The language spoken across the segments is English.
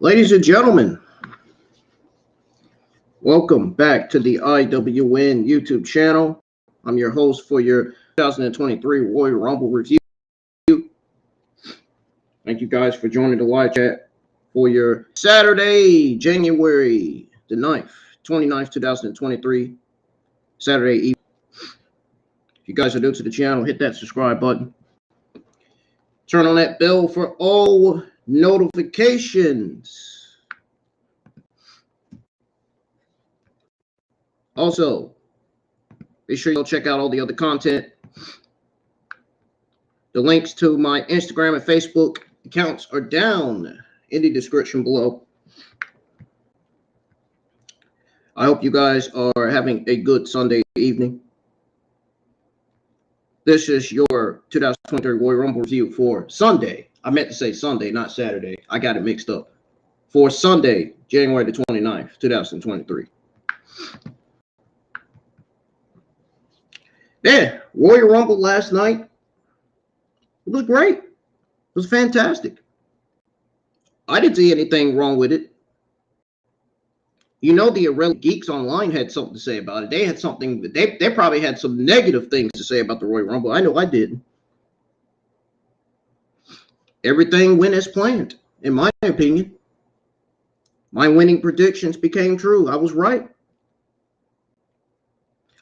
Ladies and gentlemen, welcome back to the IWN YouTube channel. I'm your host for your 2023 Royal Rumble review. Thank you guys for joining the live chat for your Saturday, January the 9th, 29th, 2023, Saturday evening. If you guys are new to the channel, hit that subscribe button. Turn on that bell for all notifications. Also, be sure you'll check out all the other content. The links to my Instagram and Facebook accounts are down in the description below. I hope you guys are having a good Sunday evening. This is your 2023 Royal Rumble review for Sunday. I meant to say Sunday, not Saturday. I got it mixed up. For Sunday, January the 29th, 2023. Yeah, Royal Rumble last night. It was great. It was fantastic. I didn't see anything wrong with it. You know, the Irrelevant Geeks Online had something to say about it. They had something, they probably had some negative things to say about the Royal Rumble. I know I didn't. Everything went as planned, in my opinion. My winning predictions became true. I was right.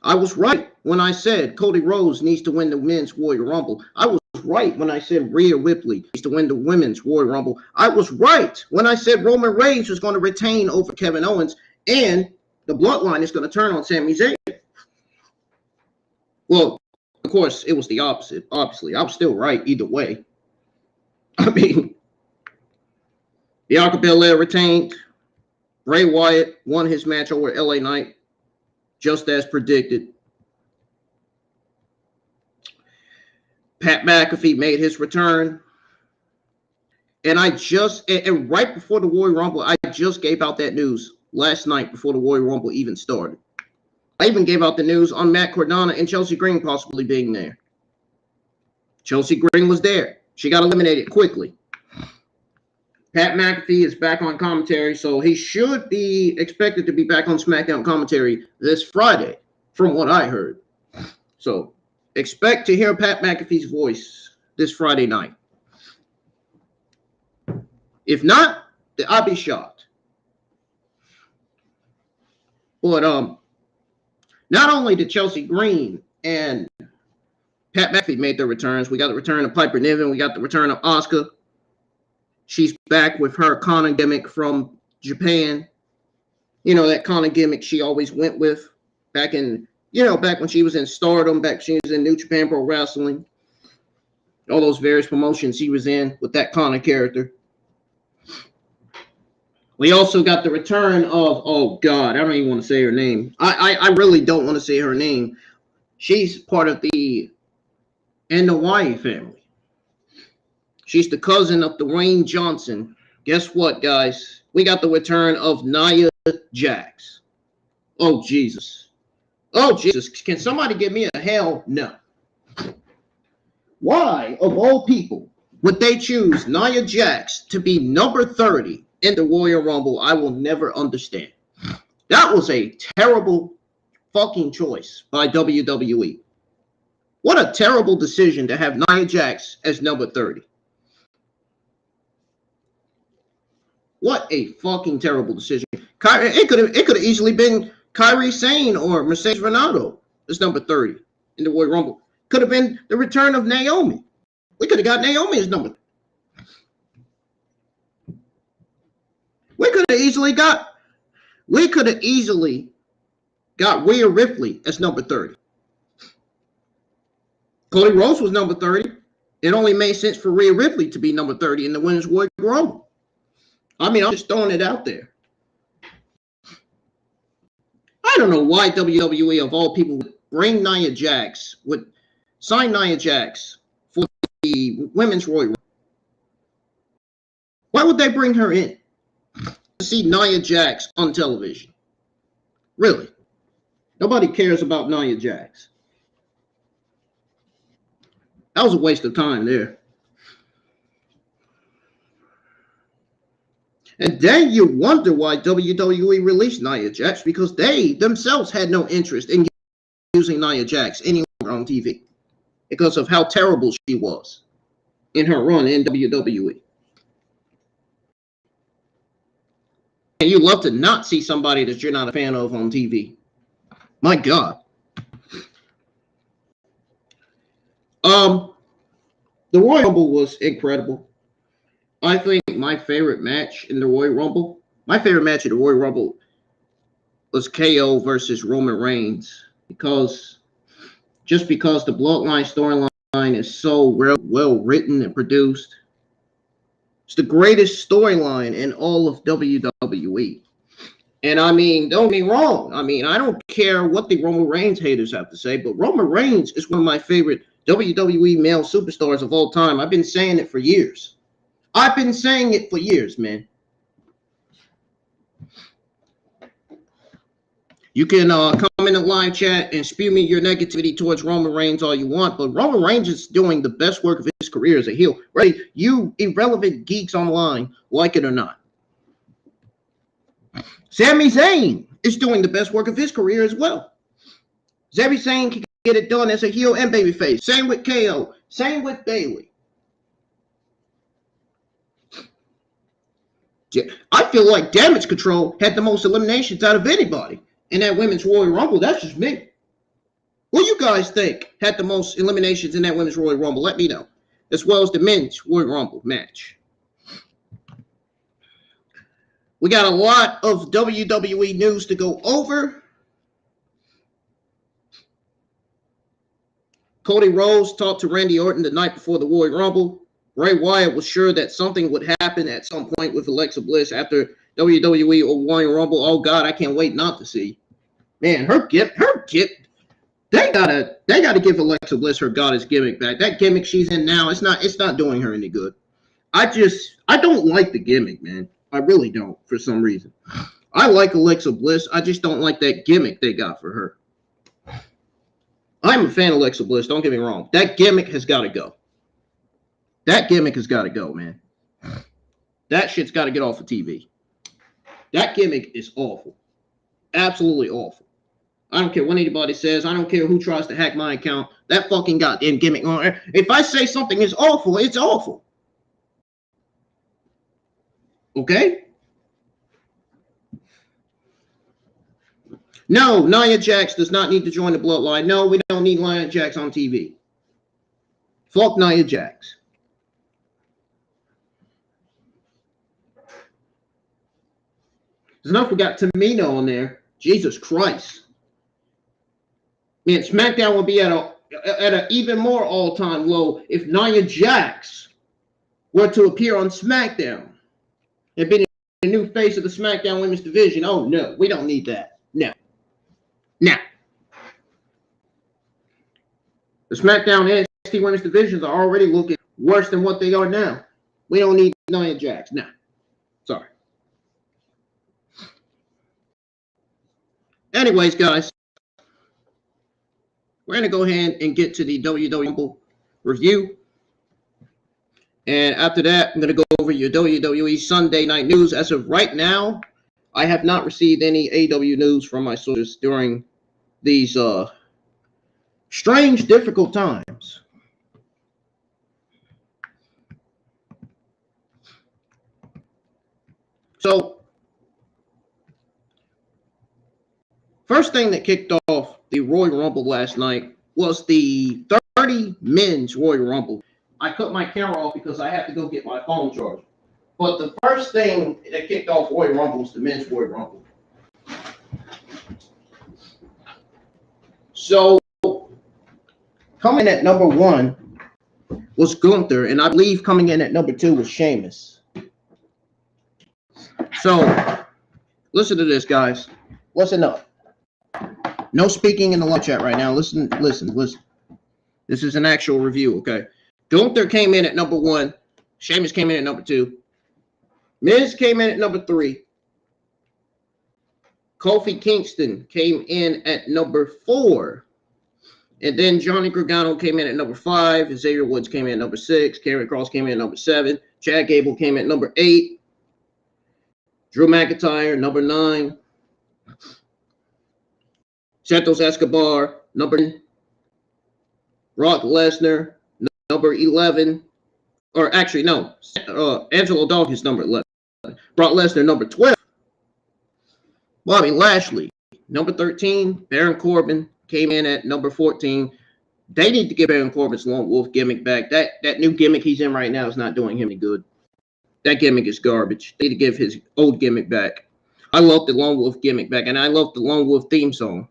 I was right when I said Cody Rhodes needs to win the men's Royal Rumble. I was right when I said Rhea Ripley needs to win the women's Royal Rumble. I was right when I said Roman Reigns was going to retain over Kevin Owens and the Bloodline is going to turn on Sami Zayn. Well, of course, it was the opposite. Obviously, I was still right either way. I mean, Bianca Belair retained. Bray Wyatt won his match over LA Knight, just as predicted. Pat McAfee made his return. And and right before the Royal Rumble, I just gave out that news last night before the Royal Rumble even started. I even gave out the news on Matt Cardona and Chelsea Green possibly being there. Chelsea Green was there. She got eliminated quickly. Pat McAfee is back on commentary, so he should be expected to be back on SmackDown commentary this Friday, from what I heard. So expect to hear Pat McAfee's voice this Friday night. If not, then I'd be shocked. But not only did Chelsea Green and Pat McAfee made their returns, we got the return of Piper Niven, we got the return of Asuka. She's back with her Kana gimmick from Japan. You know, that Kana gimmick she always went with back in, back when she was in Stardom, back when she was in New Japan Pro Wrestling. All those various promotions she was in with that Kana character. We also got the return of, oh God, I don't even want to say her name. I really don't want to say her name. She's part of the Anoa'i family. She's the cousin of Dwayne Johnson. Guess what, guys? We got the return of Nia Jax. Oh, Jesus. Oh, Jesus. Can somebody give me a hell no? Why, of all people, would they choose Nia Jax to be number 30 in the Royal Rumble? I will never understand. That was a terrible fucking choice by WWE. What a terrible decision to have Nia Jax as number 30. What a fucking terrible decision. It could have easily been Kairi Sane or Mercedes Renato as number 30 in the Royal Rumble. Could have been the return of Naomi. We could have got Naomi as number. We could have easily got Rhea Ripley as number 30. Cody Rhodes was number 30. It only made sense for Rhea Ripley to be number 30 in the Women's Royal Rumble. I mean, I'm just throwing it out there. I don't know why WWE, of all people, would bring Nia Jax, would sign Nia Jax for the Women's Royal Rumble. Why would they bring her in to see Nia Jax on television? Really? Nobody cares about Nia Jax. That was a waste of time there. And then you wonder why WWE released Nia Jax, because they themselves had no interest in using Nia Jax any longer on TV because of how terrible she was in her run in WWE. And you love to not see somebody that you're not a fan of on TV. My God. The Royal Rumble was incredible. I think my favorite match in the Royal Rumble, my favorite match in the Royal Rumble was KO versus Roman Reigns, because the Bloodline storyline is so well written and produced. It's the greatest storyline in all of WWE. And I mean, don't get me wrong. I mean, I don't care what the Roman Reigns haters have to say, but Roman Reigns is one of my favorite WWE male superstars of all time. I've been saying it for years. Man. You can come in the live chat and spew me your negativity towards Roman Reigns all you want, but Roman Reigns is doing the best work of his career as a heel. Right? You irrelevant geeks online, like it or not. Sami Zayn is doing the best work of his career as well. Sami Zayn can get it done as a heel and babyface. Same with KO. Same with Bayley. I feel like Damage Control had the most eliminations out of anybody in that Women's Royal Rumble. That's just me. What do you guys think had the most eliminations in that Women's Royal Rumble? Let me know. As well as the Men's Royal Rumble match. We got a lot of WWE news to go over. Cody Rhodes talked to Randy Orton the night before the Royal Rumble. Bray Wyatt was sure that something would happen at some point with Alexa Bliss after WWE or Royal Rumble. Oh God, I can't wait not to see. Man, her gift. They gotta give Alexa Bliss her goddess gimmick back. That gimmick she's in now, it's not doing her any good. I don't like the gimmick, man. I really don't, for some reason. I like Alexa Bliss. I just don't like that gimmick they got for her. I'm a fan of Alexa Bliss, don't get me wrong. That gimmick has got to go. That gimmick has got to go, man. That shit's got to get off of TV. That gimmick is awful. Absolutely awful. I don't care what anybody says. I don't care who tries to hack my account. That fucking goddamn gimmick. If I say something is awful, it's awful. Okay? No, Nia Jax does not need to join the Bloodline. No, we don't need Nia Jax on TV. Fuck Nia Jax. There's enough we got Tamina on there. Jesus Christ. Man, SmackDown will be at an even more all-time low if Nia Jax were to appear on SmackDown and be the new face of the SmackDown Women's Division. Oh, no, we don't need that. No. No. The SmackDown and NXT Women's Divisions are already looking worse than what they are now. We don't need Nia Jax. No. Sorry. Anyways, guys, we're going to go ahead and get to the WWE Rumble review. And after that, I'm going to go over your WWE Sunday night news. As of right now, I have not received any AEW news from my sources during these strange, difficult times. So, first thing that kicked off the Royal Rumble last night was the 30 men's Royal Rumble. I cut my camera off because I had to go get my phone charged. But the first thing that kicked off Royal Rumble was the men's Royal Rumble. So, coming at number 1 was Gunther, and I believe coming in at number 2 was Sheamus. So, listen to this, guys. Listen up. No speaking in the live chat right now. Listen. This is an actual review, okay? Gunther came in at number 1. Sheamus came in at number 2. Miz came in at number 3. Kofi Kingston came in at number 4. And then Johnny Gargano came in at number 5. Xavier Woods came in at number 6. Karrion Kross came in at number 7. Chad Gable came in at number 8. Drew McIntyre, number 9. Santos Escobar, number 10. Brock Lesnar, number 11. Or actually, no. Angelo Dawkins, number 11. Brock Lesnar, number 12. Bobby Lashley, number 13. Baron Corbin came in at number 14. They need to get Baron Corbin's Lone Wolf gimmick back. That new gimmick he's in right now is not doing him any good. That gimmick is garbage. They need to give his old gimmick back. I love the Lone Wolf gimmick back, and I love the Lone Wolf theme song.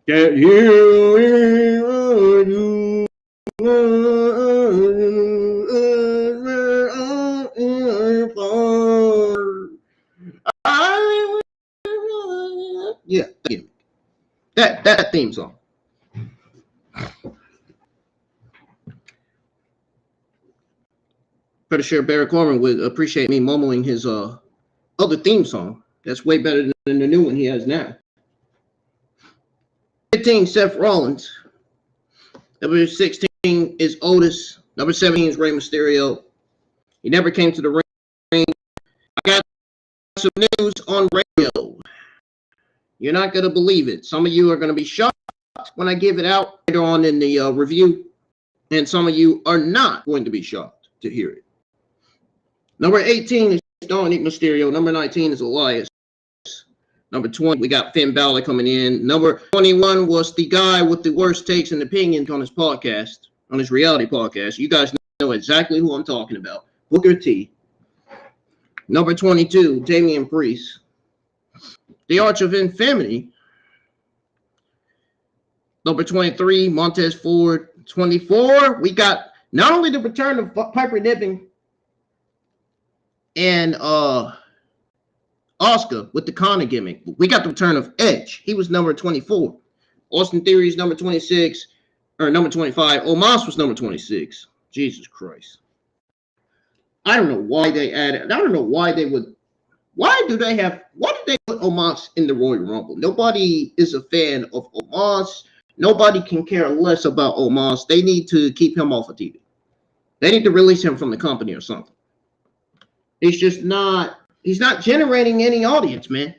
Get you. Yeah, that theme song. Pretty sure Baron Corbin would appreciate me mumbling his other theme song. That's way better than the new one he has now. 15, Seth Rollins. Number 16 is Otis. Number 17 is Rey Mysterio. He never came to the ring. I got some news on radio. You're not going to believe it. Some of you are going to be shocked when I give it out later on in the review. And some of you are not going to be shocked to hear it. Number 18 is Dominic Mysterio. Number 19 is Elias. Number 20, we got Finn Balor coming in. Number 21 was the guy with the worst takes and opinions on his podcast, on his reality podcast. You guys know exactly who I'm talking about. Booker T. Number 22, Damian Priest. The Arch of Infamy. Number 23, Montez Ford. 24, we got not only the return of Piper Niven and Asuka with the Connor gimmick. We got the return of Edge. He was number 24. Austin Theory's number 26, or number 25. Omos was number 26. Jesus Christ. I don't know why they added. I don't know why they would. Why did they put Omos in the Royal Rumble? Nobody is a fan of Omos. Nobody can care less about Omos. They need to keep him off of TV. They need to release him from the company or something. He's not generating any audience, man.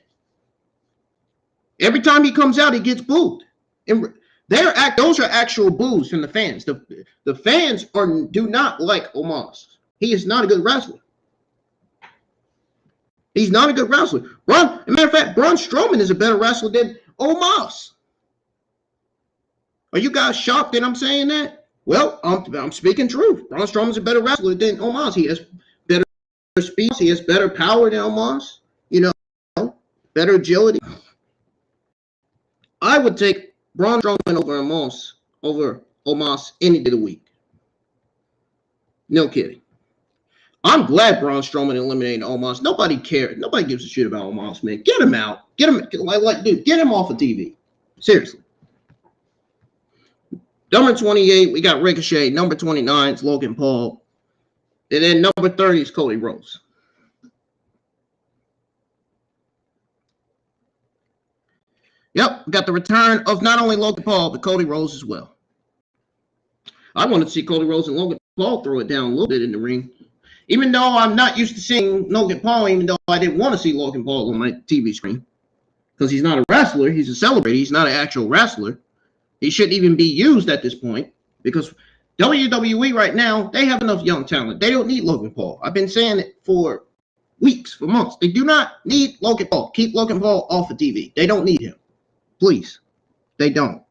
Every time he comes out, he gets booed. And those are actual boos from the fans. The fans do not like Omos. He is not a good wrestler. He's not a good wrestler. As a matter of fact, Braun Strowman is a better wrestler than Omos. Are you guys shocked that I'm saying that? Well, I'm speaking truth. Braun Strowman's a better wrestler than Omos. He has better speed. He has better power than Omos. Better agility. I would take Braun Strowman over Omos any day of the week. No kidding. I'm glad Braun Strowman eliminated Omos. Nobody cares. Nobody gives a shit about Omos, man. Get him out. Get him, dude, get him off of TV. Seriously. Number 28, we got Ricochet. Number 29 is Logan Paul. And then number 30 is Cody Rhodes. Yep, we got the return of not only Logan Paul, but Cody Rhodes as well. I want to see Cody Rhodes and Logan Paul throw it down a little bit in the ring. Even though I'm not used to seeing Logan Paul, even though I didn't want to see Logan Paul on my TV screen. Because he's not a wrestler, he's a celebrity, he's not an actual wrestler. He shouldn't even be used at this point. Because WWE right now, they have enough young talent. They don't need Logan Paul. I've been saying it for weeks, for months. They do not need Logan Paul. Keep Logan Paul off of TV. They don't need him. Please. They don't.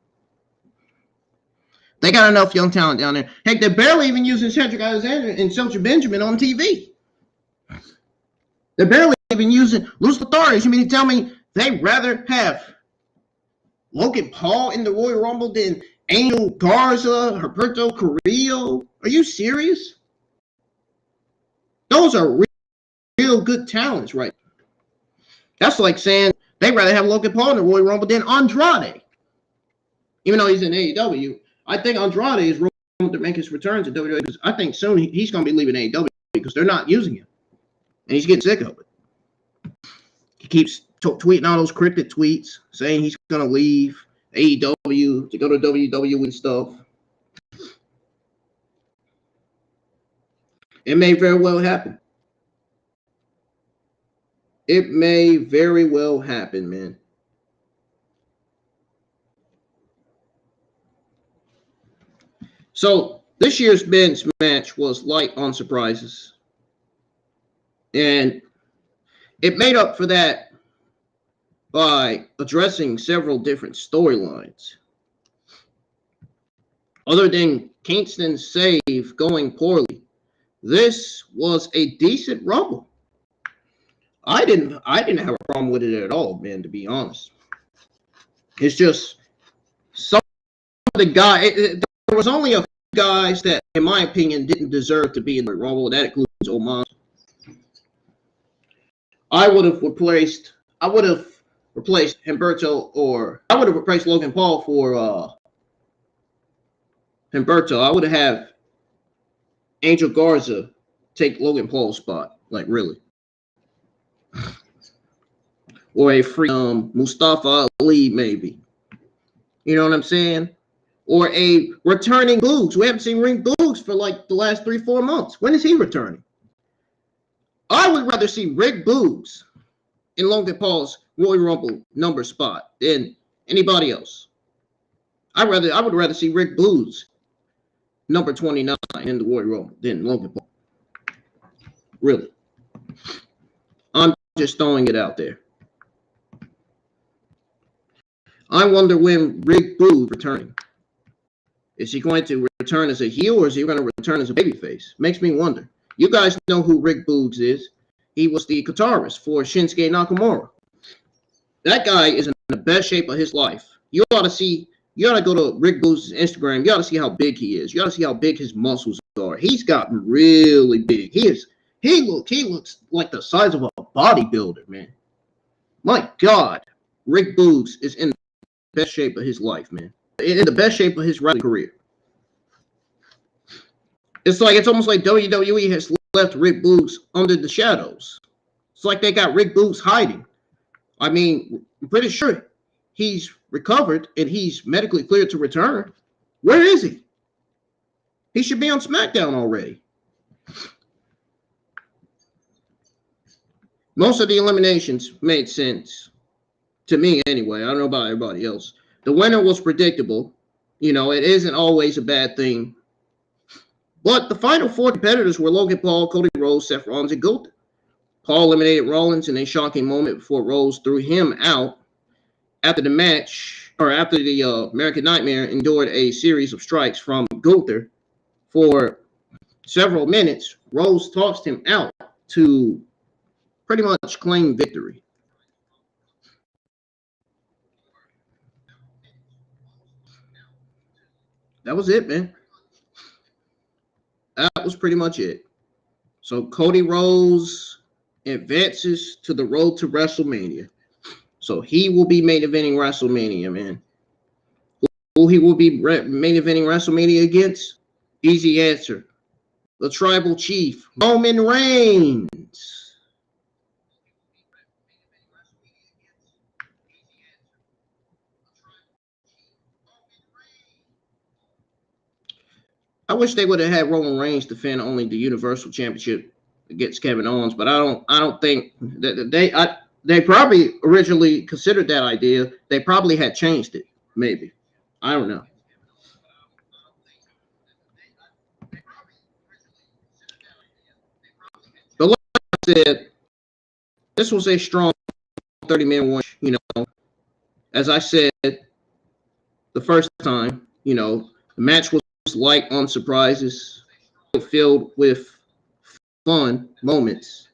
They got enough young talent down there. Heck, they're barely even using Cedric Alexander and Shelton Benjamin on TV. They're barely even using Luis Lothario. You mean to tell me they'd rather have Logan Paul in the Royal Rumble than Angel Garza, Humberto Carrillo? Are you serious? Those are real good talents, right? That's like saying they'd rather have Logan Paul in the Royal Rumble than Andrade. Even though he's in AEW. I think Andrade is going to make his return to WWE because I think soon he's going to be leaving AEW because they're not using him. And he's getting sick of it. He keeps tweeting all those cryptic tweets saying he's going to leave AEW to go to WWE and stuff. It may very well happen. It may very well happen, man. So this year's men's match was light on surprises. And it made up for that by addressing several different storylines. Other than Kingston's save going poorly, this was a decent Rumble. I didn't have a problem with it at all, man, to be honest. It's just some of the guys. There was only a few guys that, in my opinion, didn't deserve to be in the Rumble. That includes Omos. I would have replaced Humberto, or I would have replaced Logan Paul for Humberto. I would have Angel Garza take Logan Paul's spot. Like, really. Or a free Mustafa Ali, maybe. You know what I'm saying? Or a returning Boogs. We haven't seen Ring Boogs for like the last 3-4 months. When is he returning? I would rather see Rick Boogs in Logan Paul's Royal Rumble number spot than anybody else. I would rather see Rick Boogs number 29 in the Royal Rumble than Logan Paul. Really. I'm just throwing it out there. I wonder when Rick Boogs returning. Is he going to return as a heel or is he going to return as a babyface? Makes me wonder. You guys know who Rick Boogs is. He was the guitarist for Shinsuke Nakamura. That guy is in the best shape of his life. You ought to go to Rick Boogs' Instagram. You ought to see how big he is. You ought to see how big his muscles are. He's gotten really big. He looks like the size of a bodybuilder, man. My God. Rick Boogs is in the best shape of his life, man. In the best shape of his wrestling career. It's almost like WWE has left Rick Boogs under the shadows. It's like they got Rick Boogs hiding. I mean, I'm pretty sure he's recovered and he's medically cleared to return. Where is he? He should be on SmackDown already. Most of the eliminations made sense. To me, anyway. I don't know about everybody else. The winner was predictable. You know, it isn't always a bad thing. But the final 4 competitors were Logan Paul, Cody Rhodes, Seth Rollins, and Gunther. Paul eliminated Rollins in a shocking moment before Rhodes threw him out. After the match, or after the American Nightmare endured a series of strikes from Gunther for several minutes, Rhodes tossed him out to pretty much claim victory. That was it, man. That was pretty much it. So Cody Rhodes advances to the road to WrestleMania. So he will be main eventing WrestleMania, man. Who he will be main eventing WrestleMania against? Easy answer. The Tribal Chief, Roman Reigns. I wish they would have had Roman Reigns defend only the Universal Championship against Kevin Owens, but I don't think that they probably originally considered that idea. They probably had changed it, maybe. I don't know. But like I said, this was a strong 30-minute one. You know, as I said the first time, you know, the match was light on surprises, filled with fun moments.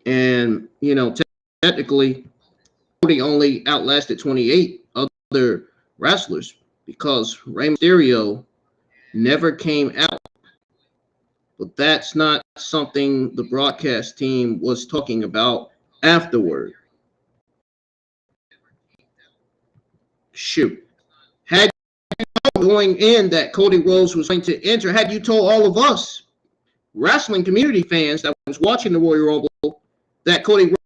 And, you know, technically, Cody only outlasted 28 other wrestlers because Rey Mysterio never came out. But that's not something the broadcast team was talking about afterward. Shoot. Had you known going in that Cody Rhodes was going to enter, had you told all of us wrestling community fans that was watching the Royal Rumble that Cody Rhodes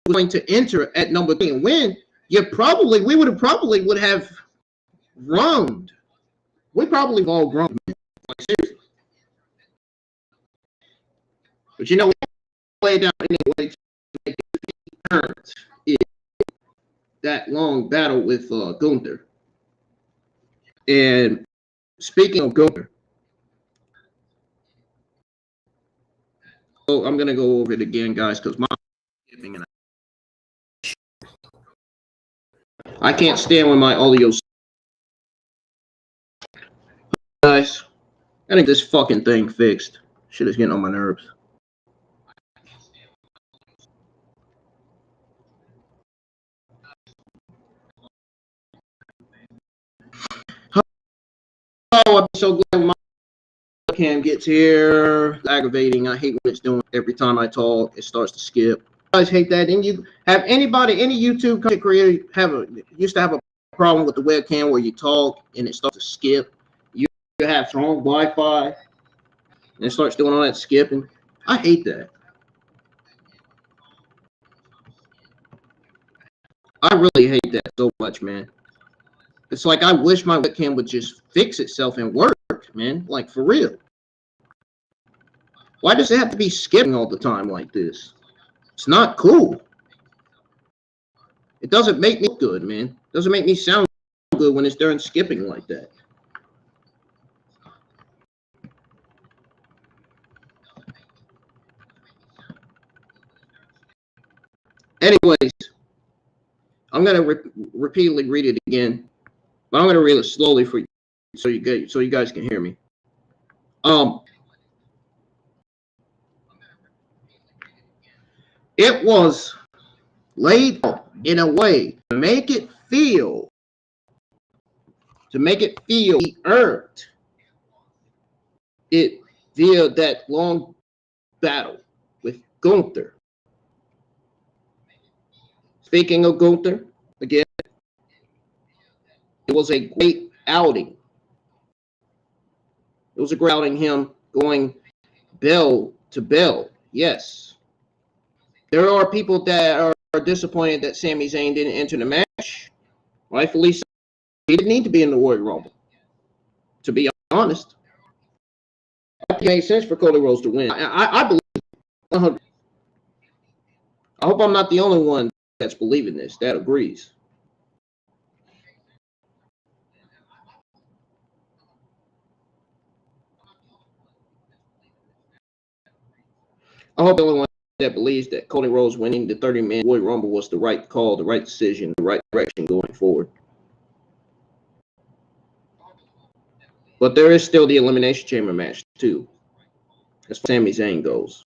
was going to enter at number 3 and win, we would have groaned. We probably all groaned. Like, seriously. But you know, we played down anyway to make it current is that long battle with Gunther. And speaking of Gunther, so I'm gonna go over it again, guys, because I can't stand when my audio. Guys, I think this fucking thing fixed. Shit is getting on my nerves. Oh, I'm so glad when my cam gets here. It's aggravating. I hate when it's doing every time I talk. It starts to skip. I guys hate that. And you have any YouTube content creator used to have a problem with the webcam where you talk and it starts to skip. You have strong Wi-Fi and it starts doing all that skipping. I hate that. I really hate that so much, man. It's like I wish my webcam would just fix itself and work, man. Like, for real. Why does it have to be skipping all the time like this? It's not cool. It doesn't make me look good, man. It doesn't make me sound good when it's during skipping like that. Anyways, I'm gonna repeatedly read it again, but I'm gonna read it slowly for you, so you guys can hear me. It was laid out in a way to make it feel he earned it via that long battle with Gunther. Speaking of Gunther, again, it was a great outing. It was a great outing, him going bell to bell. Yes. There are people that are disappointed that Sami Zayn didn't enter the match. Rightfully so. He didn't need to be in the Royal Rumble. To be honest. It made sense for Cody Rhodes to win. I believe 100. I hope I'm not the only one that's believing this, that agrees. I hope everyone that believes that Cody Rhodes winning the 30-man Royal Rumble was the right call, the right decision, the right direction going forward. But there is still the Elimination Chamber match, too, as far as Sami Zayn goes.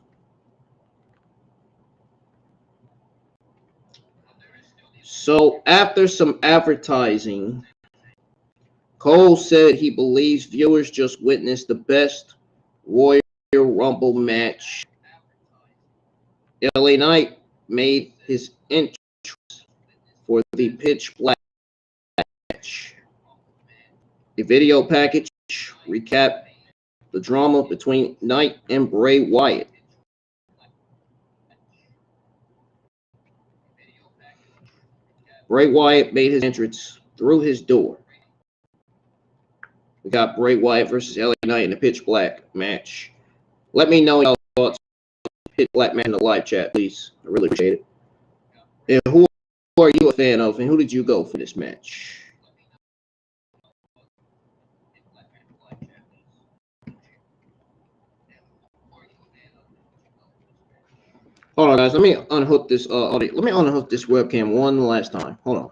So, after some advertising, Cole said he believes viewers just witnessed the best Royal Rumble match. LA Knight made his entrance for the pitch black match. The video package recapped the drama between Knight and Bray Wyatt. Bray Wyatt made his entrance through his door. We got Bray Wyatt versus LA Knight in the pitch black match. Let me know your thoughts on pitch black match in the live chat, please. I really appreciate it. And who are you a fan of, and who did you go for this match? Hold on, guys. Let me unhook this audio. Let me unhook this webcam one last time. Hold on.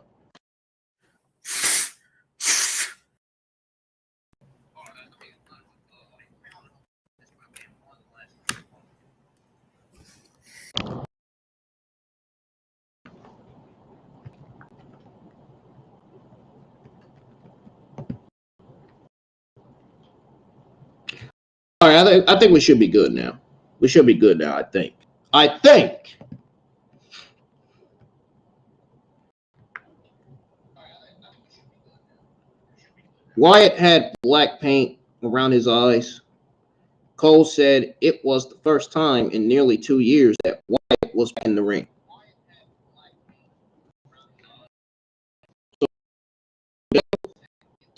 All right, I think we should be good now. We should be good now, I think. Wyatt had black paint around his eyes. Cole said it was the first time in nearly 2 years that Wyatt was back in the ring. So,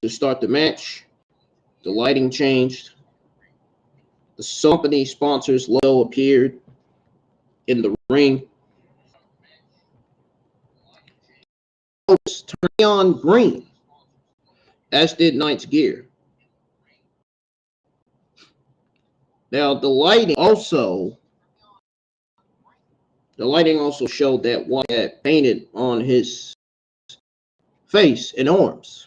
to start the match, the lighting changed. The company sponsors logo appeared in the ring. Turned on green, as did Knight's gear. Now the lighting also showed that Wyatt had painted on his face and arms.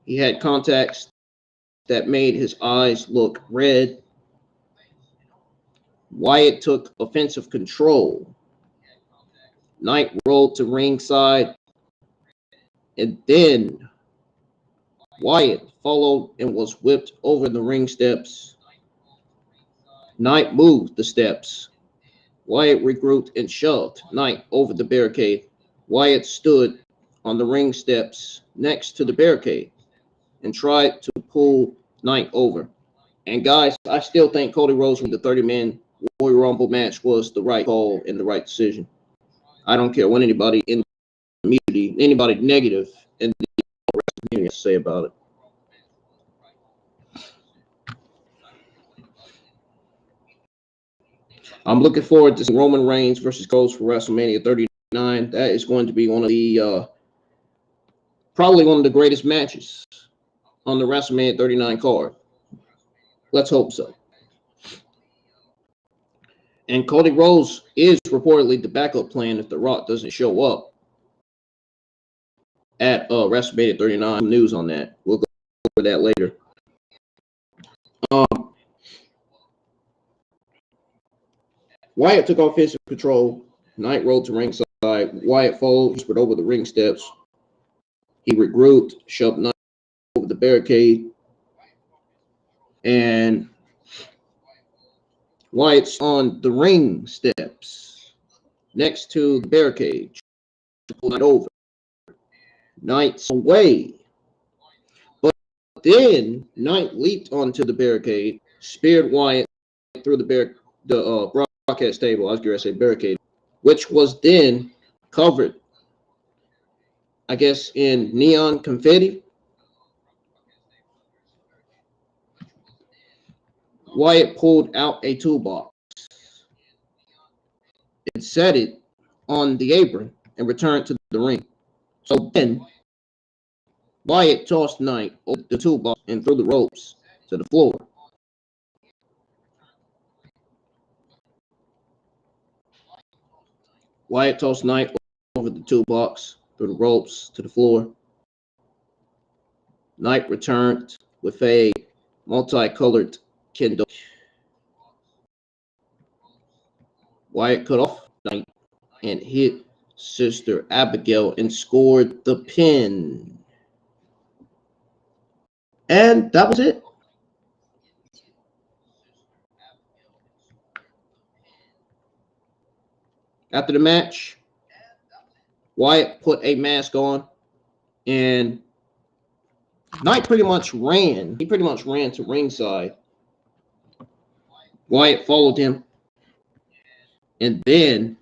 He had contacts that made his eyes look red. Wyatt took offensive control. Knight rolled to ringside, and then Wyatt followed and was whipped over the ring steps. Knight moved the steps. Wyatt regrouped and shoved Knight over the barricade. Wyatt stood on the ring steps next to the barricade and tried to pull Knight over. And guys, I still think Cody Rhodes with the 30-man Royal Rumble match was the right call and the right decision. I don't care what anybody in the community, anybody negative in the community has to say about it. I'm looking forward to Roman Reigns versus Cody for WrestleMania 39. That is going to be one of the probably one of the greatest matches on the WrestleMania 39 card. Let's hope so. And Cody Rhodes is reportedly the backup plan if The Rock doesn't show up at WrestleMania 39. News on that. We'll go over that later. Wyatt took offensive control. Knight rolled to ringside. Wyatt followed, whispered over the ring steps. He regrouped, shoved Knight over the barricade. And Wyatt's on the ring steps next to the barricade. Pulled Knight over. Knight's away. But then Knight leaped onto the barricade, speared Wyatt through the broadcast table. I was going to say barricade, which was then covered, I guess, in neon confetti. Wyatt pulled out a toolbox and set it on the apron and returned to the ring. So then Wyatt tossed Knight over the toolbox and threw the ropes to the floor. Wyatt tossed Knight over the toolbox, through the ropes, to the floor. Knight returned with a multicolored kendo. Wyatt cut off Knight and hit Sister Abigail and scored the pin. And that was it. After the match, Wyatt put a mask on, and Knight pretty much ran. He pretty much ran to ringside. Wyatt followed him, and then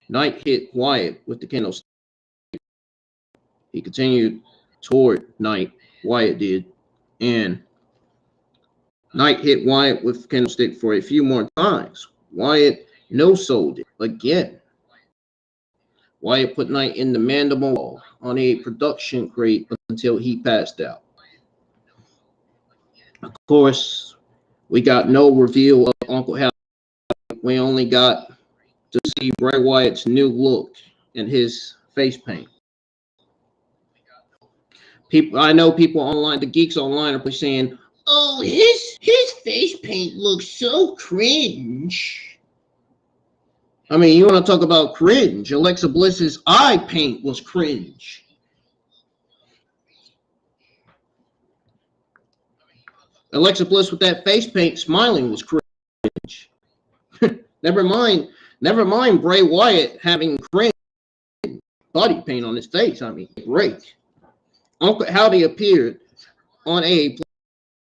Knight hit Wyatt with the kendo stick. He continued toward Knight. Wyatt did, and Knight hit Wyatt with the kendo stick for a few more times. Wyatt no-sold it again. Wyatt put Knight in the mandible on a production crate until he passed out. Of course, we got no reveal of Uncle Howdy. We only got to see Bray Wyatt's new look and his face paint. I know people online, the geeks online, are saying, "Oh, his face paint looks so cringe." I mean, you want to talk about cringe? Alexa Bliss's eye paint was cringe. Alexa Bliss with that face paint smiling was cringe. Never mind Bray Wyatt having cringe body paint on his face. I mean, great. Uncle Howdy appeared on a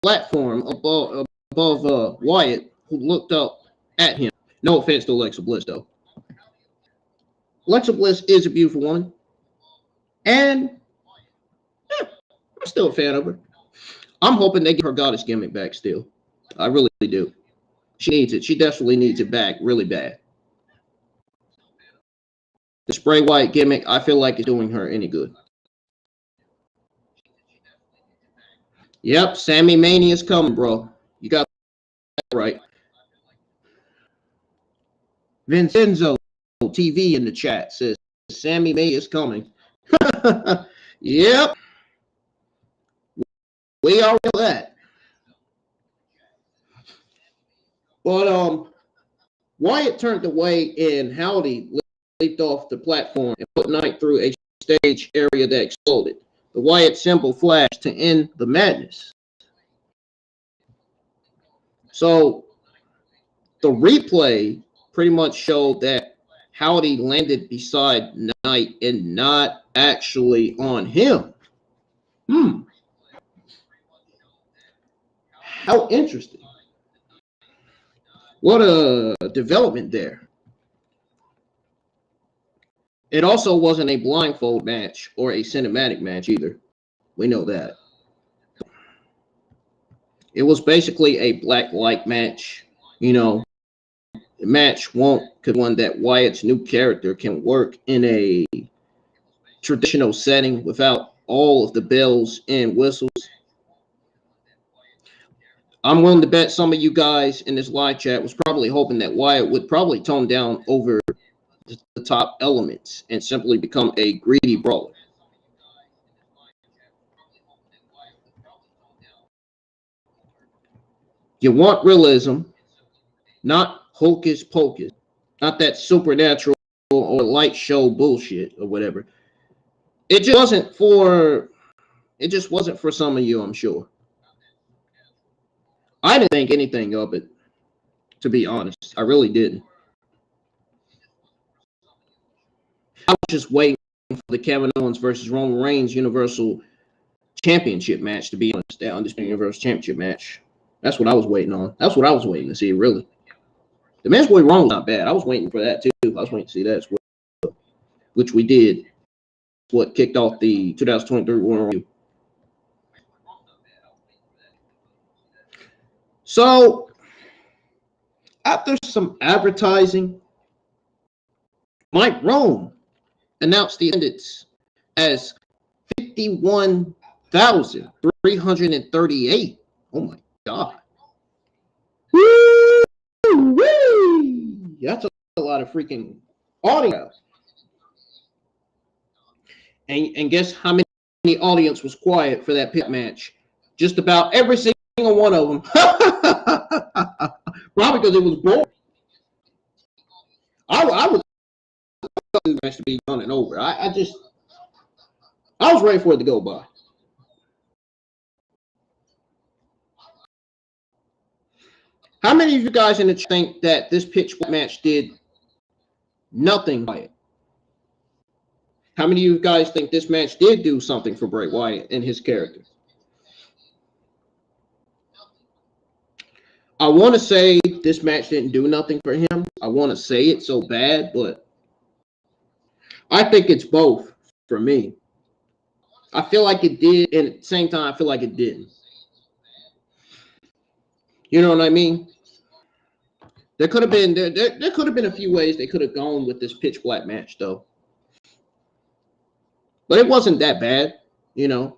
platform above Wyatt, who looked up at him. No offense to Alexa Bliss, though. Alexa Bliss is a beautiful woman, and I'm still a fan of her. I'm hoping they get her goddess gimmick back still. I really do. She needs it. She desperately needs it back really bad. The Bray Wyatt gimmick, I feel like it's doing her any good. Yep, Sammy Mania is coming, bro. You got that right. Vincenzo TV in the chat says Sammy Mania is coming. Yep. We all know that. But Wyatt turned away and Howdy leaped off the platform and put Knight through a stage area that exploded. The Wyatt symbol flashed to end the madness. So the replay pretty much showed that Howdy landed beside Knight and not actually on him. How interesting. What a development there. It also wasn't a blindfold match or a cinematic match either. We know that. It was basically a black light match. You know, the match could one that Wyatt's new character can work in a traditional setting without all of the bells and whistles. I'm willing to bet some of you guys in this live chat was probably hoping that Wyatt would probably tone down over the top elements and simply become a greedy brawler. You want realism, not hocus pocus, not that supernatural or light show bullshit or whatever. It just wasn't for some of you, I'm sure. I didn't think anything of it, to be honest. I really didn't. I was just waiting for the Kevin Owens versus Roman Reigns Universal Championship match, to be honest. That Undisputed Universal Championship match. That's what I was waiting on. That's what I was waiting to see, really. The Men's Boy Raw was not bad. I was waiting for that, too. I was waiting to see that as well, which we did. What kicked off the 2023 Royal Rumble. So, after some advertising, Mike Rome announced the attendance as 51,338. Oh my God. Woo! That's a a lot of freaking audience. And guess how many audience was quiet for that pit match? Just about every single one of them. Probably because it was boring. I would the match to be done and over. I was ready for it to go by. How many of you guys in the chat think that this pitch match did nothing by it? How many of you guys think this match did do something for Bray Wyatt and his character? I want to say this match didn't do nothing for him. I want to say it so bad, but I think it's both for me. I feel like it did, and at the same time, I feel like it didn't. You know what I mean? There could have been there could have been a few ways they could have gone with this pitch black match, though. But it wasn't that bad, you know.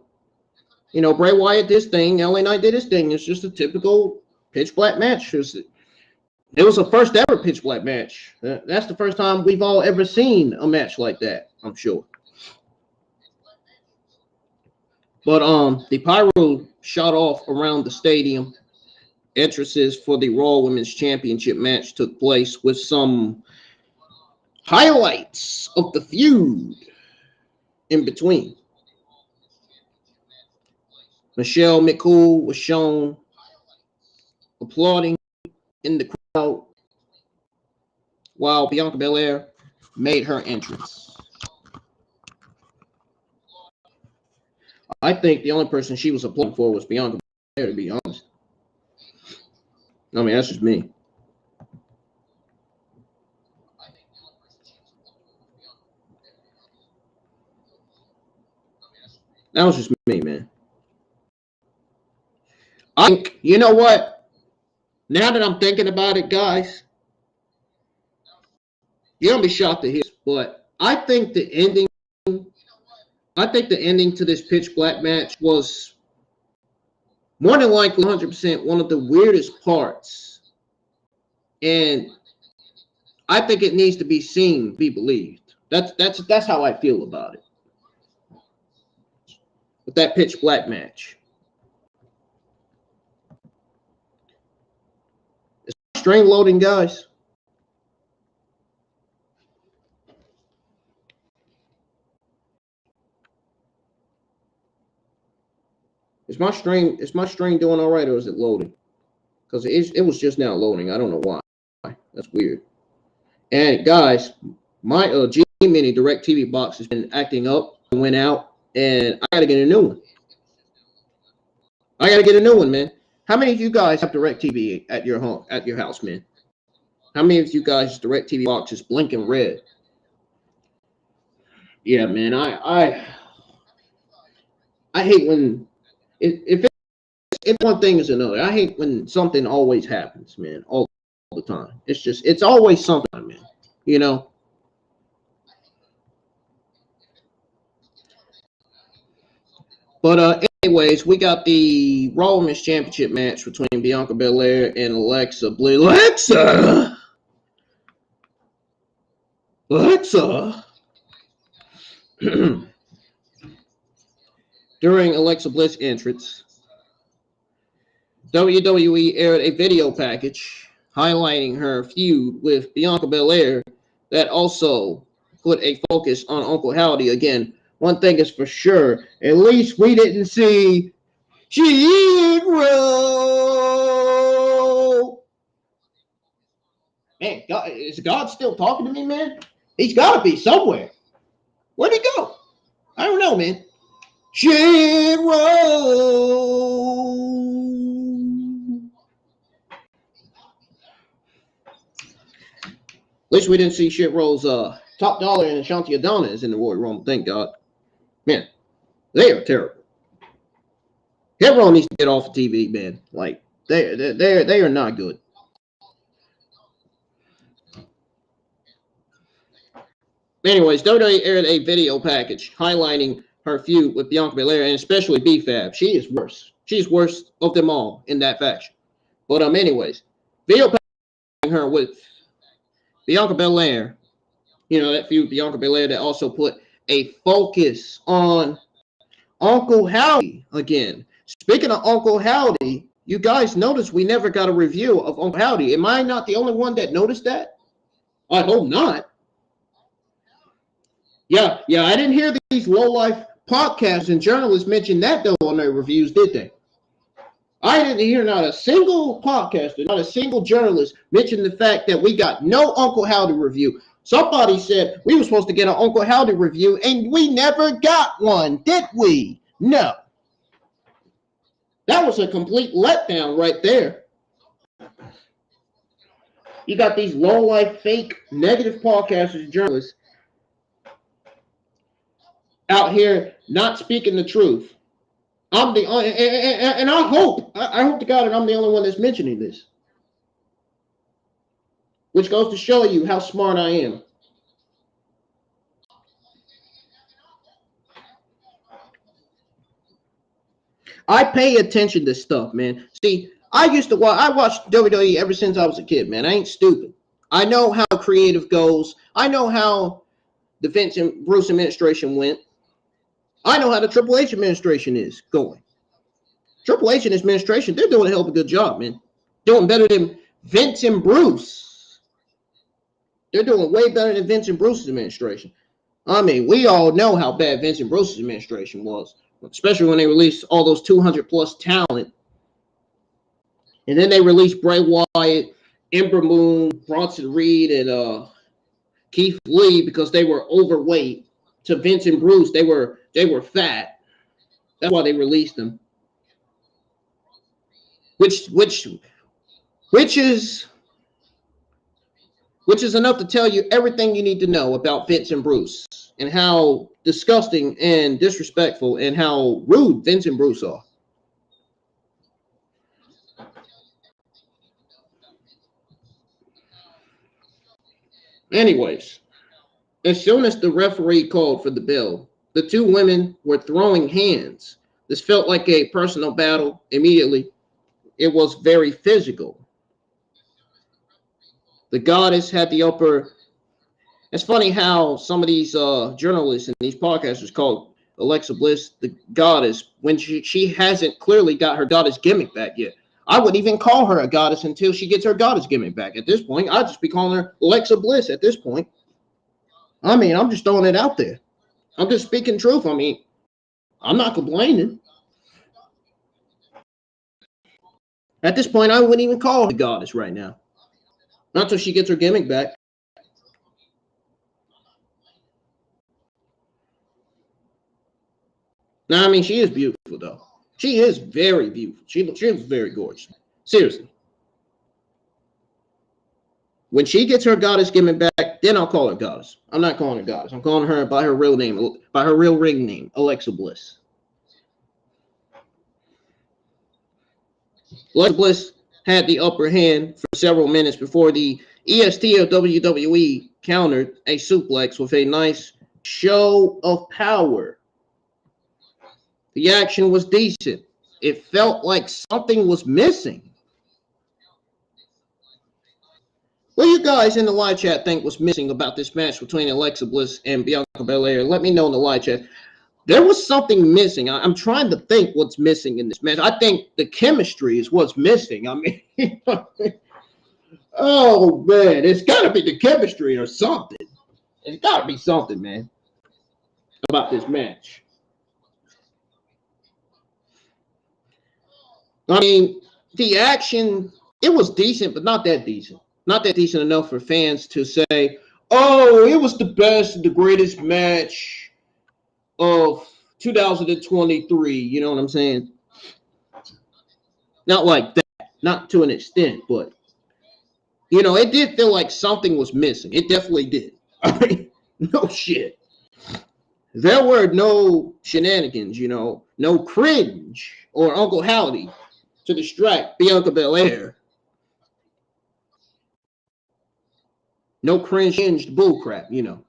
You know, Bray Wyatt did his thing, LA Knight did his thing. It's just a typical pitch black match. It was a first ever pitch black match. That's the first time we've all ever seen a match like that, I'm sure. But the pyro shot off around the stadium. Entrances for the Raw Women's Championship match took place with some highlights of the feud in between. Michelle McCool was shown applauding in the crowd while Bianca Belair made her entrance. I think the only person she was applauding for was Bianca Belair, to be honest. I mean, that's just me. That was just me, man. I think, you know what? Now that I'm thinking about it, guys, you're gonna be shocked to hear this, but I think the ending to this pitch black match was more than likely 100% one of the weirdest parts. And I think it needs to be seen, be believed. That's how I feel about it. With that pitch black match. Is my string loading, guys? Is my string doing all right, or is it loading? Because it was just now loading. I don't know why. That's weird. And guys, my G Mini DirecTV box has been acting up. It went out, and I gotta get a new one. I gotta get a new one, man. How many of you guys have DirecTV at your home, at your house, man? How many of you guys' DirecTV box is blinking red? Yeah, man. I hate when if one thing is another. I hate when something always happens, man. All the time. It's always something, man. You know. But anyways, we got the Raw Women's Championship match between Bianca Belair and Alexa Bliss. Alexa. During Alexa Bliss' entrance, WWE aired a video package highlighting her feud with Bianca Belair that also put a focus on Uncle Howdy. Again, one thing is for sure, at least we didn't see Chiro. Man, God, is God still talking to me, man? He's got to be somewhere. Where'd he go? I don't know, man. Chiro. At least we didn't see Chiro's Top Dollar and Ashanti Adonis in the Royal Rumble. Thank God. Man, they are terrible. Chiro needs to get off of TV, man. Like they are not good. Anyways, WWE aired a video package highlighting her feud with Bianca Belair and especially B-Fab. She is worse. She's worst of them all in that faction. But anyways, video packaging her with Bianca Belair, that feud, Bianca Belair, that also put a focus on Uncle Howdy again. Speaking of Uncle Howdy, you guys noticed we never got a review of Uncle Howdy. Am I not the only one that noticed that? I hope not. Yeah, I didn't hear these low-life podcasts and journalists mention that though on their reviews, did they? I didn't hear not a single podcaster, not a single journalist mention the fact that we got no Uncle Howdy review. Somebody said we were supposed to get an Uncle Howdy review, and we never got one, did we? No. That was a complete letdown right there. You got these low-life, fake, negative podcasters and journalists out here not speaking the truth. I'm the only, and I hope to God that I'm the only one that's mentioning this, which goes to show you how smart I am. I pay attention to stuff, man. See, I watched WWE ever since I was a kid, man. I ain't stupid. I know how creative goes. I know how the Vince and Bruce administration went. I know how the Triple H administration is going. Triple H and his administration, they're doing a hell of a good job, man. Doing better than Vince and Bruce. They're doing way better than Vince and Bruce's administration. I mean, we all know how bad Vince and Bruce's administration was, especially when they released all those 200-plus talent. And then they released Bray Wyatt, Ember Moon, Bronson Reed, and Keith Lee because they were overweight. To Vince and Bruce, they were fat. That's why they released them. Which is enough to tell you everything you need to know about Vince and Bruce and how disgusting and disrespectful and how rude Vince and Bruce are. Anyways, as soon as the referee called for the bell, the two women were throwing hands. This felt like a personal battle immediately. It was very physical. The goddess had the upper. It's funny how some of these journalists and these podcasters call Alexa Bliss the goddess when she hasn't clearly got her goddess gimmick back yet. I wouldn't even call her a goddess until she gets her goddess gimmick back. At this point, I'd just be calling her Alexa Bliss at this point. I mean, I'm just throwing it out there. I'm just speaking truth. I mean, I'm not complaining. At this point, I wouldn't even call her the goddess right now. Not until she gets her gimmick back. Now, I mean, she is beautiful, though. She is very beautiful. She looks very gorgeous. Seriously. When she gets her goddess gimmick back, then I'll call her goddess. I'm not calling her goddess. I'm calling her by her real name, by her real ring name, Alexa Bliss. Alexa Bliss had the upper hand for several minutes before the EST of WWE countered a suplex with a nice show of power. The action was decent. It felt like something was missing. What do you guys in the live chat think was missing about this match between Alexa Bliss and Bianca Belair? Let me know in the live chat. There was something missing. I'm trying to think what's missing in this match. I think the chemistry is what's missing. I mean, oh, man, it's got to be the chemistry or something. It's got to be something, man, about this match. I mean, the action, it was decent, but not that decent. Not that decent enough for fans to say, oh, it was the best, the greatest match of 2023. You know what I'm saying? Not like that. Not to an extent, but, you know, it did feel like something was missing. It definitely did. I mean, no shit. There were no shenanigans, you know, no cringe or Uncle Howdy to distract Bianca Belair. No cringe-hinged bullcrap, you know.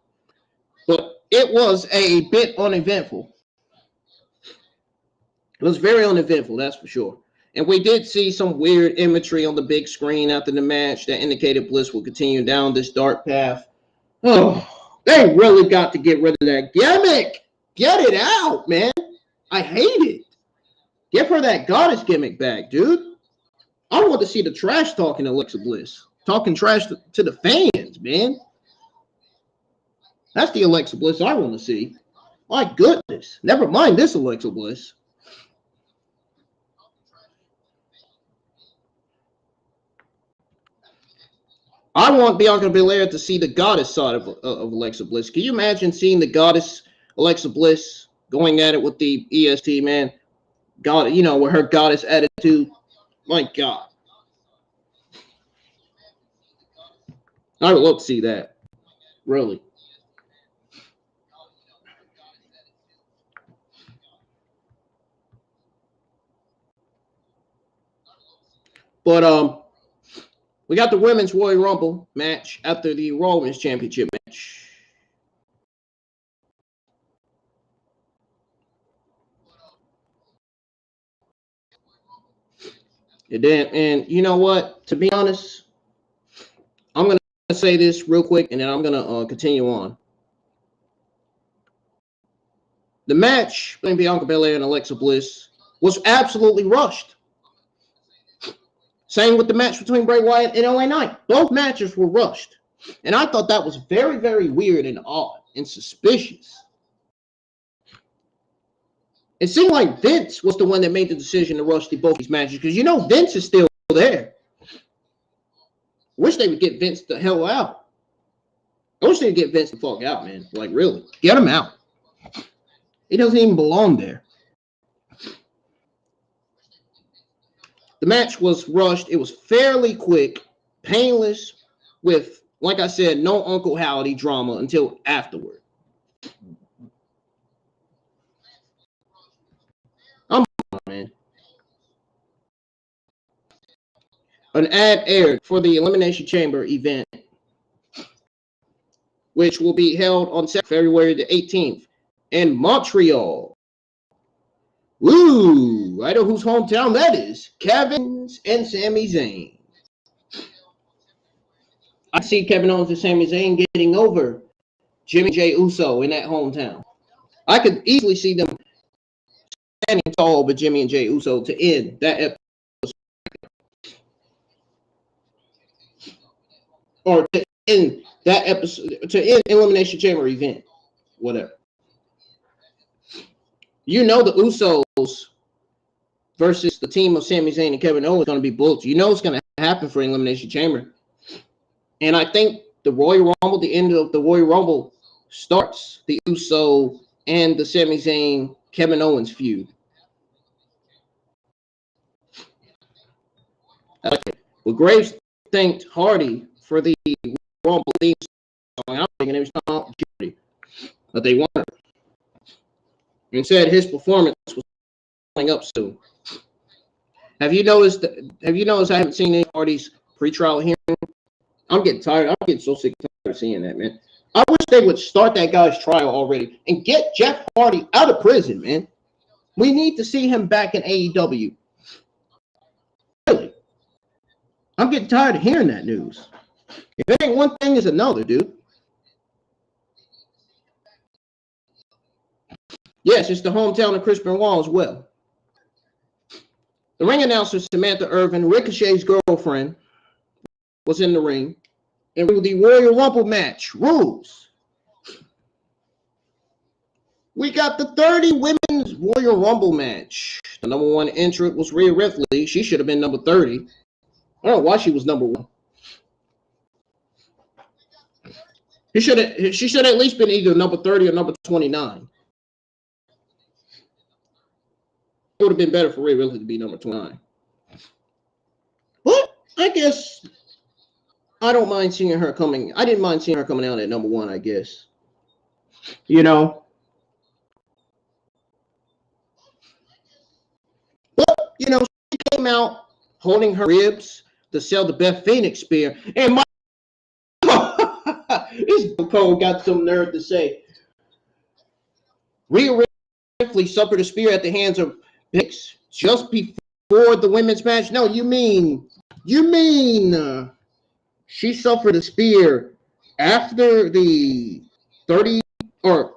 But it was a bit uneventful. It was very uneventful, that's for sure. And we did see some weird imagery on the big screen after the match that indicated Bliss will continue down this dark path. Oh, they really got to get rid of that gimmick. Get it out, man. I hate it. Give her that goddess gimmick back, dude. I want to see the trash talking Alexa Bliss. Talking trash to the fans, man. That's the Alexa Bliss I want to see. My goodness. Never mind this Alexa Bliss. I want Bianca Belair to see the goddess side of Alexa Bliss. Can you imagine seeing the goddess Alexa Bliss going at it with the EST, man? God, you know, with her goddess attitude. My God. I would love to see that. Really. But we got the Women's Royal Rumble match after the Raw Women's Championship match. And you know what? To be honest, I'm going to say this real quick, and then I'm going to continue on. The match between Bianca Belair and Alexa Bliss was absolutely rushed. Same with the match between Bray Wyatt and LA Knight. Both matches were rushed. And I thought that was very, very weird and odd and suspicious. It seemed like Vince was the one that made the decision to rush both these matches because, you know, Vince is still there. Wish they would get Vince the hell out. I wish they'd get Vince the fuck out, man. Like, really. Get him out. He doesn't even belong there. The match was rushed. It was fairly quick, painless, with, like I said, no Uncle Howdy drama until afterward. I'm on, man. An ad aired for the Elimination Chamber event, which will be held on February the 18th in Montreal. Ooh, I know whose hometown that is. Kevin and Sami Zayn. I see Kevin Owens and Sami Zayn getting over Jimmy J. Uso in that hometown. I could easily see them standing tall with Jimmy and Jay Uso to end that episode. Or to end that episode, to end Elimination Chamber event. Whatever. You know the Usos versus the team of Sami Zayn and Kevin Owens is going to be booked. You know it's going to happen for Elimination Chamber. And I think the Royal Rumble, the end of the Royal Rumble, starts the Uso and the Sami Zayn Kevin Owens feud. I like it. Well, Graves thanked Hardy for the Rumble theme song. I'm thinking it was called Judy, but they won. And said his performance was coming up soon. Have you noticed I haven't seen any Hardy's pre-trial hearing? I'm getting tired. I'm getting so sick and tired of seeing that, man. I wish they would start that guy's trial already and get Jeff Hardy out of prison, man. We need to see him back in AEW. Really. I'm getting tired of hearing that news. If it ain't one thing, it's another, dude. Yes, it's the hometown of Chris Benoit as well. The ring announcer, Samantha Irvin, Ricochet's girlfriend, was in the ring. And the Royal Rumble match rules. We got the 30 Women's Royal Rumble match. The number one entrant was Rhea Ripley. She should have been number 30. I don't know why she was number one. She should have at least been either number 30 or number 29. It would have been better for Rhea Ripley to be number 29. But I guess I don't mind seeing her coming. I didn't mind seeing her coming out at number one, I guess. You know. But, you know, she came out holding her ribs to sell the Beth Phoenix spear. And this Cole got some nerve to say, Rhea Ripley suffered a spear at the hands of Phoenix just before before the women's match? No, you mean she suffered a spear after the 30 or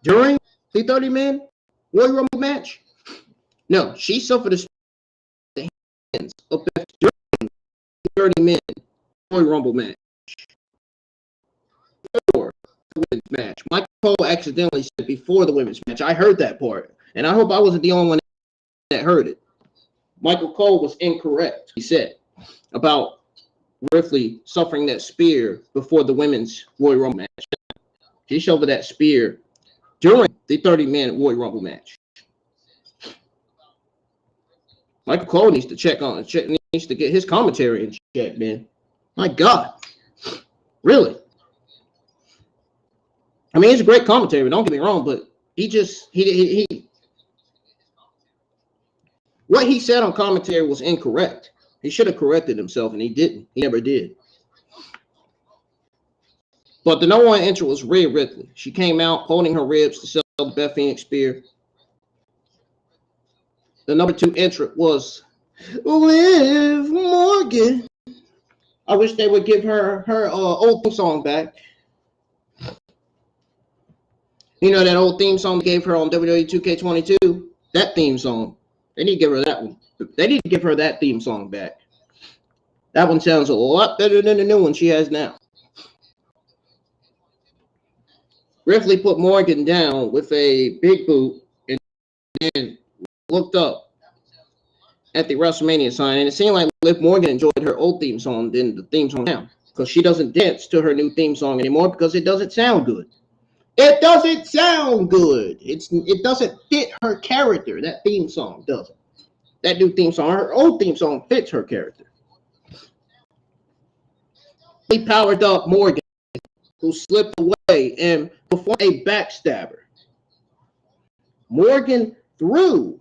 during the 30-man Royal Rumble match? No, she suffered a spear at the hands of Beth during the 30-man Royal Rumble match. Before the women's match. Michael Cole accidentally said before the women's match. I heard that part, and I hope I wasn't the only one that heard it. Michael Cole was incorrect, he said, about Ripley suffering that spear before the women's Royal Rumble match. She suffered that spear during the 30-man Royal Rumble match. Michael Cole needs to needs to get his commentary in check, man. My God. Really? I mean, it's a great commentary, don't get me wrong, but he what he said on commentary was incorrect. He should have corrected himself, and he didn't. He never did. But the #1 entrant was Rhea Ripley. She came out holding her ribs to sell the Beth Phoenix spear. The #2 entrant was Liv Morgan. I wish they would give her old theme song back. You know that old theme song they gave her on WWE 2K22? That theme song. They need to give her that one. They need to give her that theme song back. That one sounds a lot better than the new one she has now. Ripley put Morgan down with a big boot and then looked up at the WrestleMania sign, and it seemed like Liv Morgan enjoyed her old theme song than the theme song now, because she doesn't dance to her new theme song anymore because it doesn't sound good. It doesn't sound good. It doesn't fit her character. That theme song doesn't. That new theme song, her old theme song, fits her character. He powered up Morgan, who slipped away and performed a backstabber. Morgan threw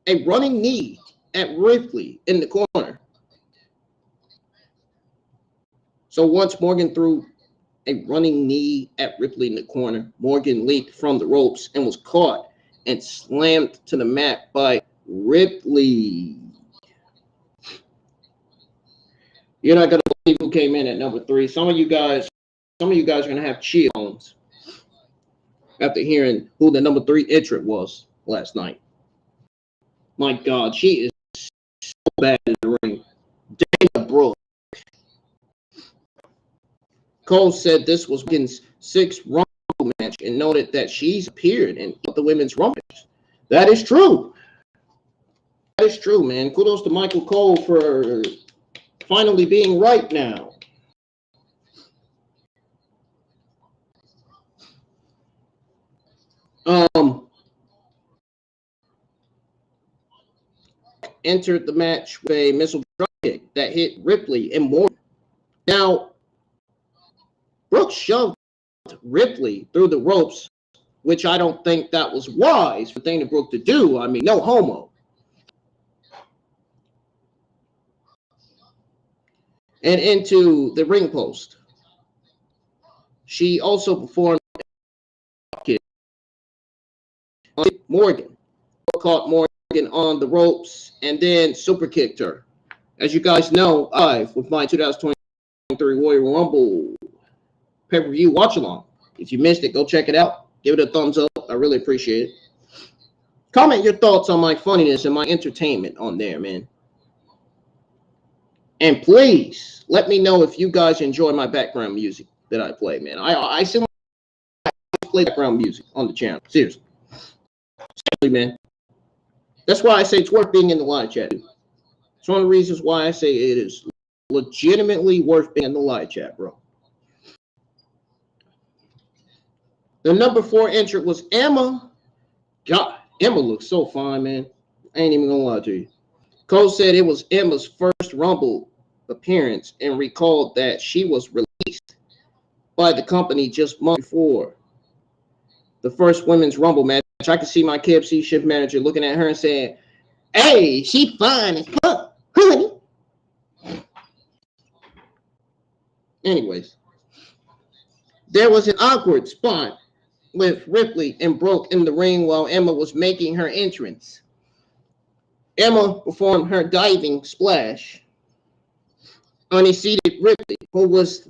a running knee at Ripley in the corner. So once Morgan threw a running knee at Ripley in the corner, Morgan leaped from the ropes and was caught and slammed to the mat by Ripley. You're not gonna believe who came in at #3. Some of you guys are gonna have chills after hearing who the #3 entrant was last night. My God, she is so bad in the ring. Dana Brooke. Cole said this was Morgan's 6th Rumble match and noted that she's appeared in the women's Rumble match. That is true. That is true, man. Kudos to Michael Cole for finally being right now. Entered the match with a missile drop kick that hit Ripley and Morgan. Now, Brooks shoved Ripley through the ropes, which I don't think that was wise for Dana Brooke to do. I mean, no homo. And into the ring post. She also performed a kick on Morgan. Caught Morgan on the ropes and then super kicked her. As you guys know, live with my 2023 Royal Rumble pay-per-view watch-along. If you missed it, go check it out. Give it a thumbs up. I really appreciate it. Comment your thoughts on my funniness and my entertainment on there, man. And please let me know if you guys enjoy my background music that I play, man. I simply play background music on the channel. Seriously. Seriously, man. That's why I say it's worth being in the live chat. It's one of the reasons why I say it is legitimately worth being in the live chat, bro. The #4 entrant was Emma. God, Emma looks so fine, man. I ain't even gonna lie to you. Cole said it was Emma's first Rumble appearance and recalled that she was released by the company just months before the first women's Rumble match. I could see my KFC shift manager looking at her and saying, "Hey, she fine as fuck, honey." Anyways, there was an awkward spot with Ripley and broke in the ring while Emma was making her entrance. Emma performed her diving splash on a seated Ripley, who was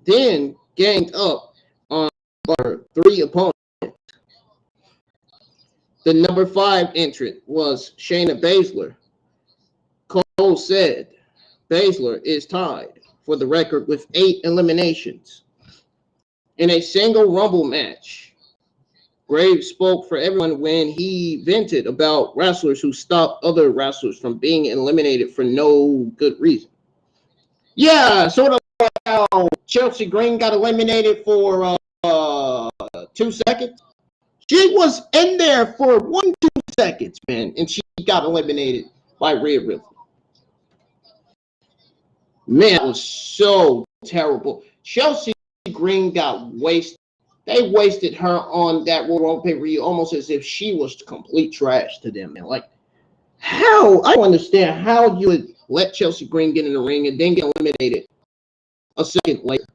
then ganged up on her 3 opponents. The number 5 entrant was Shayna Baszler. Cole said Baszler is tied for the record with 8 eliminations in a single Rumble match. Graves spoke for everyone when he vented about wrestlers who stopped other wrestlers from being eliminated for no good reason. Yeah, sort of like how Chelsea Green got eliminated for 2 seconds. She was in there for 1-2 seconds, man, and she got eliminated by Rhea Ripley. Man, it was so terrible. Chelsea Green got wasted. They wasted her on that Royal Rumble pay-per-view almost as if she was complete trash to them, man. Like, how? I don't understand how you would let Chelsea Green get in the ring and then get eliminated a second later.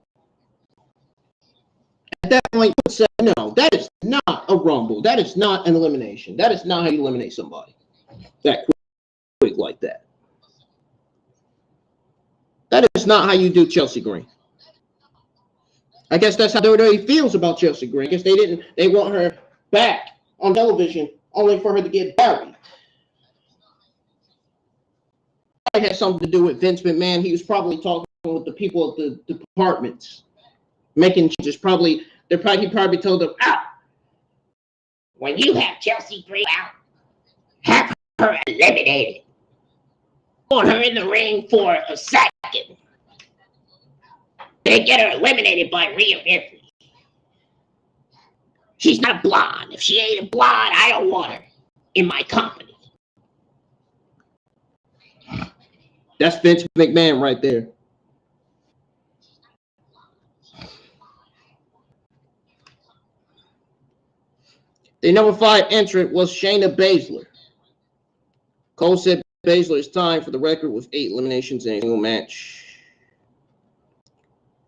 At that point, you would say, no, that is not a Rumble. That is not an elimination. That is not how you eliminate somebody that quick like that. That is not how you do Chelsea Green. I guess that's how WWE feels about Chelsea Green. I guess they want her back on television only for her to get buried. It had something to do with Vince McMahon. He was probably talking with the people at the departments, making changes. He probably told them, when you have Chelsea Green out, have her eliminated. Put her in the ring for a second. Then get her eliminated by Rhea Ripley. She's not blonde. If she ain't a blonde, I don't want her in my company. That's Vince McMahon right there. The number 5 entrant was Shayna Baszler. Cole said Baszler is tied for the record with 8 eliminations in a single match.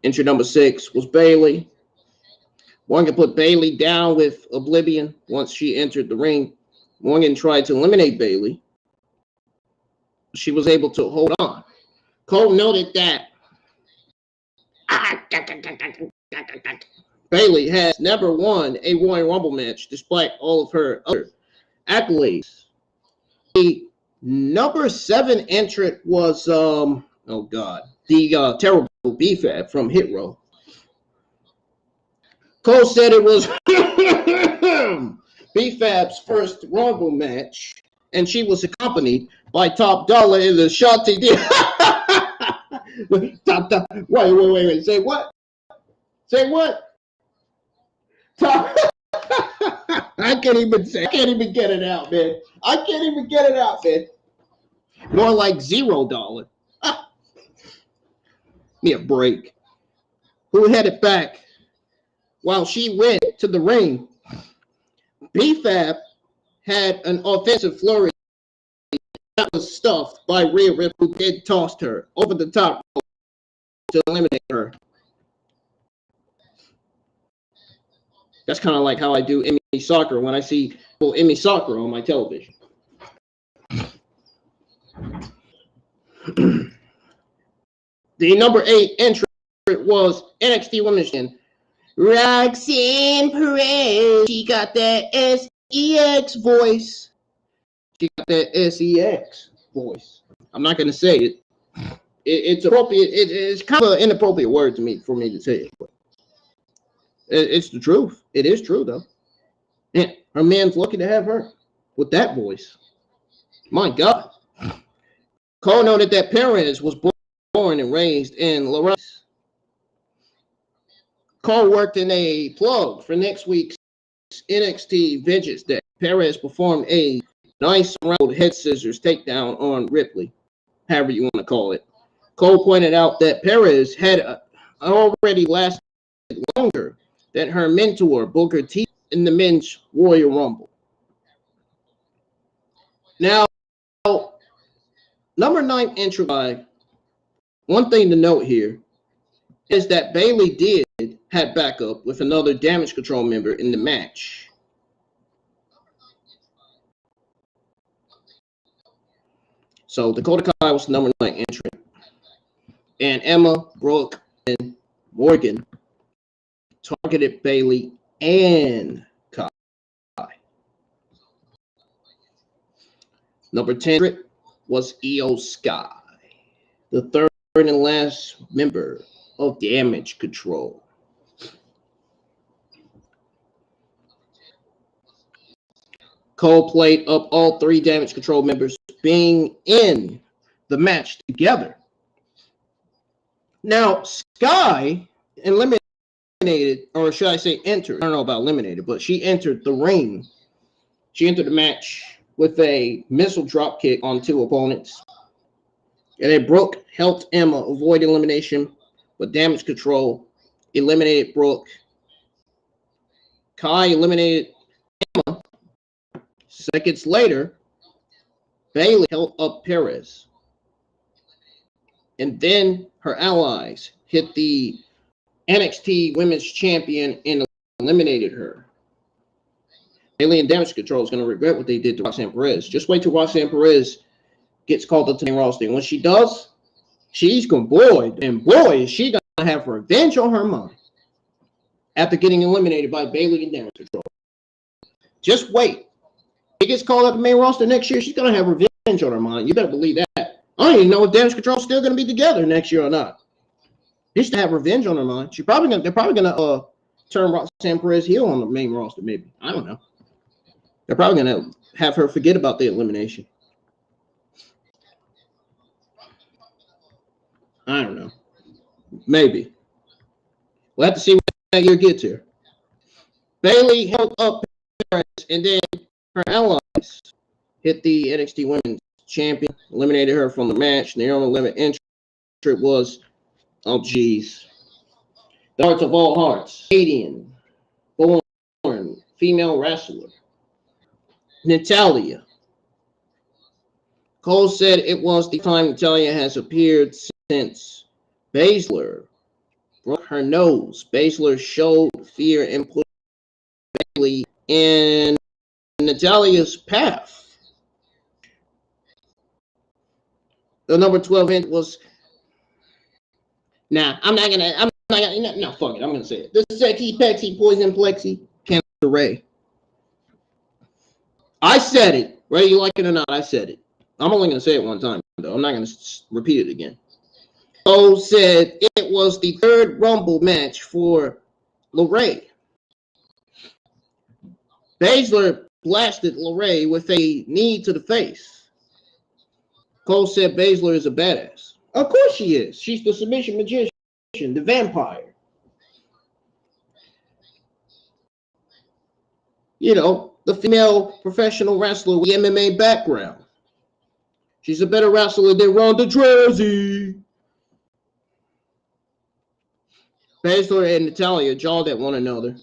Entrant number 6 was Bayley. Morgan put Bayley down with Oblivion once she entered the ring. Morgan tried to eliminate Bayley. She was able to hold on. Cole noted that Bayley has never won a Royal Rumble match despite all of her other accolades. The number 7 entrant was the terrible B-Fab from Hit Row. Cole said it was B-Fab's first Rumble match, and she was accompanied by Top Dollar in the Shanti. Wait. Say what? I can't even get it out, man. More like $0. Me a break. Who had it back while she went to the ring? B-Fab had an offensive flurry that was stuffed by Rhea Ripley, who then tossed her over the top to eliminate her. That's kind of like how I do Emmy Soccer when I see Emmy Soccer on my television. The number 8 entrant was NXT Women's Champion Roxanne Perez. She got that SEX voice. I'm not going to say it. It's appropriate. It's kind of an inappropriate word for me to say it. But it's the truth. It is true, though. Yeah, her man's lucky to have her with that voice. My God. Cole noted that Perez was born and raised in Laredo. Cole worked in a plug for next week's NXT Vengeance Day. Perez performed a nice round head scissors takedown on Ripley, however you want to call it. Cole pointed out that Perez had already lasted longer than her mentor, Booker T, in the men's Royal Rumble. Now, number 9 entry, one thing to note here is that Bayley did had backup with another Damage Control member in the match. So Dakota Kai was the number 9 entrant. And Emma, Brooke, and Morgan targeted Bayley and Kai. Number 10 was Io Sky, the third and last member of Damage Control. Cole played up all 3 Damage Control members being in the match together. Now, Sky eliminated, or should I say entered, I don't know about eliminated, but she entered the ring. She entered the match with a missile drop kick on 2 opponents. And then Brooke helped Emma avoid elimination, but Damage Control eliminated Brooke. Kai eliminated Emma. Seconds later, Bayley held up Perez. And then her allies hit the NXT Women's Champion and eliminated her. Bayley and Damage Control is going to regret what they did to Roxanne Perez. Just wait till Roxanne Perez gets called up to the main roster. And when she does, she's going to, boy, is she going to have revenge on her mind after getting eliminated by Bayley and Damage Control. Just wait. She gets called up to the main roster next year, she's going to have revenge on her mind. You better believe that. I don't even know if Damage Control is still going to be together next year or not. She's to have revenge on her mind. They're probably going to turn Roxanne Perez heel on the main roster, maybe. I don't know. They're probably going to have her forget about the elimination. I don't know. Maybe. We'll have to see when that year gets here. Bayley held up Perez, and then her allies hit the NXT Women's Champion, eliminated her from the match. The only limit entrant was, oh geez, the Hearts of All Hearts, Canadian born female wrestler, Natalya. Cole said it was the time Natalya has appeared since Baszler broke her nose. Baszler showed fear and put Bayley in Natalya's path. The number 12 hint was, no, fuck it, I'm gonna say it. The sexy, pexy, poison, plexi, Cancer Ray. I said it, whether you like it or not, I said it. I'm only gonna say it one time, though. I'm not gonna repeat it again. Cole said it was the 3rd Rumble match for LeRae. Baszler blasted LeRae with a knee to the face. Cole said Baszler is a badass. Of course she is. She's the submission magician, the vampire. You know, the female professional wrestler with MMA background. She's a better wrestler than Ronda Rousey. Baszler and Natalya jawed at one another.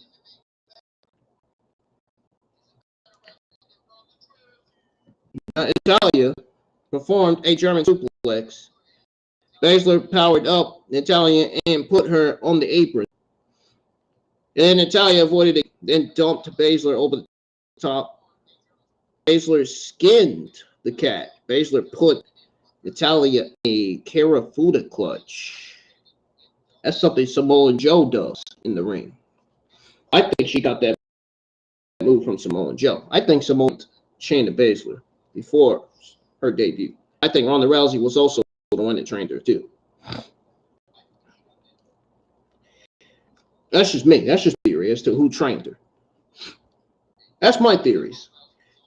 Natalya performed a German suplex. Baszler powered up Natalya and put her on the apron. And Natalya avoided it and dumped Baszler over the top. Baszler skinned the cat. Baszler put Natalya a Karafuda clutch. That's something Samoa Joe does in the ring. I think she got that move from Samoa Joe. I think Samoa trained Baszler before her debut. I think Ronda Rousey was also the one that trained her too. That's just me. That's just theory as to who trained her. That's my theories.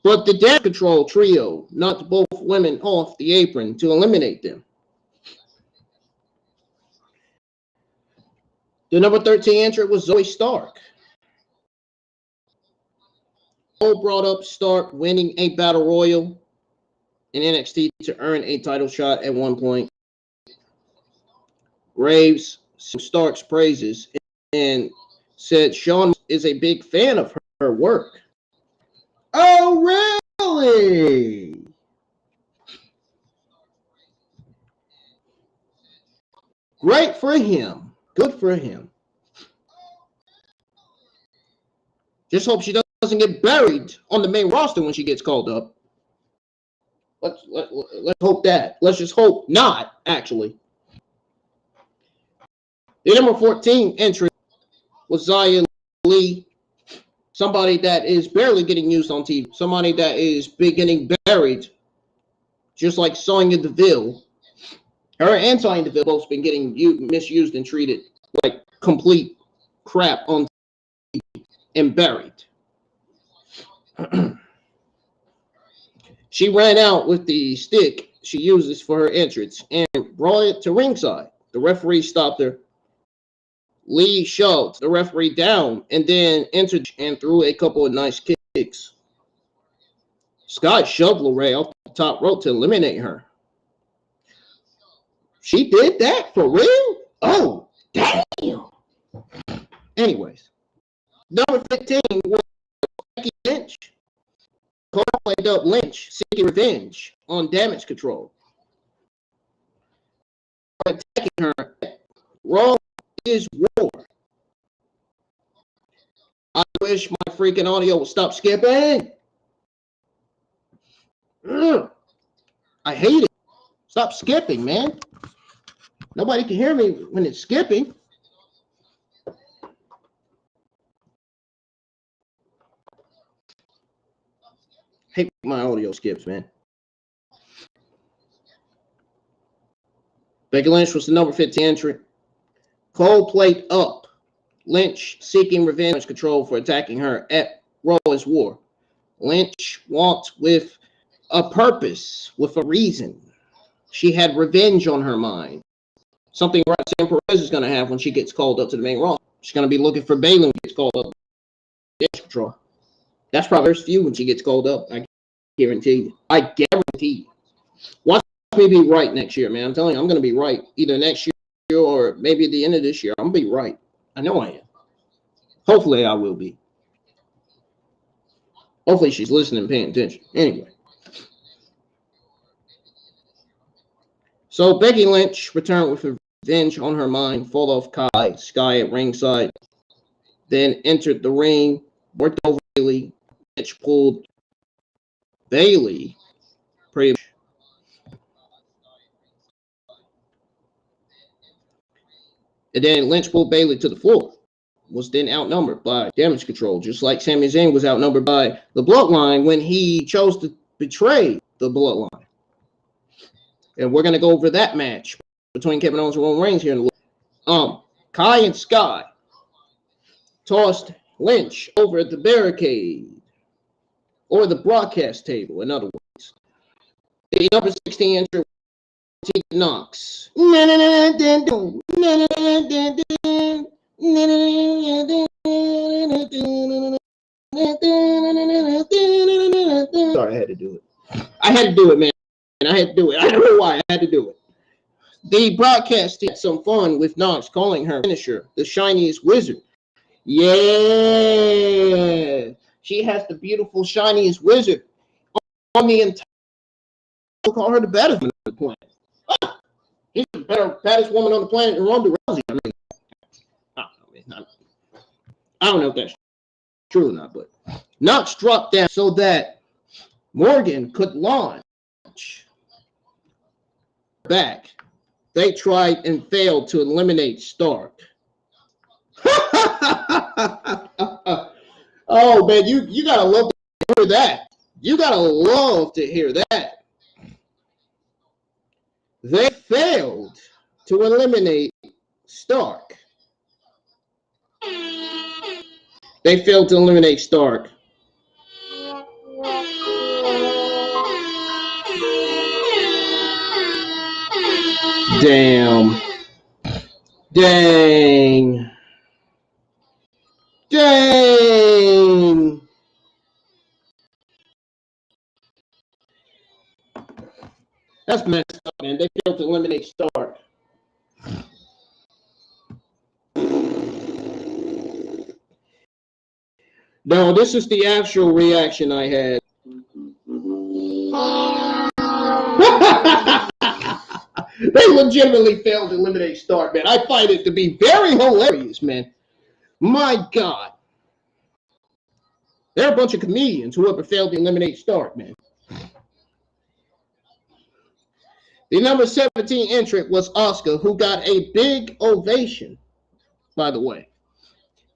But the Damage Control trio knocked both women off the apron to eliminate them. The number 13 entrant was Zoe Stark. Cole brought up Stark winning a battle royal in NXT to earn a title shot at one point. Raves Stark's praises and said Shawn is a big fan of her work. Oh, really? Great for him. Good for him. Just hope she doesn't get buried on the main roster when she gets called up. Let's hope that. Let's just hope not, actually. The number 14 entrant was Xia Li, somebody that is barely getting used on TV, somebody that is getting buried, just like Sonya Deville. Her and Sonya Deville both been getting misused and treated like complete crap on TV and buried. She ran out with the stick she uses for her entrance and brought it to ringside. The referee stopped her. Lee shoved the referee down and then entered and threw a couple of nice kicks. Scott shoved LeRae off the top rope to eliminate her. She did that for real? Oh, damn. Anyways, number 15 was Becky Lynch. Cole played up Lynch seeking revenge on Damage Control. Attacking her. Raw is war. I wish my freaking audio would stop skipping. I hate it. Stop skipping, man. Nobody can hear me when it's skipping. Hate my audio skips, man. Becky Lynch was the number 15 entrant. Cole played up Lynch seeking revenge control for attacking her at Raw is War. Lynch walked with a purpose, with a reason. She had revenge on her mind. Something Roxanne Perez is going to have when she gets called up to the main roster. She's going to be looking for Bayley when she gets called up. Damage Control. That's probably her feud when she gets called up. I guarantee you. I guarantee you. Watch me be right next year, man. I'm telling you, I'm going to be right. Either next year or maybe at the end of this year. I'm going to be right. I know I am. Hopefully I will be. Hopefully she's listening and paying attention. Anyway. So Becky Lynch returned with revenge on her mind, fought off Sky at ringside, then entered the ring, worked over Bayley. Lynch pulled Bayley pretty much. And then Lynch pulled Bayley to the floor. Was then outnumbered by Damage Control, just like Sami Zayn was outnumbered by the Bloodline when he chose to betray the Bloodline. And we're going to go over that match between Kevin Owens and Roman Reigns here in a little. Kai and Sky tossed Lynch over the barricade, or the broadcast table, in other words. The number 16 entrant, Knox. Sorry, I had to do it. I had to do it, man. I had to do it. I don't know why. I had to do it. The broadcast had some fun with Knox calling her finisher the shiniest wizard. Yeah. She has the beautiful shiniest wizard on the entire. We'll call her the baddest woman on the planet. She's the baddest woman on the planet than Ronda Rousey. I mean, I don't know if that's true or not, but Knox dropped down so that Morgan could launch back. They tried and failed to eliminate Stark. Oh man, you gotta love to hear that. You gotta love to hear that. They failed to eliminate Stark. They failed to eliminate Stark. Damn. Dang. Dang. That's messed up, man. They failed to eliminate Stark. No, this is the actual reaction I had. They legitimately failed to eliminate Stark, man. I find it to be very hilarious, man. My God. They're a bunch of comedians, whoever failed to eliminate Stark, man. The number 17 entrant was Asuka, who got a big ovation, by the way.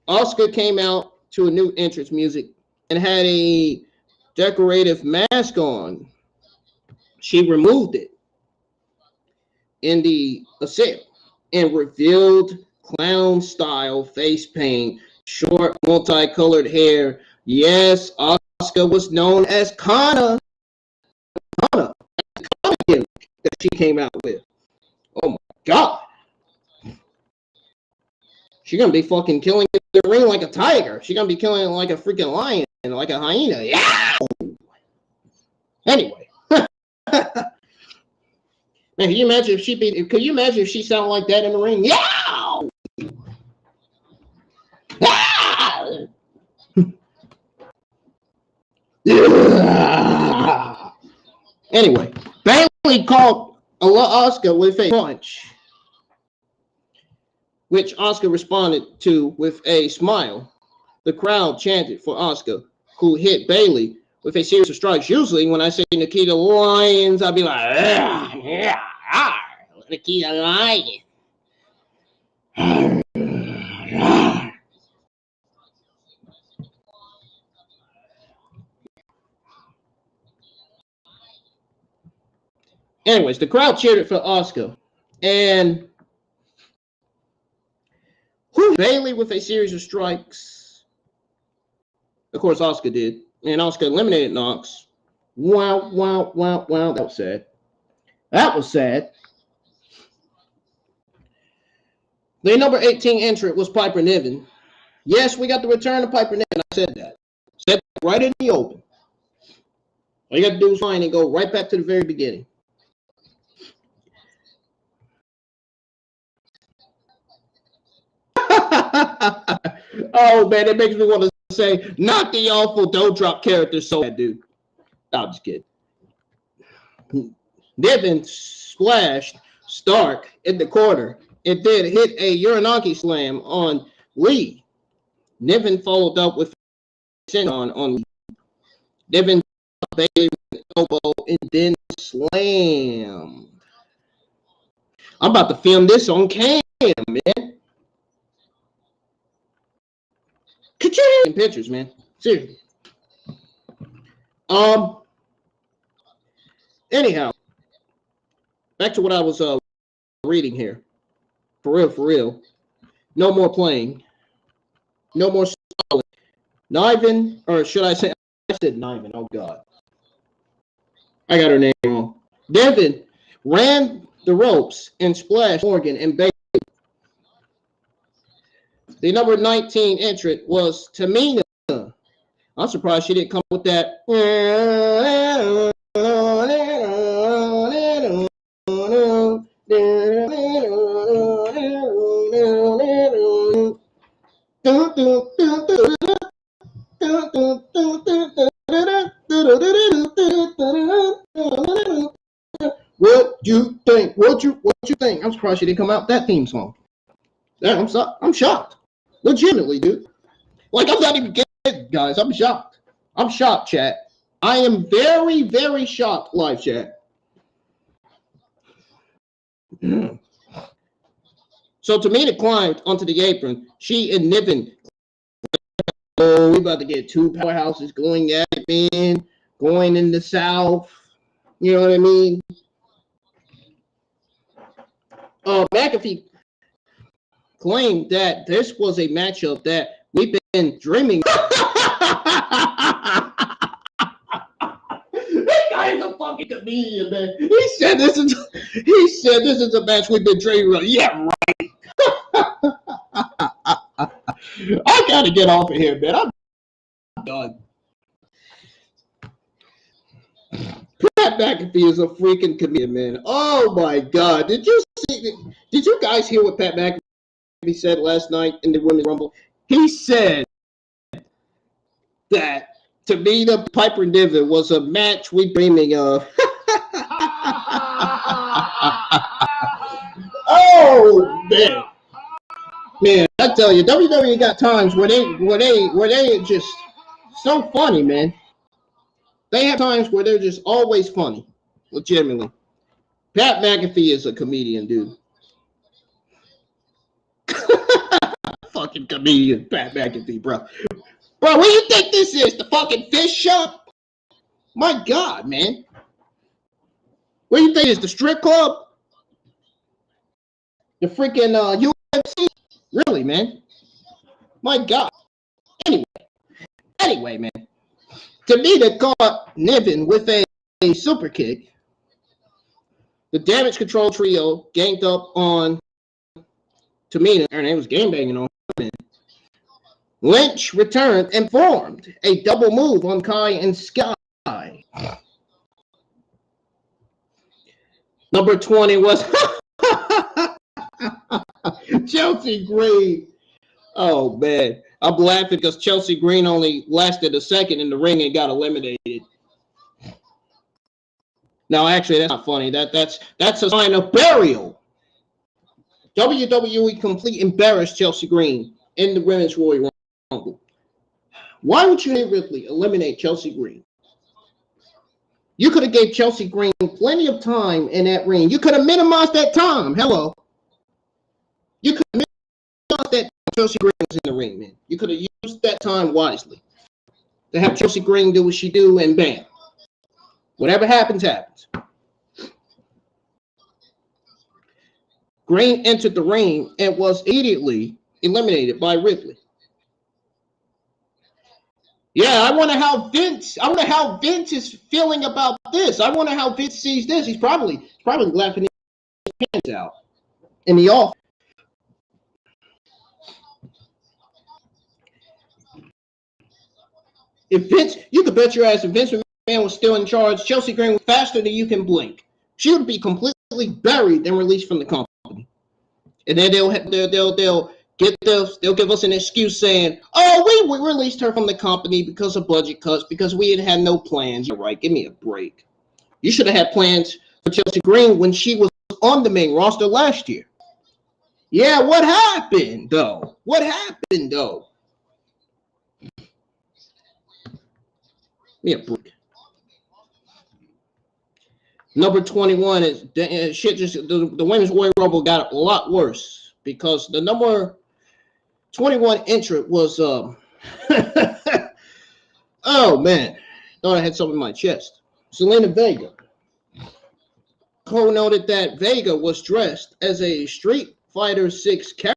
Asuka came out to a new entrance music and had a decorative mask on. She removed it in the sale and revealed clown-style face paint, short, multicolored hair. Yes, Asuka was known as Kana. Kana that she came out with. Oh my God. She's going to be fucking killing the ring like a tiger. She's going to be killing it like a freaking lion, like a hyena. Yeah. Anyway. Man, can you imagine if she sounded like that in the ring? Yeah. Yeah. Anyway, Bayley called Asuka with a punch, which Asuka responded to with a smile. The crowd chanted for Asuka, who hit Bayley with a series of strikes. Usually, when I say Nikita Lyons, I'll be like, Nikita Lyons. Anyways, the crowd cheered for Asuka, and Bayley with a series of strikes. Of course, Asuka did, and Asuka eliminated Nox. Wow, wow, wow, wow. That was sad. That was sad. The number 18 entrant was Piper Niven. Yes, we got the return of Piper Niven. I said that. Said that right in the open. All you got to do is find and go right back to the very beginning. Oh, man, it makes me want to say, not the awful don't drop character so bad, dude. No, I'm just kidding. Niven splashed Stark in the corner and then hit a Uranagi slam on Lee. Niven followed up with on Lee. Niven Bayley with an elbow and then slammed. I'm about to film this on cam, man. Could you in pictures, man? Seriously. Anyhow, back to what I was reading here. For real. No more playing. No more stalling. Niven, or should I say, I said Niven. Oh, God. I got her name wrong. Niven ran the ropes and splashed Morgan and Bayley. The number 19 entrant was Tamina. I'm surprised she didn't come with that. What you think? What you think? I'm surprised she didn't come out with that theme song. Yeah, I'm shocked. Legitimately, dude. Like, I'm not even kidding, guys. I'm shocked. I'm shocked, chat. I am very, very shocked, live chat. So Tamina climbed onto the apron. She and Niven. Oh, we about to get two powerhouses going at it, man. Going in the South. You know what I mean? McAfee claimed that this was a matchup that we've been dreaming. This guy is a fucking comedian, man. He said this is a match we've been dreaming of. Yeah, right. I gotta get off of here, man. I'm done. Pat McAfee is a freaking comedian, man. Oh my God! Did you guys hear what Pat McAfee said last night in the Women's Rumble? He said that Tamina Piper Niven was a match we dreaming of. Oh man, I tell you, WWE got times where they just So funny, man. They have times where they're just always funny. Legitimately. Pat McAfee is a comedian, dude. Fucking comedian, Pat McAfee, bro. Bro, what do you think this is? The fucking fish shop? My God, man. What do you think is the strip club? The freaking UFC? Really, man? My God. Anyway, man. Tamina caught Niven with a super kick. The Damage Control trio ganged up on Tamina. Her name was game banging on her. Lynch returned and formed a double move on Kai and Sky. Number 20 was Chelsea Green. Oh, man. I'm laughing because Chelsea Green only lasted a second in the ring and got eliminated. No, actually, that's not funny. That's a sign of burial. WWE complete embarrassed Chelsea Green in the Women's Royal Rumble. Why would you, Rhea Ripley, eliminate Chelsea Green? You could have gave Chelsea Green plenty of time in that ring. You could have minimized that time. Hello. You could have minimized that time Chelsea Green was in the ring, man. You could have used that time wisely. To have Chelsea Green do what she do, and bam. Whatever happens, happens. Green entered the ring and was immediately eliminated by Ripley. Yeah, I wonder how Vince is feeling about this. I wonder how Vince sees this. He's probably laughing his hands out in the office. If Vince, you could bet your ass if Vince McMahon was still in charge, Chelsea Green was faster than you can blink. She would be completely buried and released from the company. And then they'll give us an excuse saying, "Oh, we released her from the company because of budget cuts, because we had no plans." You're right. Give me a break. You should have had plans for Chelsea Green when she was on the main roster last year. Yeah, what happened though? Give me a break. Number 21 is shit. Just the Women's Royal Rumble got a lot worse because the number 21 entrant was oh man, thought I had something in my chest. Zelina Vega. Cole noted that Vega was dressed as a Street Fighter 6 character.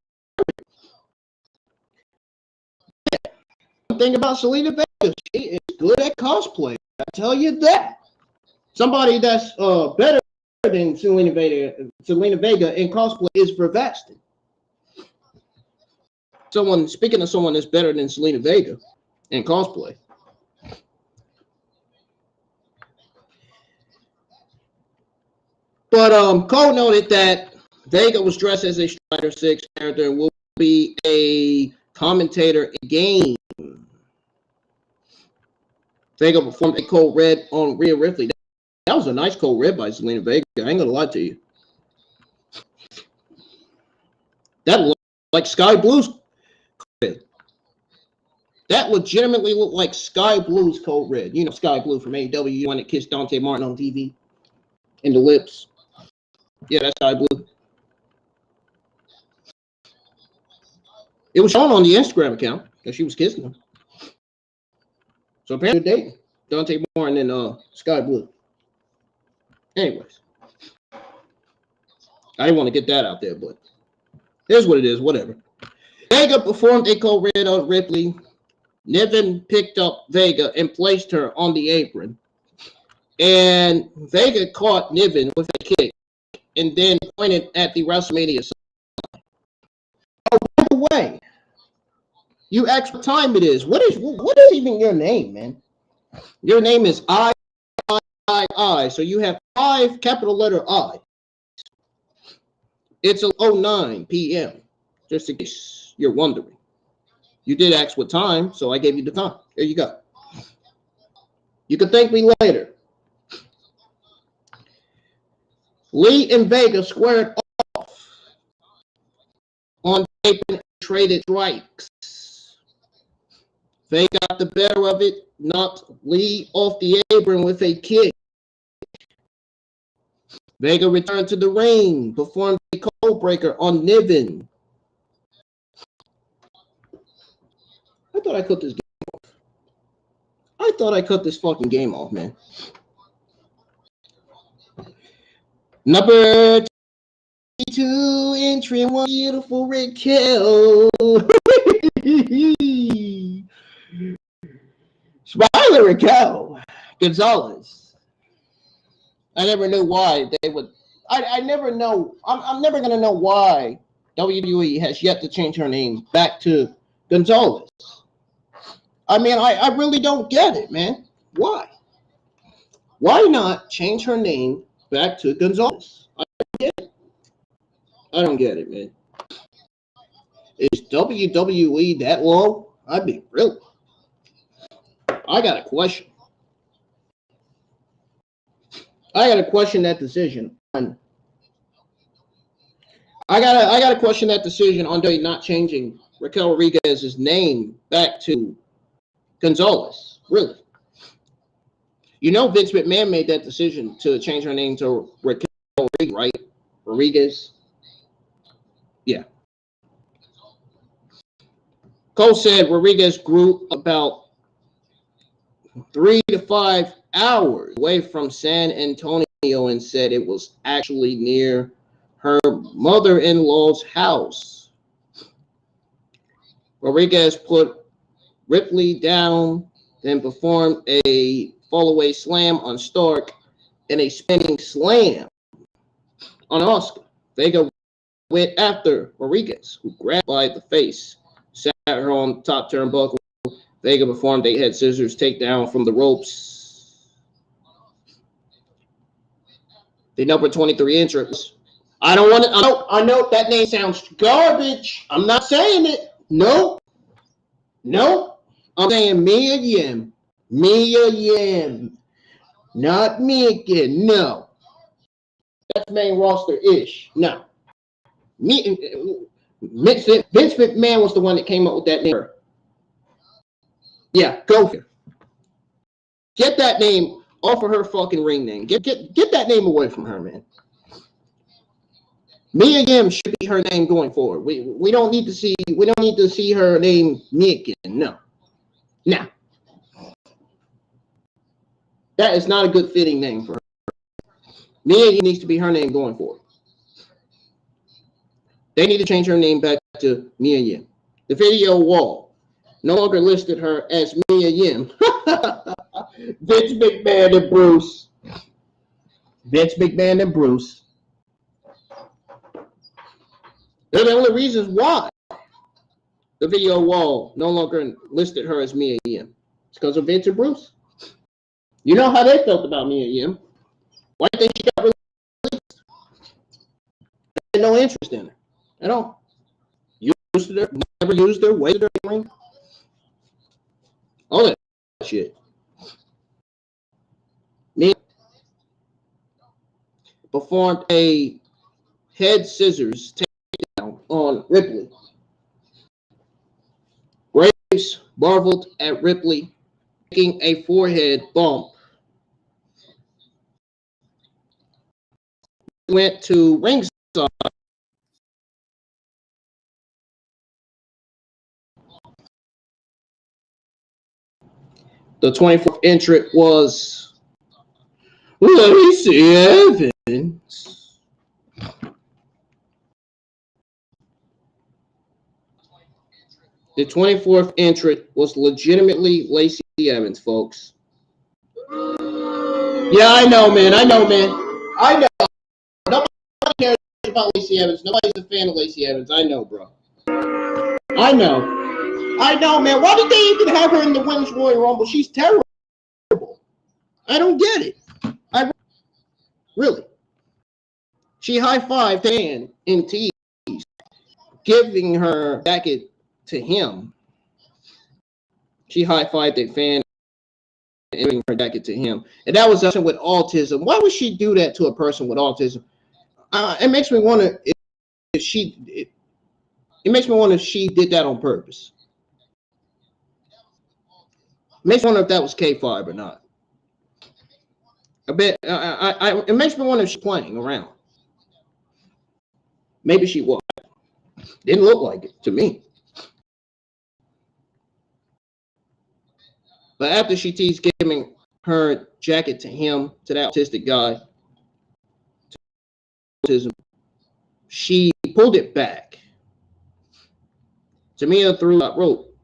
One thing about Zelina Vega, she is good at cosplay. I tell you that. Somebody that's better than Zelina Vega in cosplay is Vervastin. Speaking of someone that's better than Zelina Vega in cosplay. But Cole noted that Vega was dressed as a Street Fighter 6 character and will be a commentator in game. Vega performed a cold red on Rhea Ripley. That was a nice cold red by Zelina Vega. I ain't gonna lie to you. That looked like Sky Blue's red. That legitimately looked like Sky Blue's cold red. You know Sky Blue from AEW, the one that kissed Dante Martin on TV in the lips. Yeah, that's Sky Blue. It was shown on the Instagram account that she was kissing him. So apparently they're dating. Dante Martin and Sky Blue. Anyways. I didn't want to get that out there, but here's what it is, whatever. Vega performed a cold red on Ripley. Niven picked up Vega and placed her on the apron. And Vega caught Niven with a kick and then pointed at the WrestleMania sign. Oh, by the way, you asked what time it is. What is even your name, man? Your name is I. So you have 5 capital letter I. It's 09 p.m. Just in case you're wondering. You did ask what time, so I gave you the time. There you go. You can thank me later. Lee and Vega squared off on paper and traded strikes. Faye got the better of it, knocked Lee off the apron with a kick. Vega returned to the ring, performed a code breaker on Niven. I thought I cut this game off. I thought I cut this fucking game off, man. Number 2 entry, one beautiful Raquel. Smiling Raquel Gonzalez. I never knew why they would. I never know. I'm never gonna know why WWE has yet to change her name back to Gonzalez. I mean, I really don't get it, man. Why? Why not change her name back to Gonzalez? I don't get it. I don't get it, man. Is WWE that low? I mean, really? I got a question. I got to question that decision. I got to question that decision on WWE not changing Raquel Rodriguez's name back to Gonzalez. Really? You know, Vince McMahon made that decision to change her name to Raquel Rodriguez, right? Rodriguez. Yeah. Cole said Rodriguez grew about 3 to 5 hours away from San Antonio and said it was actually near her mother-in-law's house. Rodriguez put Ripley down, then performed a fallaway slam on Stark and a spinning slam on Asuka. Vega went after Rodriguez, who grabbed by the face, sat her on top turnbuckle. Vega performed a head scissors takedown from the ropes. The number 23 entrance. I don't want to. I know that name sounds garbage. I'm not saying it. No. I'm saying Mia Yim. Mia Yim. Not Mika. No. That's main roster-ish. No. Vince McMahon was the one that came up with that name. Yeah, go here. Get that name off of her fucking ring name. Get that name away from her, man. Mia Yim should be her name going forward. We don't need to see her name Mia. No. Nah. That is not a good fitting name for her. Mia Yim needs to be her name going forward. They need to change her name back to Mia Yim. The video wall no longer listed her as Mia Yim. Vince McMahon and Bruce. They're the only reasons why the video wall no longer listed her as Mia Yim. It's because of Vince and Bruce. You know how they felt about Mia Yim. Why do you think she got released? They had no interest in her at all. Used her, never used her, wasted her ring. All that shit. Mia performed a head scissors takedown on Ripley. Graves marveled at Ripley taking a forehead bump. Went to ringside. The 24th entrant was Lacey Evans. The 24th entrant was legitimately Lacey Evans, folks. Yeah, I know, man. I know. Nobody cares about Lacey Evans. Nobody's a fan of Lacey Evans. I know, bro. I know, man. Why did they even have her in the Women's Royal Rumble? She's terrible. I don't get it. Really. She high-fived Dan in tease, giving her jacket to him. She high-fived a fan and giving her jacket to him. And that was a person with autism. Why would she do that to a person with autism? It makes me wonder if she did that on purpose. Makes me wonder if that was K5 or not. A bit. It makes me wonder if she's playing around. Maybe she was. Didn't look like it to me. But after she teased giving her jacket to him, to that autistic guy, she pulled it back. Tamina threw that rope,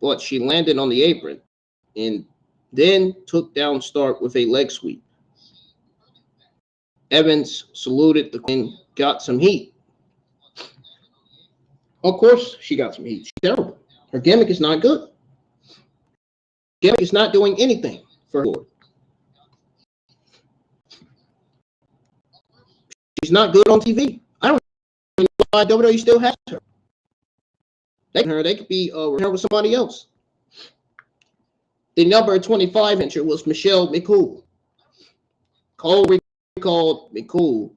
but she landed on the apron and then took down Stark with a leg sweep. Evans saluted the queen, got some heat. Of course, she got some heat. She's terrible. Her gimmick is not good. Gimmick is not doing anything for her. She's not good on TV. I don't know why WWE still has her. They could be her with somebody else. The number 25 entrant was Michelle McCool. Cole recalled McCool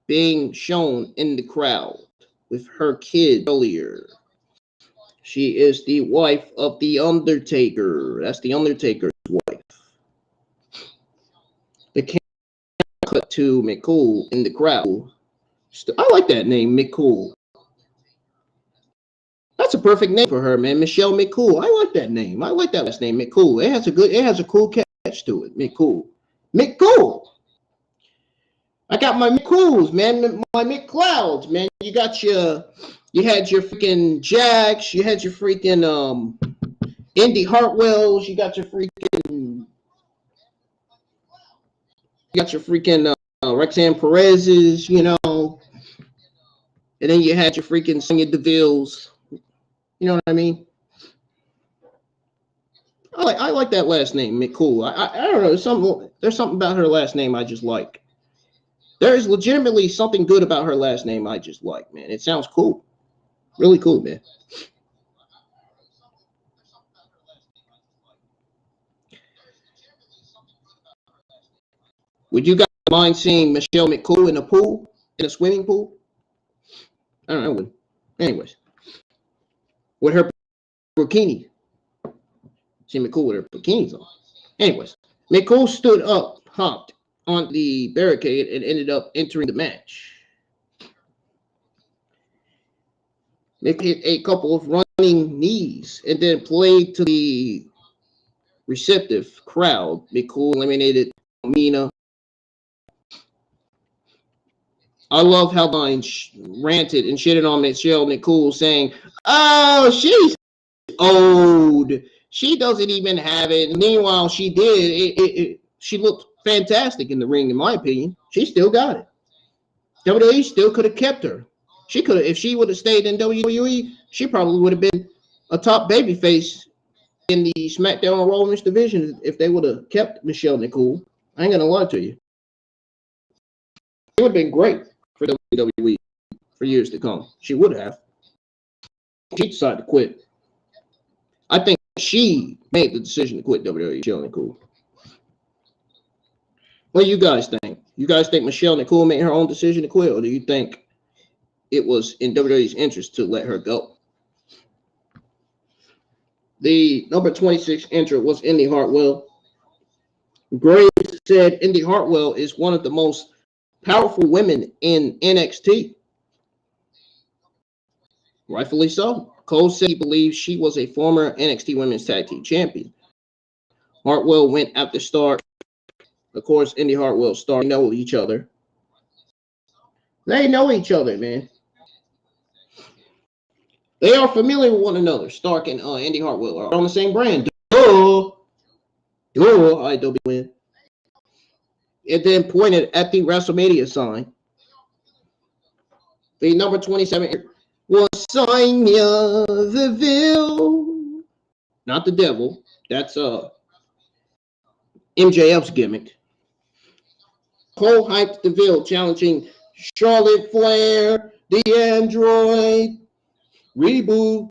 being shown in the crowd with her kid earlier. She is the wife of The Undertaker. That's The Undertaker's wife. The camera cut to McCool in the crowd. I like that name, McCool. That's a perfect name for her, man. Michelle McCool. I like that name. I like that last name, McCool. It has a cool catch to it. McCool. McCool. I got my McCools, man. My McClouds, man. You had your freaking Jax. You had your freaking Indy Hartwells. You got your freaking Roxanne Perez's, you know. And then you had your freaking Sonya Deville's. You know what I mean? I like that last name, McCool. I don't know. There's something about her last name I just like. There is legitimately something good about her last name I just like, man. It sounds cool. Really cool, man. Would you guys mind seeing Michelle McCool in a pool? In a swimming pool? I don't know. Anyways. With her bikini. See McCool with her bikinis on. Anyways. McCool stood up, hopped on the barricade, and ended up entering the match. Mick hit a couple of running knees and then played to the receptive crowd. McCool eliminated Mina. I love how Line ranted and shitted on Michelle McCool, saying, "Oh, she's old. She doesn't even have it." And meanwhile, she did. She looked fantastic in the ring, in my opinion. She still got it. WWE still could have kept her. She could have, if she would have stayed in WWE, she probably would have been a top babyface in the SmackDown and Raw Women's division if they would have kept Michelle McCool. I ain't gonna lie to you. It would have been great for WWE for years to come. She would have. She decided to quit. I think she made the decision to quit WWE. Michelle McCool. What do you guys think? You guys think Michelle McCool made her own decision to quit, or do you think it was in WWE's interest to let her go? The number 26 entrant was Indy Hartwell. Graves said Indy Hartwell is one of the most powerful women in NXT. Rightfully so. Cole said he believes she was a former NXT Women's Tag Team Champion. Hartwell went after Stark. Of course, Indy Hartwell, Stark know each other. They know each other, man. They are familiar with one another. Stark and Indy Hartwell are on the same brand. Duh. I don't win. It then pointed at the WrestleMania sign. The number 27 was Sonya Deville. Not the devil. That's MJF's gimmick. Cole hyped Deville, challenging Charlotte Flair, the Android. Reboot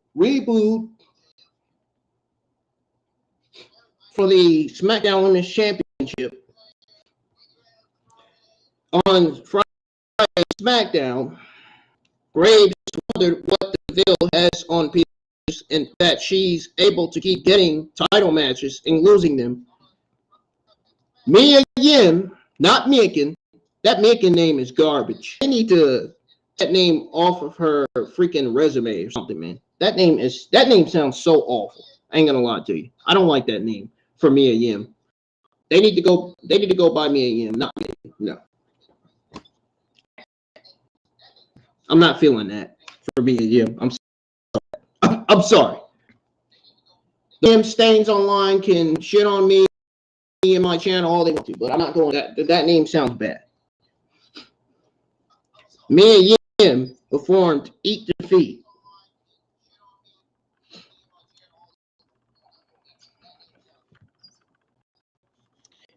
for the SmackDown Women's Championship. On Friday SmackDown, Graves wondered what Deville has on people and that she's able to keep getting title matches and losing them. Mia Yim, not Megan. That Megan name is garbage. They need to get that name off of her freaking resume or something, man. That name sounds so awful. I ain't gonna lie to you. I don't like that name for Mia Yim. They need to go by Mia Yim, not Megan. No. I'm not feeling that for Mia Yim. I'm sorry. The Yim stains online can shit on me and my channel all they want to, but I'm not going that name sounds bad. Mia Yim performed Eat Defeat.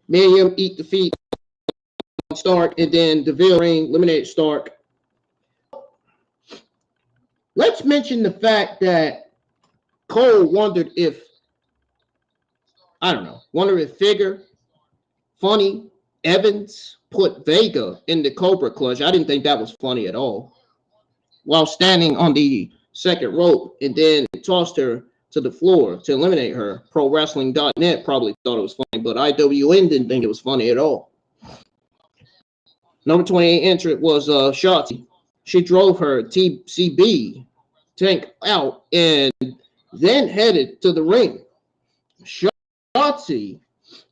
Mia Yim Eat Defeat on Stark, and then Deville Rain eliminated Stark. Let's mention the fact that Cole wondered if Figure, Funny, Evans put Vega in the Cobra Clutch. I didn't think that was funny at all. While standing on the second rope and then tossed her to the floor to eliminate her. ProWrestling.net probably thought it was funny, but IWN didn't think it was funny at all. Number 28 entrant was Shotzi. She drove her TCB tank out and then headed to the ring. Shotzi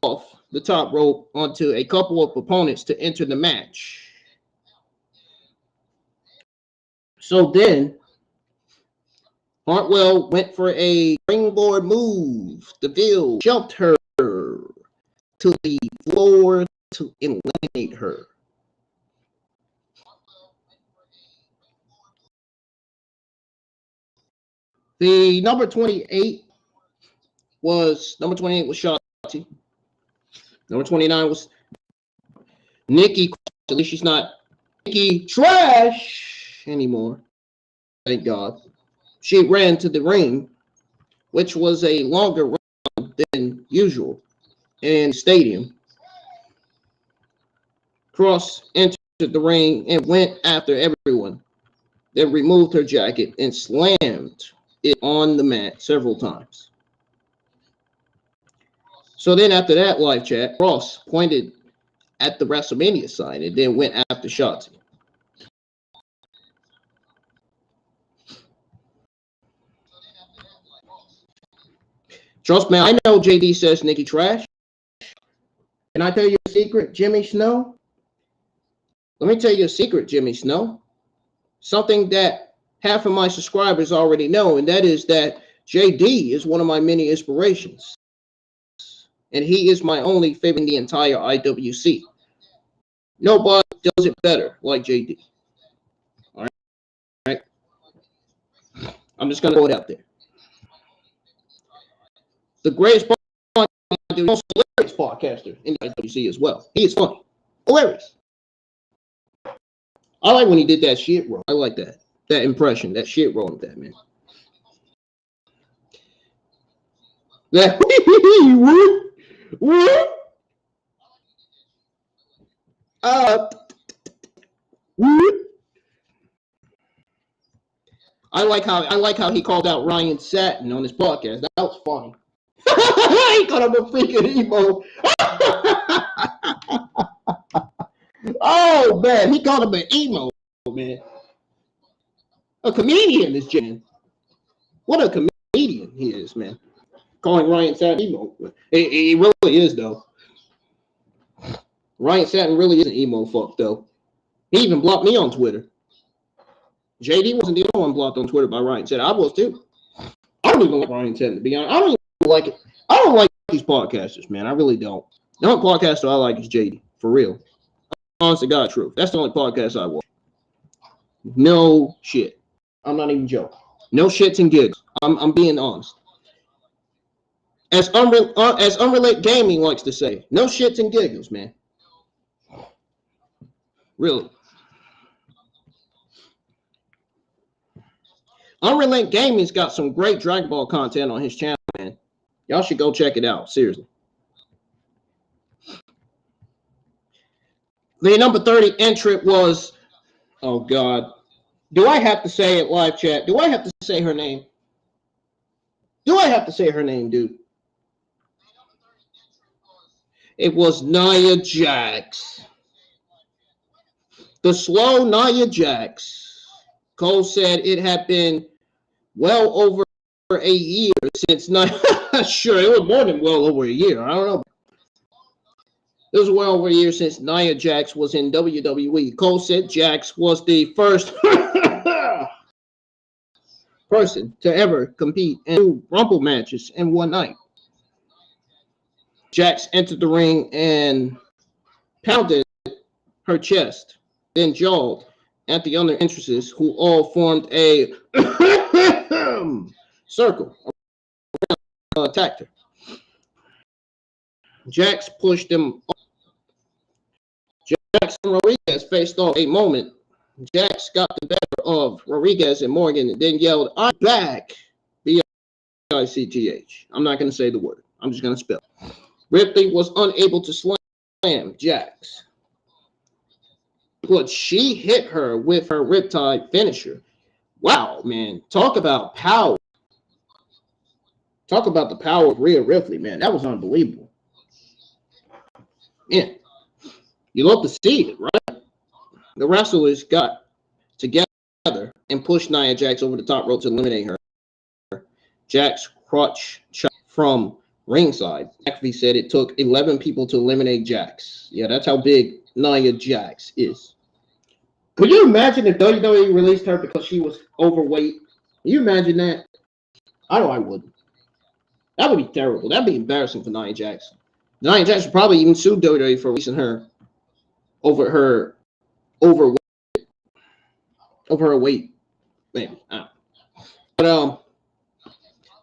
off the top rope onto a couple of opponents to enter the match. So then Hartwell went for a springboard move. Deville shoved her to the floor to eliminate her. The number 28 was Shotzi. Number 29 was Nikki. At least she's not Nikki Trash anymore. Thank God. She ran to the ring, which was a longer run than usual in the stadium. Cross entered the ring and went after everyone. Then removed her jacket and slammed it on the mat several times. So then after that live chat, Ross pointed at the WrestleMania sign and then went after Shotzi. Trust me, I know JD says Nikki Trash. Can I tell you a secret, Jimmy Snow? Let me tell you a secret, Jimmy Snow. Something that half of my subscribers already know, and that is that JD is one of my many inspirations. And he is my only favorite in the entire IWC. Nobody does it better like JD. All right? I'm just going to throw it out there. The greatest most hilarious podcaster in the IWC as well. He is funny. Hilarious. I like when he did that shit roll. I like that. That impression. That shit roll with that, man. That I like how he called out Ryan Satin on his podcast. That was funny. He called him a freaking emo. Oh man, he called him an emo, man. A comedian, this Jen. What a comedian he is, man. Calling Ryan Satin emo. He really is, though. Ryan Satin really is an emo fuck, though. He even blocked me on Twitter. JD wasn't the only one blocked on Twitter by Ryan Satin. I was too. I don't even like Ryan Satin, to be honest. I don't even like it. I don't like these podcasters, man. I really don't. The only podcaster I like is JD, for real. Honest to God, truth. That's the only podcast I watch. No shit. I'm not even joking. No shits and gigs. I'm being honest. As Unrelated Gaming likes to say, no shits and giggles, man. Really. Unrelated Gaming's got some great Dragon Ball content on his channel, man. Y'all should go check it out, seriously. The number 30 entrant was, oh God. Do I have to say it live chat? Do I have to say her name? Do I have to say her name, dude? It was Nia Jax. The slow Nia Jax. Cole said it had been well over a year since Nia. Sure, it was more than well over a year. I don't know. It was well over a year since Nia Jax was in WWE. Cole said Jax was the first person to ever compete in 2 Rumble matches in one night. Jax entered the ring and pounded her chest, then jawed at the other entrances, who all formed a circle around, attacked her. Jax pushed them off. Jax and Rodriguez faced off a moment. Jax got the better of Rodriguez and Morgan and then yelled, "I'm back!" B-I-C-T-H. I'm not going to say the word. I'm just going to spell. Ripley was unable to slam Jax, but she hit her with her Riptide finisher. Wow, man. Talk about power. Talk about the power of Rhea Ripley, man. That was unbelievable. Man, you love to see it, right? The wrestlers got together and pushed Nia Jax over the top rope to eliminate her. Jax crotch chop from ringside. McAfee said it took 11 people to eliminate Jax. Yeah, that's how big Nia Jax is. Could you imagine if WWE released her because she was overweight? Can you imagine that? I know I wouldn't. That would be terrible. That'd be embarrassing for Nia Jax. Nia Jax would probably even sue WWE for releasing her over her weight, maybe. But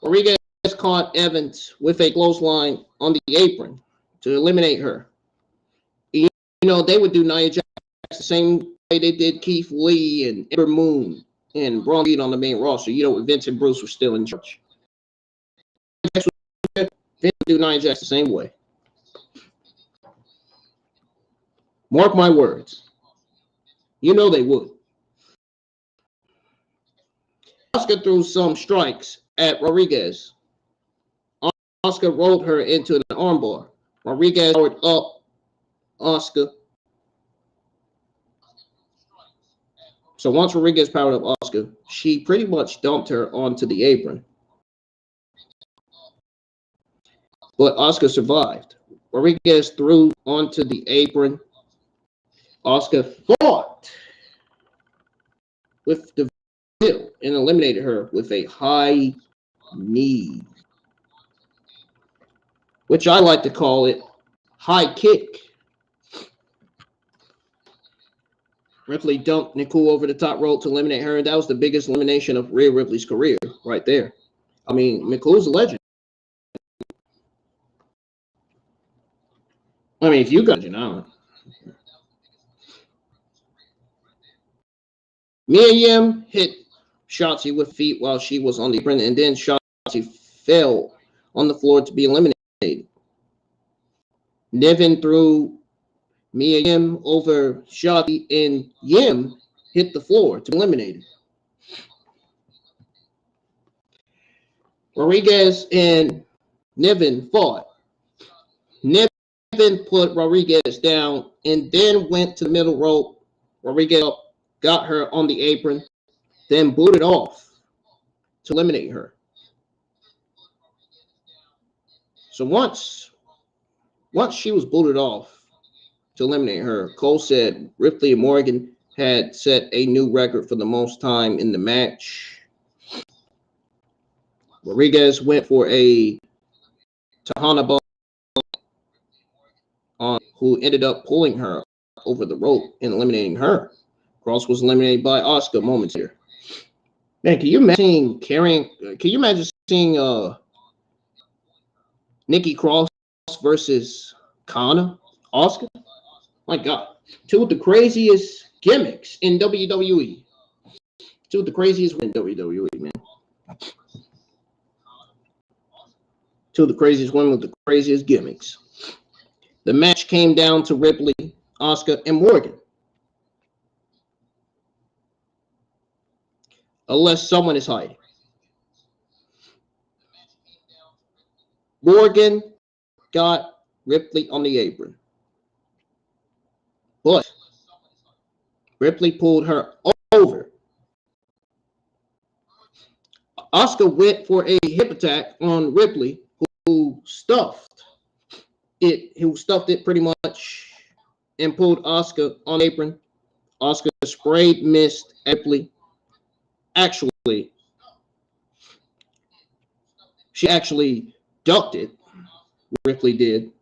Rodriguez caught Evans with a clothesline on the apron to eliminate her. You know, they would do Nia Jax the same way they did Keith Lee and Ember Moon and Braun Reed on the main roster. You know, Vince and Bruce were still in charge. Vince would do Nia Jax the same way. Mark my words. You know they would. Asuka threw some strikes at Rodriguez. Asuka rolled her into an armbar. Rodriguez powered up Asuka. So once Rodriguez powered up Asuka, she pretty much dumped her onto the apron. But Asuka survived. Rodriguez threw onto the apron. Asuka fought with the middle and eliminated her with a high knee, which I like to call it high kick. Ripley dumped Nicole over the top rope to eliminate her, and that was the biggest elimination of Rhea Ripley's career right there. I mean, Nicole's a legend. I mean, if you got, you know. Mia Yim hit Shotzi with feet while she was on the apron, and then Shotzi fell on the floor to be eliminated. Niven threw Mia Yim over Shotzi, and Yim hit the floor to be eliminated. Rodriguez and Niven fought. Niven put Rodriguez down and then went to the middle rope. Rodriguez got her on the apron, then booted off to eliminate her. So once she was booted off to eliminate her, Cole said Ripley and Morgan had set a new record for the most time in the match. Rodriguez went for a Tahana Bomb, who ended up pulling her over the rope and eliminating her. Cross was eliminated by Asuka moments here. Man, can you imagine seeing Nikki Cross versus Kana? Asuka? My God. 2 of the craziest gimmicks in WWE. 2 of the craziest in WWE, man. 2 of the craziest women with the craziest gimmicks. The match came down to Ripley, Asuka, and Morgan. Unless someone is hiding. Morgan got Ripley on the apron, but Ripley pulled her over. Asuka went for a hip attack on Ripley, who stuffed it pretty much and pulled Asuka on the apron. Asuka sprayed mist Ripley. She actually ducked it. Ripley did.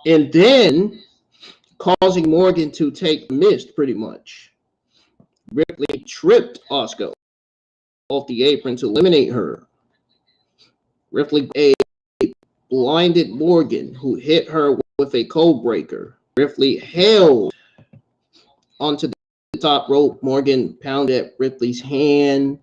And then causing Morgan to take mist pretty much. Ripley tripped Asuka off the apron to eliminate her. Ripley blinded Morgan, who hit her with a code breaker. Ripley held onto the top rope. Morgan pounded Ripley's hand.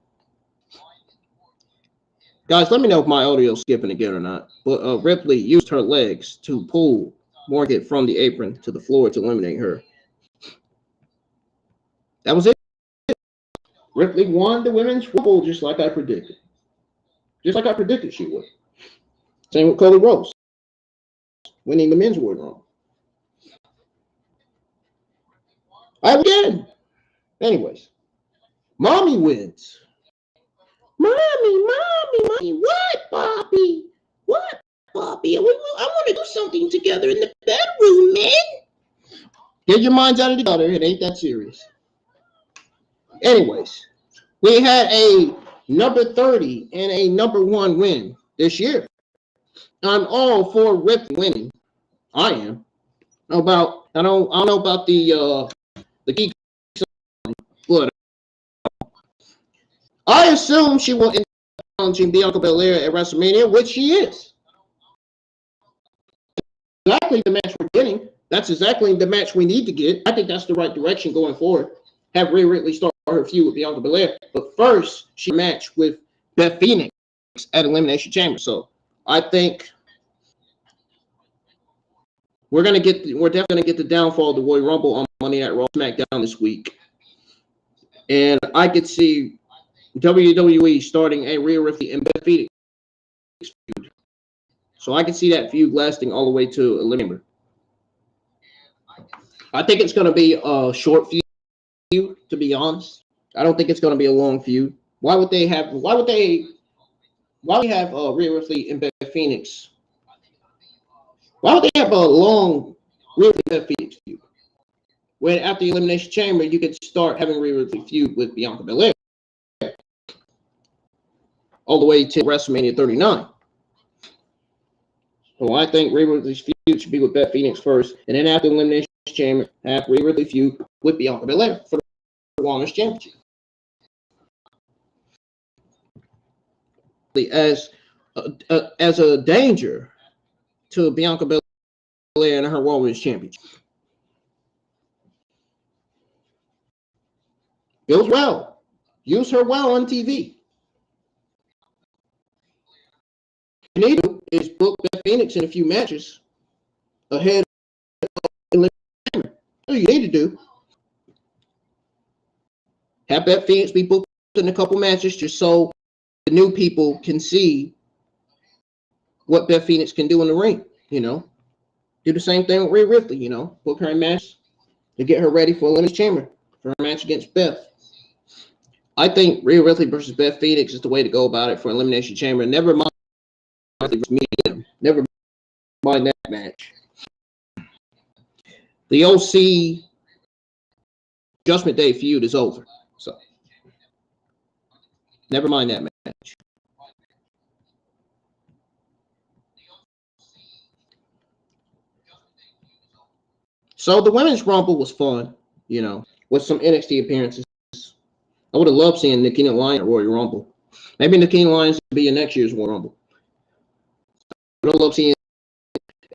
Guys, let me know if my audio is skipping again or not. But Ripley used her legs to pull Morgan from the apron to the floor to eliminate her. That was it. Ripley won the women's Rumble just like I predicted. Just like I predicted she would. Same with Cody Rhodes winning the men's Royal Rumble. Again. Anyways, Mommy wins. Mommy. What, Bobby? What, Bobby? I want to do something together in the bedroom, man. Get your minds out of the gutter. It ain't that serious. Anyways, we had a number 30 and a number 1 win this year. I'm all for Ripley winning. I am. I don't know about the key, but I assume she will end up challenging Bianca Belair at WrestleMania, which she is. Exactly the match we're getting. That's exactly the match we need to get. I think that's the right direction going forward. Have Rhea Ripley start her feud with Bianca Belair, but first she matched with Beth Phoenix at Elimination Chamber. So I think we're definitely gonna get the downfall of the Royal Rumble on Monday Night Raw SmackDown this week, and I could see WWE starting a Rhea Ripley and Beth Phoenix feud. So I can see that feud lasting all the way to Elimination. I think it's going to be a short feud, to be honest. I don't think it's going to be a long feud. Why would they have Rhea Ripley and Beth Phoenix? Why would they have a long Rhea Ripley and Beth Phoenix feud? When after the Elimination Chamber, you could start having Rhea Ripley feud with Bianca Belair all the way to WrestleMania 39. So I think Rhea Ripley's feud should be with Beth Phoenix first, and then after the Elimination Chamber, have Rhea Ripley feud with Bianca Belair for the Women's Championship. As a danger to Bianca Belair and her Women's Championship. Goes well. Use her well on TV. What you need to do is book Beth Phoenix in a few matches ahead of the Elimination Chamber. That's what you need to do. Have Beth Phoenix be booked in a couple matches just so the new people can see what Beth Phoenix can do in the ring, you know. Do the same thing with Rhea Ripley, you know. Book her in matches to get her ready for Elimination Chamber for her match against Beth. I think Rhea Ripley versus Beth Phoenix is the way to go about it for Elimination Chamber. Never mind Never mind that match. The OC Judgment Day feud is over. So never mind that match. So the Women's Rumble was fun, you know, with some NXT appearances. I would have loved seeing Nikki Lyons at Royal Rumble. Maybe Nikki Lyons will be in next year's Royal Rumble. I would love seeing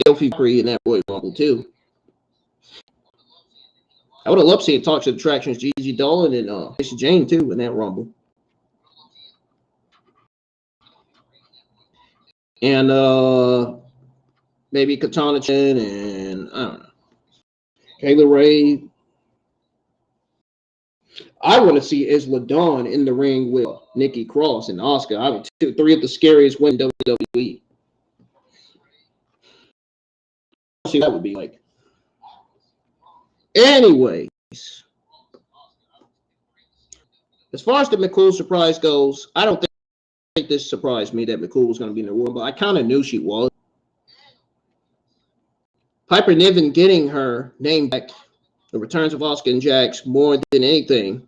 Elfie in that Royal Rumble too. I would have loved seeing Toxic Attractions, Gigi Dolan, and Missy Jane too in that Rumble. And maybe Katana Chen and I don't know. Kayla Ray. I want to see Isla Dawn in the ring with Nikki Cross and Asuka. I mean, 3 of the scariest women in WWE. see what that would be like. Anyways, as far as the McCool surprise goes, I don't think this surprised me that McCool was going to be in the Royal Rumble. I kind of knew she was. Piper Niven getting her name back, the returns of Asuka and Jax, more than anything.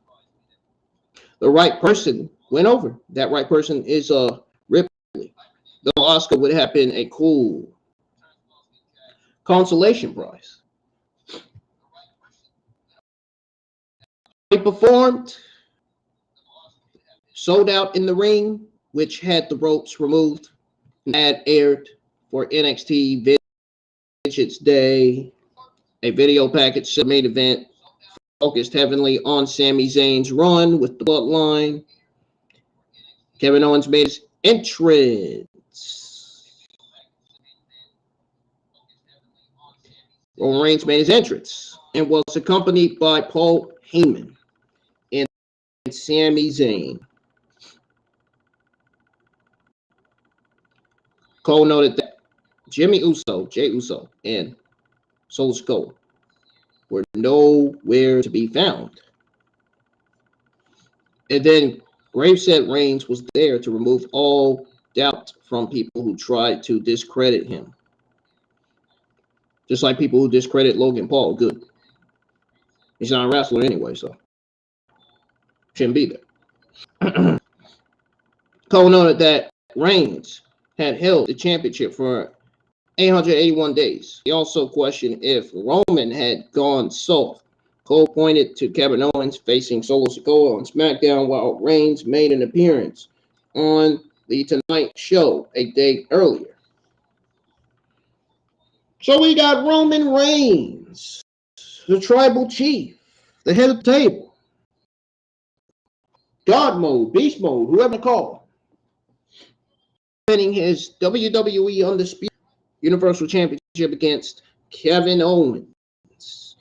The right person went over. That right person is Ripley. Though Asuka would have been a cool consolation prize. He performed, sold out in the ring, which had the ropes removed. An ad aired for NXT Vengeance Day, a video package main event focused heavily on Sami Zayn's run with the Bloodline. Kevin Owens made his entrance. Roman Reigns made his entrance and was accompanied by Paul Heyman and Sami Zayn. Cole noted that Jey Uso, and Solo Sikoa were nowhere to be found. And then Graves said Reigns was there to remove all doubt from people who tried to discredit him. Just like people who discredit Logan Paul. Good. He's not a wrestler anyway, so shouldn't be there. Cole noted that Reigns had held the championship for 881 days. He also questioned if Roman had gone soft. Cole pointed to Kevin Owens facing Solo Sikoa on SmackDown, while Reigns made an appearance on the Tonight Show a day earlier. So we got Roman Reigns, the tribal chief, the head of the table, God mode, beast mode, whoever you call, winning his WWE Undisputed Universal Championship against Kevin Owens.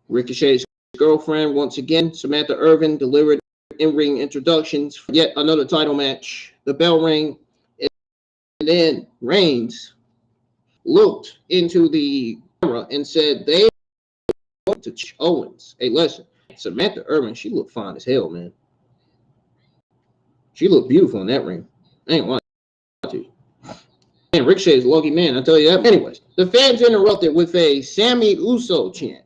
Ricochet's girlfriend, once again, Samantha Irvin, delivered in-ring introductions for yet another title match. The bell rang, and then Reigns looked into the camera and said they want to teach Owens a lesson. Samantha Irvin, she looked fine as hell, man. She looked beautiful in that ring. I ain't lying to you. Man, Ricochet is a lucky man, I'll tell you that. Anyways, the fans interrupted with a Sami Uso chant.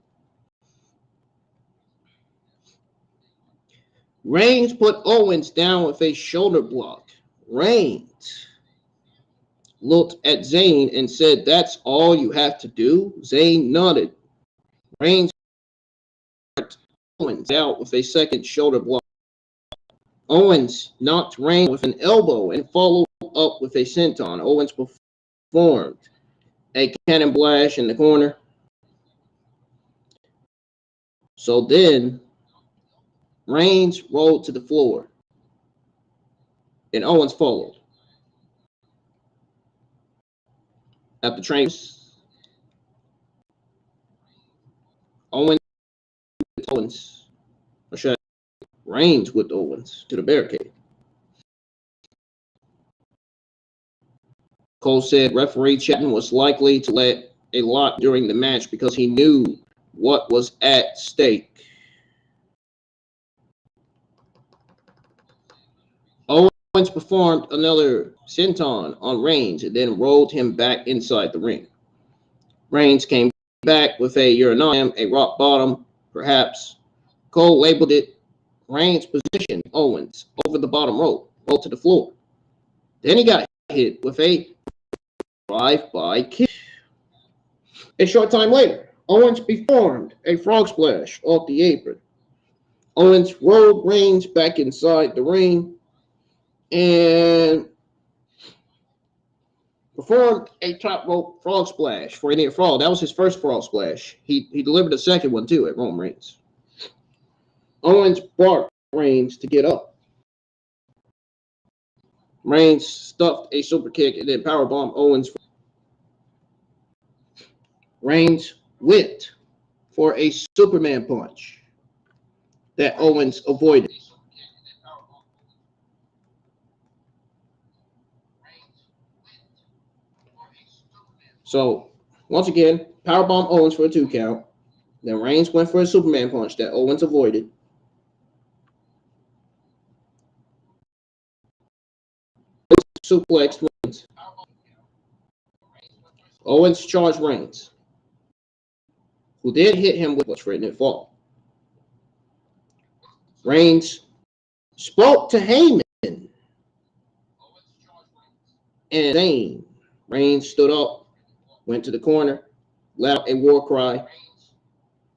Reigns put Owens down with a shoulder block. Reigns looked at Zayn and said, "That's all you have to do?" Zayn nodded. Reigns knocked Owens out with a second shoulder block. Owens knocked Reigns with an elbow and followed up with a senton. Owens performed a cannon blast in the corner. So then Reigns rolled to the floor, and Owens followed. After training, Reigns with Owens to the barricade. Cole said referee Chapman was likely to let a lot during the match because he knew what was at stake. Owens performed another senton on Reigns and then rolled him back inside the ring. Reigns came back with a urinarium, a rock bottom, perhaps. Cole labeled it Reigns position Owens over the bottom rope, rolled to the floor. Then he got hit with a drive-by kick. A short time later, Owens performed a frog splash off the apron. Owens rolled Reigns back inside the ring and performed a top rope frog splash for a near fall. That was his first frog splash. He delivered a second one too at Roman Reigns. Owens barked Reigns to get up. Reigns stuffed a super kick and then powerbombed Owens. Reigns went for a Superman punch that Owens avoided. So Once again, powerbomb Owens for a 2 count. Then Reigns went for a Superman punch that Owens avoided. Suplexed Reigns. Owens charged Reigns, who then hit him with what's written in fall. Reigns spoke to Heyman and Zayn. Reigns stood up, went to the corner, let out a war cry.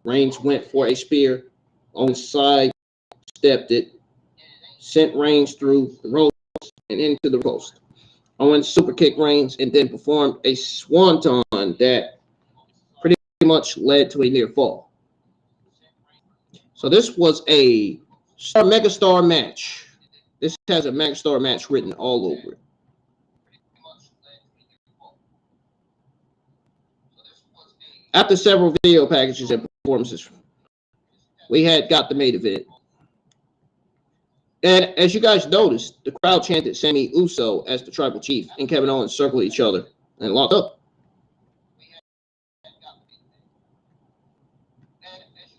Reigns went for a spear. Owens sidestepped it, sent Reigns through the ropes and into the post. Owens super kicked Reigns and then performed a swanton that pretty much led to a near fall. So this was a megastar match. This has a megastar match written all over it. After several video packages and performances, we had got the main event. And as you guys noticed, the crowd chanted Sami Uso as the tribal chief, and Kevin Owens circled each other and locked up.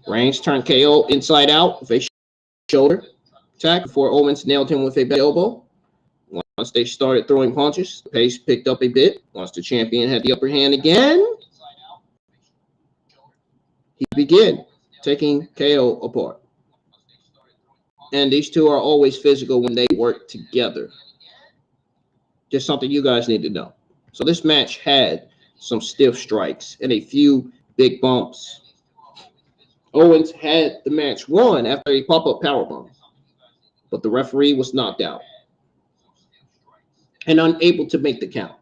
Reigns turned KO inside out with a shoulder attack before Owens nailed him with a back elbow. Once they started throwing punches, the pace picked up a bit. Once the champion had the upper hand again, he began taking KO apart. And these two are always physical when they work together. Just something you guys need to know. So this match had some stiff strikes and a few big bumps. Owens had the match won after a pop-up powerbomb, but the referee was knocked out and unable to make the count.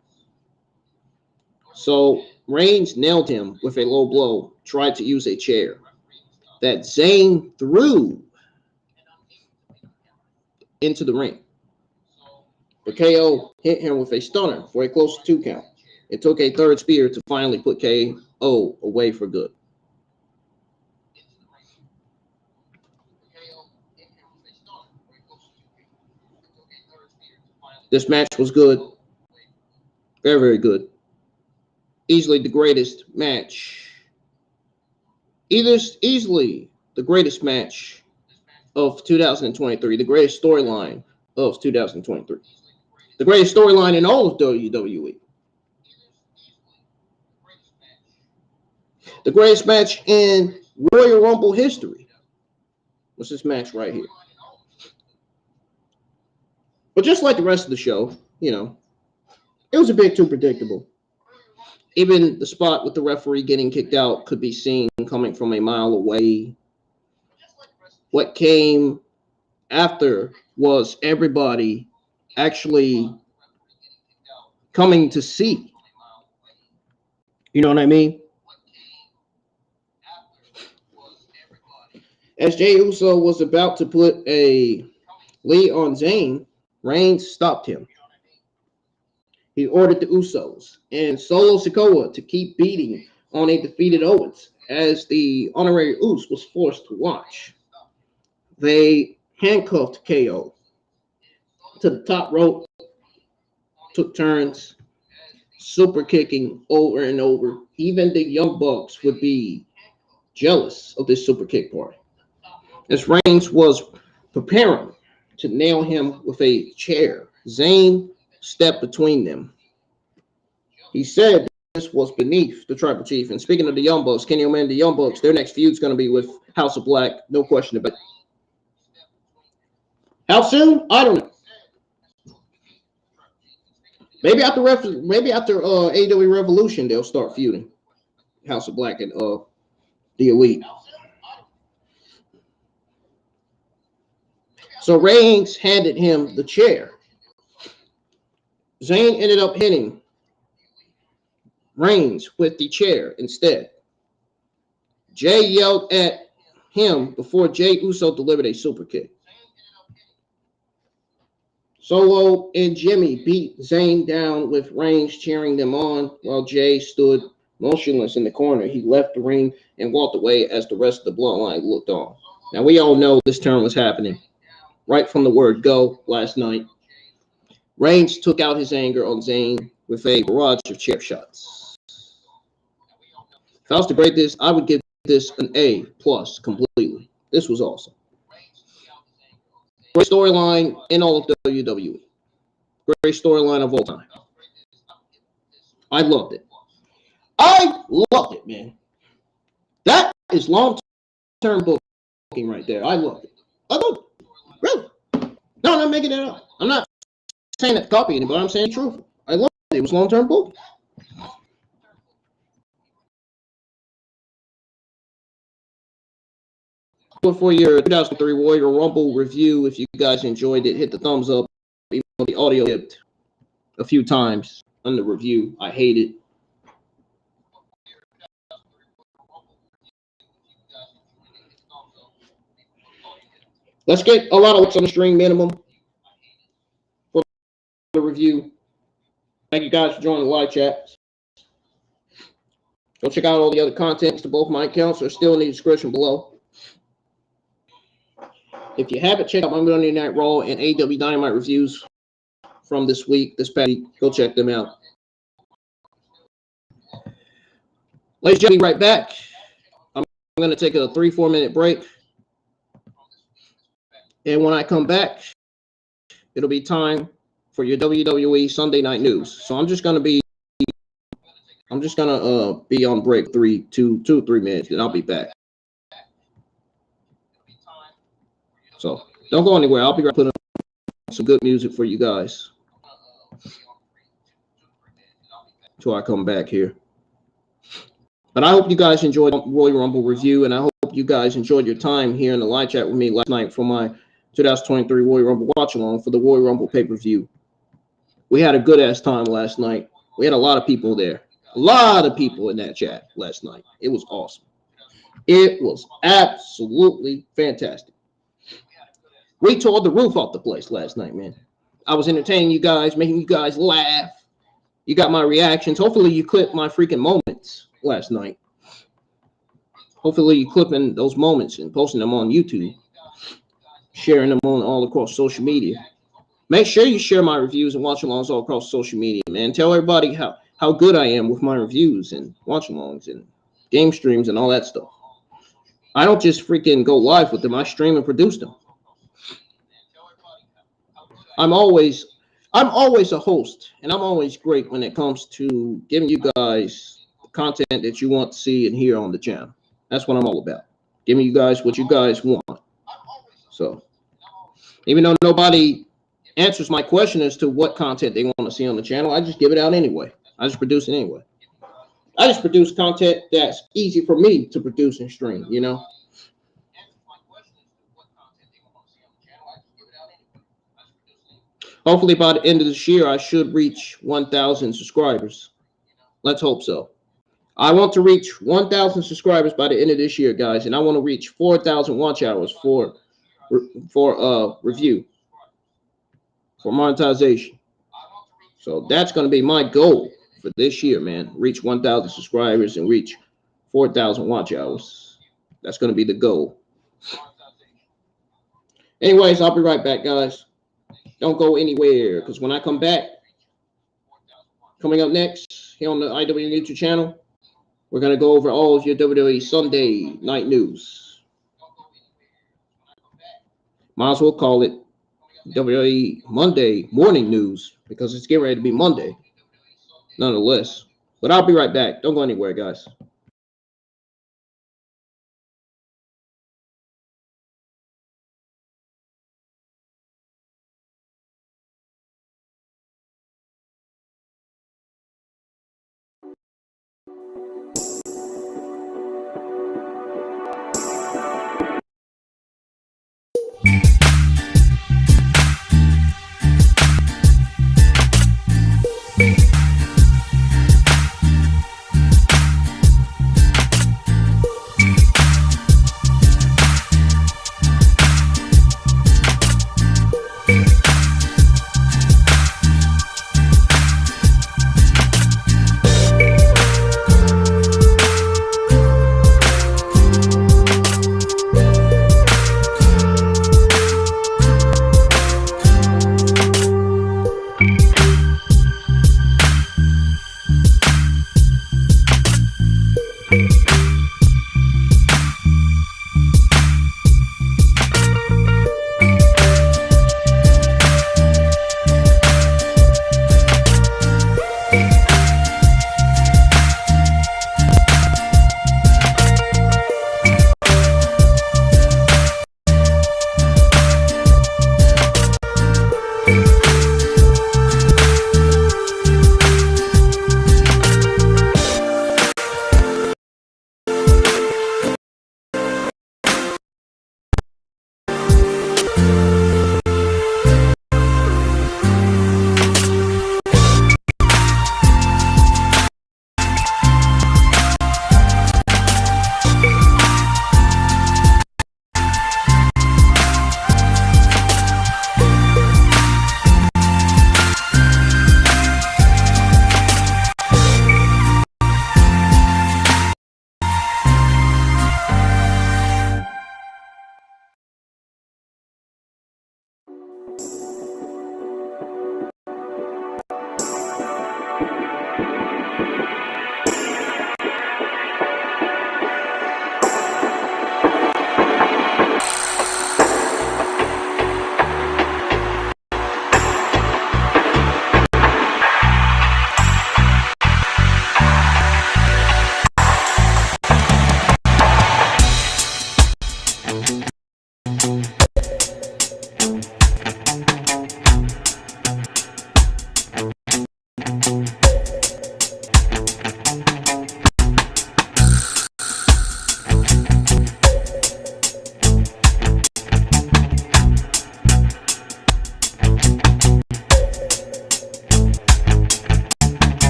So Reigns nailed him with a low blow, tried to use a chair that Zayn threw into the ring. But KO hit him with a stunner for a close 2 count. It took a third spear to finally put KO away for good. This match was good. Very, very good. Easily the greatest match. Easily the greatest match of 2023. The greatest storyline of 2023. The greatest storyline in all of WWE. The greatest match in Royal Rumble history was this match right here. But just like the rest of the show, you know, it was a bit too predictable. Even the spot with the referee getting kicked out could be seen coming from a mile away. What came after was everybody actually coming to see. You know what I mean? As Jey Uso was about to put a lead on Zayn, Reigns stopped him. He ordered the Usos and Solo Sikoa to keep beating on a defeated Owens as the honorary Us was forced to watch. They handcuffed KO to the top rope, took turns, super kicking over and over. Even the Young Bucks would be jealous of this super kick party. As Reigns was preparing to nail him with a chair, Zayn stepped between them. He said this was beneath the tribal chief. And speaking of the Young Bucks, Kenny Omega, the Young Bucks, their next feud is going to be with House of Black. No question about it. How soon? I don't know. Maybe after AEW Revolution, they'll start feuding. House of Black and the Elite. So Reigns handed him the chair. Zayn ended up hitting Reigns with the chair instead. Jey yelled at him before Jey Uso delivered a super kick. Solo and Jimmy beat Zayn down with Reigns cheering them on while Jey stood motionless in the corner. He left the ring and walked away as the rest of the Bloodline looked on. Now, we all know this turn was happening right from the word go last night. Reigns took out his anger on Zayn with a barrage of chair shots. If I was to grade this, I would give this an A+ completely. This was awesome. Great storyline in all of WWE. Great storyline of all time. I loved it. I loved it, man. That is long-term booking right there. I loved it. I loved it. Really. No, I'm not making that up. I'm not saying that to copy anybody. I'm saying truth. I loved it. It was long-term booking. For your 2003 Royal Rumble review, if you guys enjoyed it, hit the thumbs up. Even though the audio dipped a few times on the review, I hate it. Let's get a lot of likes on the stream minimum for the review. Thank you guys for joining the live chat. Go check out all the other contents to both my accounts. Are still in the description below. If you haven't checked out my Monday Night Raw and AEW Dynamite reviews from this past week, go check them out. Ladies and gentlemen, right back. I'm going to take a 3-4 minute break. And when I come back, it'll be time for your WWE Sunday night news. So I'm just gonna be on break 3 to 3 minutes, and I'll be back. So don't go anywhere. I'll be right putting some good music for you guys until I come back here. But I hope you guys enjoyed the Royal Rumble review, and I hope you guys enjoyed your time here in the live chat with me last night for my 2023 Royal Rumble watch along for the Royal Rumble pay-per-view. We had a good ass time last night. We had a lot of people there. A lot of people in that chat last night. It was awesome. It was absolutely fantastic. We tore the roof off the place last night, man. I was entertaining you guys, making you guys laugh. You got my reactions. Hopefully you clipped my freaking moments last night. Hopefully you clipping those moments and posting them on YouTube. Sharing them on all across social media. Make sure you share my reviews and watch-alongs all across social media, man. Tell everybody how good I am with my reviews and watch-alongs and game streams and all that stuff. I don't just freaking go live with them. I stream and produce them. I'm always a host, and I'm always great when it comes to giving you guys the content that you want to see and hear on the channel. That's what I'm all about. Giving you guys what you guys want. So, even though nobody answers my question as to what content they want to see on the channel, I just give it out anyway. I just produce it anyway. I just produce content that's easy for me to produce and stream, you know? Hopefully by the end of this year, I should reach 1,000 subscribers. Let's hope so. I want to reach 1,000 subscribers by the end of this year, guys, and I want to reach 4,000 watch hours for review, for monetization. So that's going to be my goal for this year, man. Reach 1,000 subscribers and reach 4,000 watch hours. That's going to be the goal. Anyways, I'll be right back, guys. Don't go anywhere, because when I come back, coming up next here on the IW YouTube channel, we're going to go over all of your WWE Sunday night news. Might as well call it WWE Monday morning news, because it's getting ready to be Monday, nonetheless. But I'll be right back. Don't go anywhere, guys.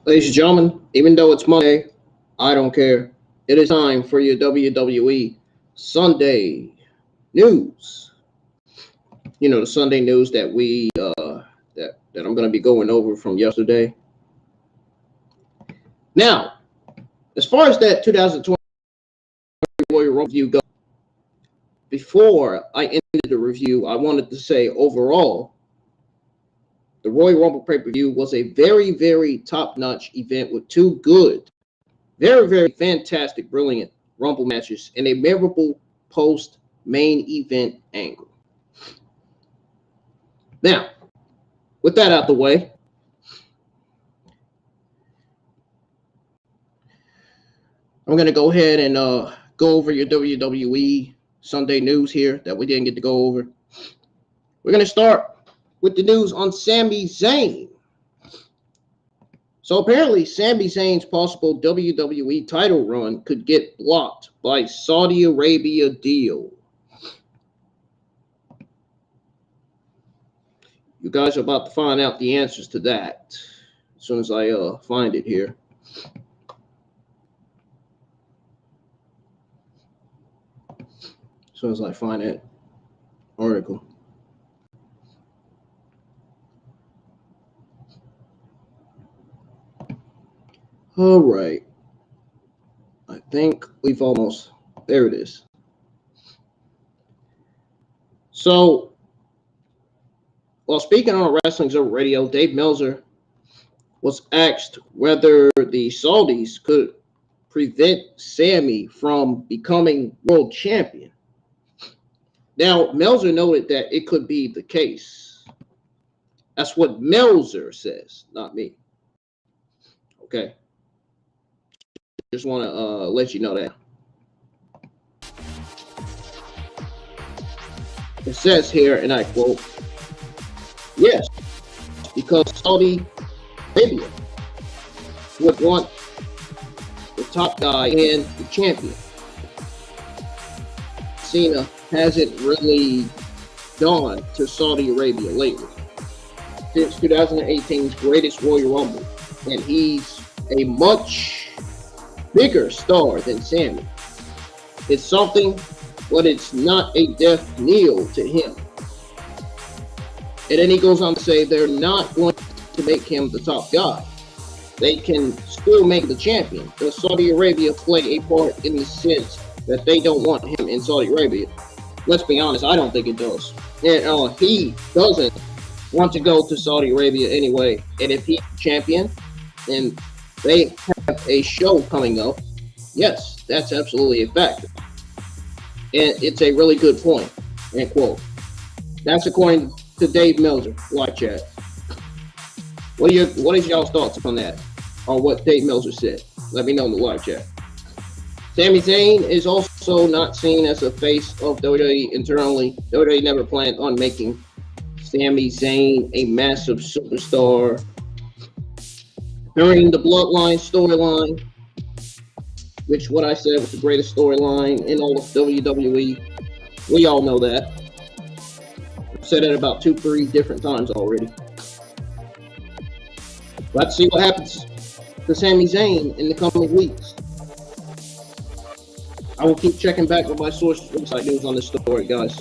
Ladies and gentlemen, even though it's Monday, I don't care. It is time for your WWE Sunday news. You know, the Sunday news that that I'm going to be going over from yesterday. Now, as far as that 2020 Royal Rumble review goes, before I ended the review, I wanted to say overall, the Royal Rumble pay-per-view was a very, very top-notch event with two good, very, very fantastic, brilliant Rumble matches and a memorable post-main event angle. Now, with that out the way, I'm going to go ahead and go over your WWE Sunday news here that we didn't get to go over. We're going to start with the news on Sami Zayn. So apparently, Sami Zayn's possible WWE title run could get blocked by Saudi Arabia deal. You guys are about to find out the answers to that as soon as I find it here. As soon as I find that article. All right. I think we've almost, there it is. So, while speaking on Wrestling Observer Radio, Dave Meltzer was asked whether the Saudis could prevent Sami from becoming world champion. Now, Meltzer noted that it could be the case. That's what Meltzer says, not me. Okay. Just want to let you know that. It says here, and I quote, yes, because Saudi Arabia would want the top guy and the champion. Cena hasn't really gone to Saudi Arabia lately. Since 2018's greatest Royal Rumble, and he's a much bigger star than Sami. It's something, but it's not a death knell to him. And then he goes on to say they're not going to make him the top guy. They can still make the champion. Does Saudi Arabia play a part in the sense that they don't want him in Saudi Arabia? Let's be honest, I don't think it does. And he doesn't want to go to Saudi Arabia anyway. And if he's champion and they have a show coming up, yes, that's absolutely a factor. And it's a really good point. End quote. That's according to Dave Meltzer, live chat. What is y'all's thoughts on that? On what Dave Meltzer said? Let me know in the live chat. Sami Zayn is also not seen as a face of WWE internally. WWE never planned on making Sami Zayn a massive superstar. During the Bloodline storyline, which what I said was the greatest storyline in all of WWE. We all know that. I've said it about 2-3 different times already. Let's see what happens to Sami Zayn in the coming weeks. I will keep checking back with my sources once I news on this story, guys.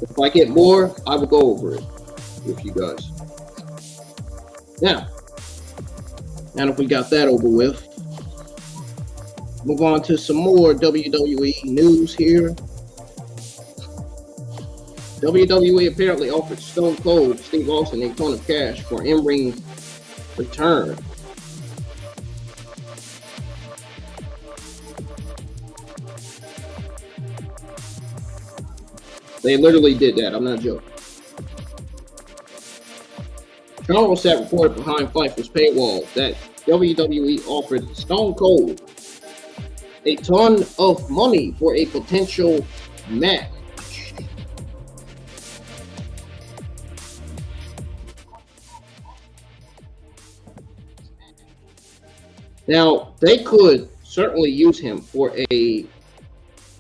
If I get more, I will go over it with you guys. Now if we got that over with, move on to some more WWE news here. WWE apparently offered Stone Cold Steve Austin a ton of cash for in-ring return. They literally did that. I'm not joking. Charles sat reported behind Fightful's paywall that WWE offered Stone Cold a ton of money for a potential match. Now, they could certainly use him for a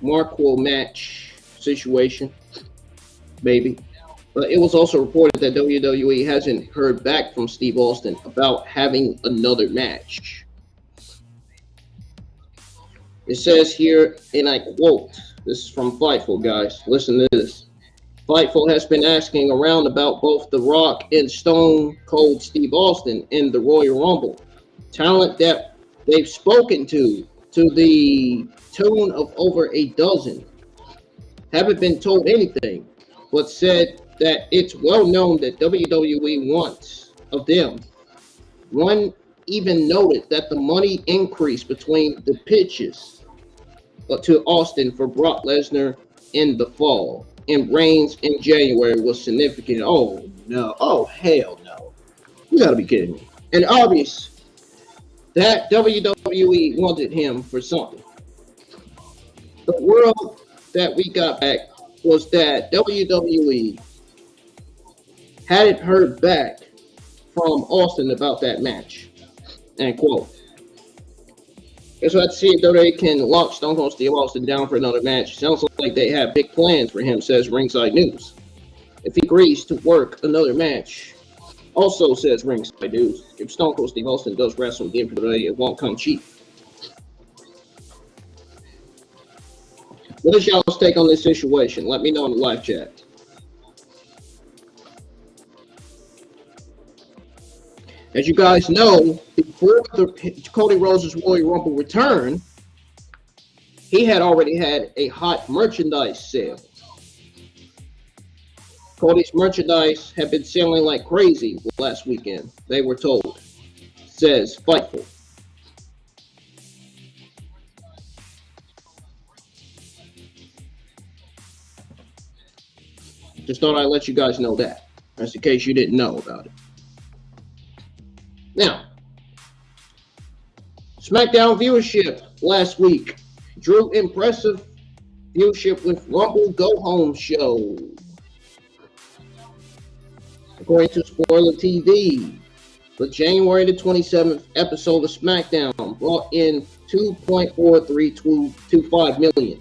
Marquardt match situation, maybe. But it was also reported that WWE hasn't heard back from Steve Austin about having another match. It says here, and I quote, this is from Fightful, guys. Listen to this. Fightful has been asking around about both The Rock and Stone Cold Steve Austin in the Royal Rumble. Talent that they've spoken to the tune of over a dozen. Haven't been told anything, but said that it's well known that WWE wants of them. One even noted that the money increase between the pitches to Austin for Brock Lesnar in the fall and Reigns in January was significant. Oh no! Oh hell no! You gotta be kidding me! And obvious that WWE wanted him for something. The world that we got back was that WWE hadn't heard back from Austin about that match. End quote. Guess we'll have to see if WWE can lock Stone Cold Steve Austin down for another match. Sounds like they have big plans for him, says Ringside News. If he agrees to work another match, also says Ringside News, if Stone Cold Steve Austin does wrestle again for WWE, it won't come cheap. What is y'all's take on this situation? Let me know in the live chat. As you guys know, before the Cody Rhodes' Royal Rumble return, he had already had a hot merchandise sale. Cody's merchandise had been selling like crazy last weekend, they were told, says Fightful. Just thought I'd let you guys know that, just in case you didn't know about it. Now, SmackDown viewership last week drew impressive viewership with Rumble Go Home show. According to Spoiler TV, the January the 27th episode of SmackDown brought in 2.4325 million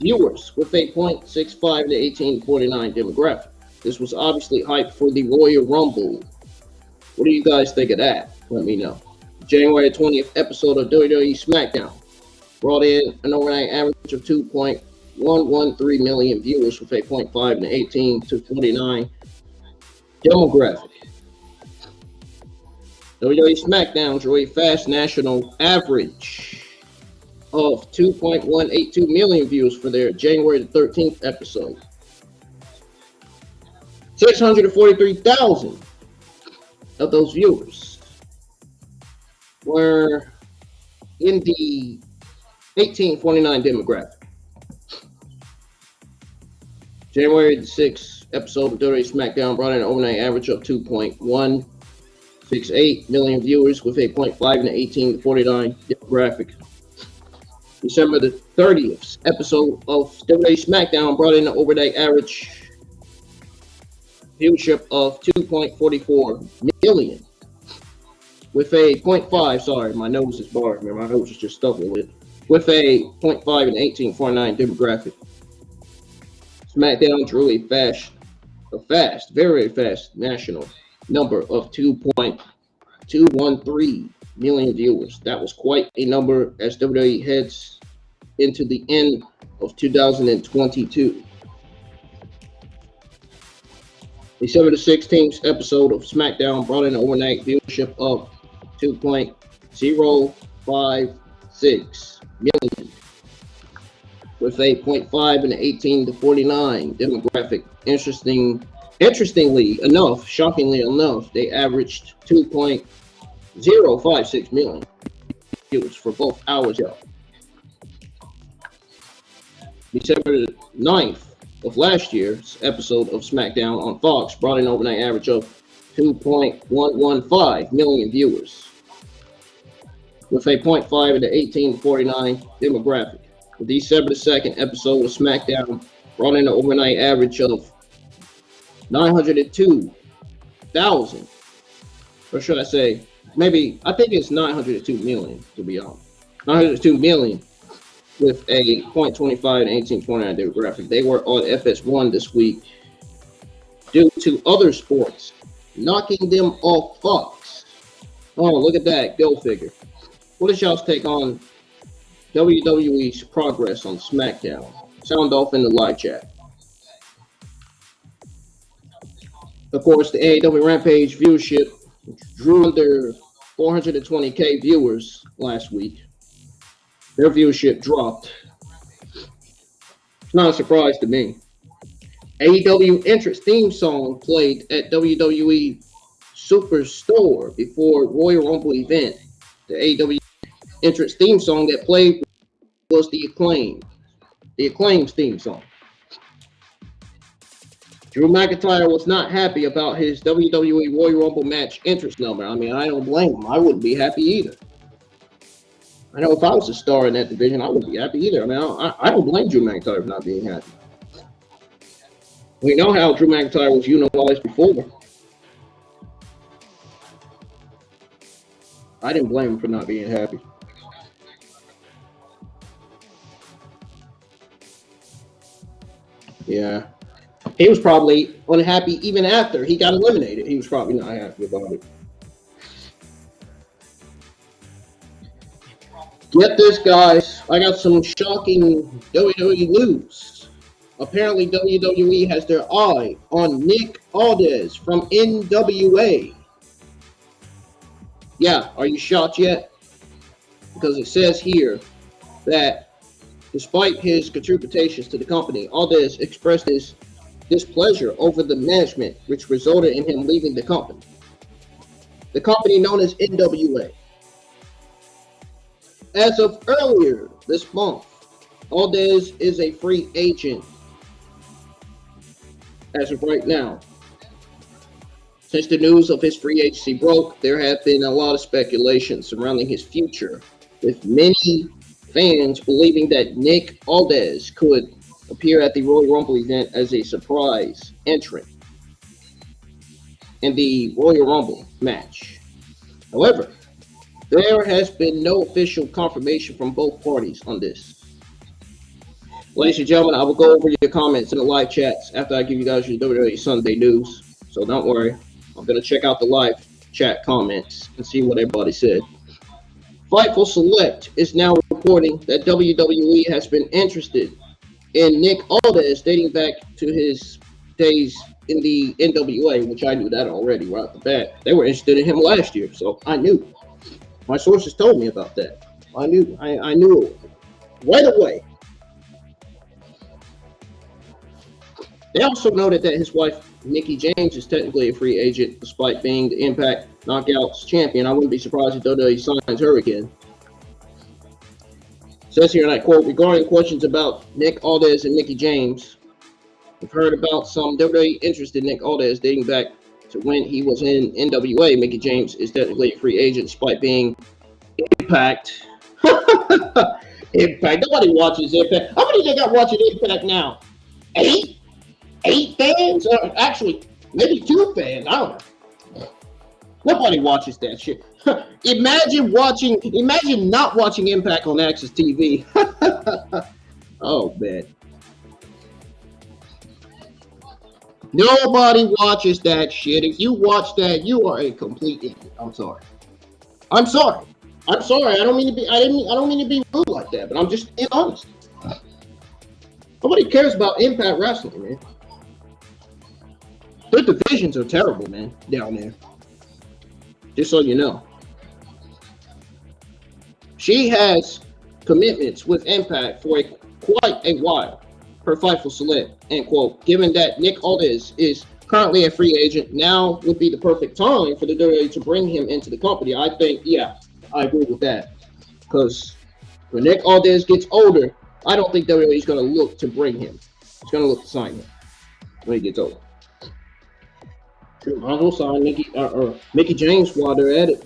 viewers with a 0.65 to 1849 demographic. This was obviously hyped for the Royal Rumble. What do you guys think of that? Let me know. January 20th episode of WWE SmackDown brought in an overnight average of 2.113 million viewers with a 0.5 to 18 to 49 demographic. WWE SmackDown drew a fast national average of 2.182 million views for their January the 13th episode. 643,000 of those viewers were in the 1849 demographic. January the 6th episode of WWE SmackDown brought in an overnight average of 2.168 million viewers with a 0.5 and 18 to 49 demographic. December the 30th episode of WWE SmackDown brought in an overnight average viewership of 2.44 million with a 0.5, sorry, my nose is barred, man, my nose is just stuck with it, with a 0.5 and 1849 demographic. SmackDown drew a very fast national number of 2.213 million viewers. That was quite a number as WWE heads into the end of 2022. December the 16th episode of SmackDown brought in an overnight viewership of 2.056 million with a 0.5 and 18 to 49 demographic. Interestingly enough, shockingly enough, they averaged 2.056 million viewers for both hours. December the 9th of last year's episode of SmackDown on Fox brought an overnight average of 2.115 million viewers with a 0.5 and 18 to 49 demographic. The December the 2nd episode of SmackDown brought in an overnight average of 902,000, or should I say, I think it's 902 million, to be honest. 902 million with a 0.25 and 1829 demographic. They were on FS1 this week due to other sports knocking them off Fox. Oh, look at that. Go figure. What is y'all's take on WWE's progress on SmackDown? Sound off in the live chat. Of course, the AEW Rampage viewership drew under 420K viewers last week. Their viewership dropped. It's not a surprise to me. AEW entrance theme song played at WWE Superstore before Royal Rumble event. The AEW entrance theme song that played was the Acclaim's theme song. Drew McIntyre was not happy about his WWE Royal Rumble match entrance number. I mean, I don't blame him. I wouldn't be happy either. I know if I was a star in that division, I wouldn't be happy either. I mean, I don't blame Drew McIntyre for not being happy. We know how Drew McIntyre was utilized before. I didn't blame him for not being happy. Yeah. He was probably unhappy even after he got eliminated. He was probably not happy about it. Get this, guys. I got some shocking WWE news. Apparently, WWE has their eye on Nick Aldis from NWA. Yeah, are you shocked yet? Because it says here that despite his contributions to the company, Aldis expressed his displeasure over the management, which resulted in him leaving the company. The company known as NWA. As of earlier this month, Aldis is a free agent as of right now. Since the news of his free agency broke, there have been a lot of speculation surrounding his future, with many fans believing that Nick Aldis could appear at the Royal Rumble event as a surprise entrant in the Royal Rumble match. However, there has been no official confirmation from both parties on this. Ladies and gentlemen, I will go over your comments in the live chats after I give you guys your WWE Sunday news. So don't worry. I'm going to check out the live chat comments and see what everybody said. Fightful Select is now reporting that WWE has been interested in Nick Aldis dating back to his days in the NWA, which I knew that already right off the bat. They were interested in him last year, so I knew. My sources told me about that. I knew it right away. They also noted that his wife, Mickie James, is technically a free agent despite being the Impact Knockouts champion. I wouldn't be surprised if WWE signs her again. It says here, and I quote, regarding questions about Nick Aldis and Mickie James, we've heard about some WWE interest in Nick Aldis dating back to when he was in NWA. Mickie James is technically a free agent despite being Impact. Impact. Nobody watches Impact. How many they got watching Impact now? 8? 8 fans? Or actually, maybe 2 fans. I don't know. Nobody watches that shit. Imagine not watching Impact on Access TV. Oh, man. Nobody watches that shit. If you watch that, you are a complete idiot. I'm sorry. I don't mean to be rude like that, but I'm just being honest. Nobody cares about Impact Wrestling, man. Their divisions are terrible, man, down there. Just so you know. She has commitments with Impact for quite a while. Per Fightful Select, end quote. Given that Nick Aldis is currently a free agent, now would be the perfect time for the WWE to bring him into the company. I think, yeah, I agree with that. Because when Nick Aldis gets older, I don't think WWE is going to look to bring him. It's going to look to sign him when he gets older. Might as well sign Mickie James while they're at it.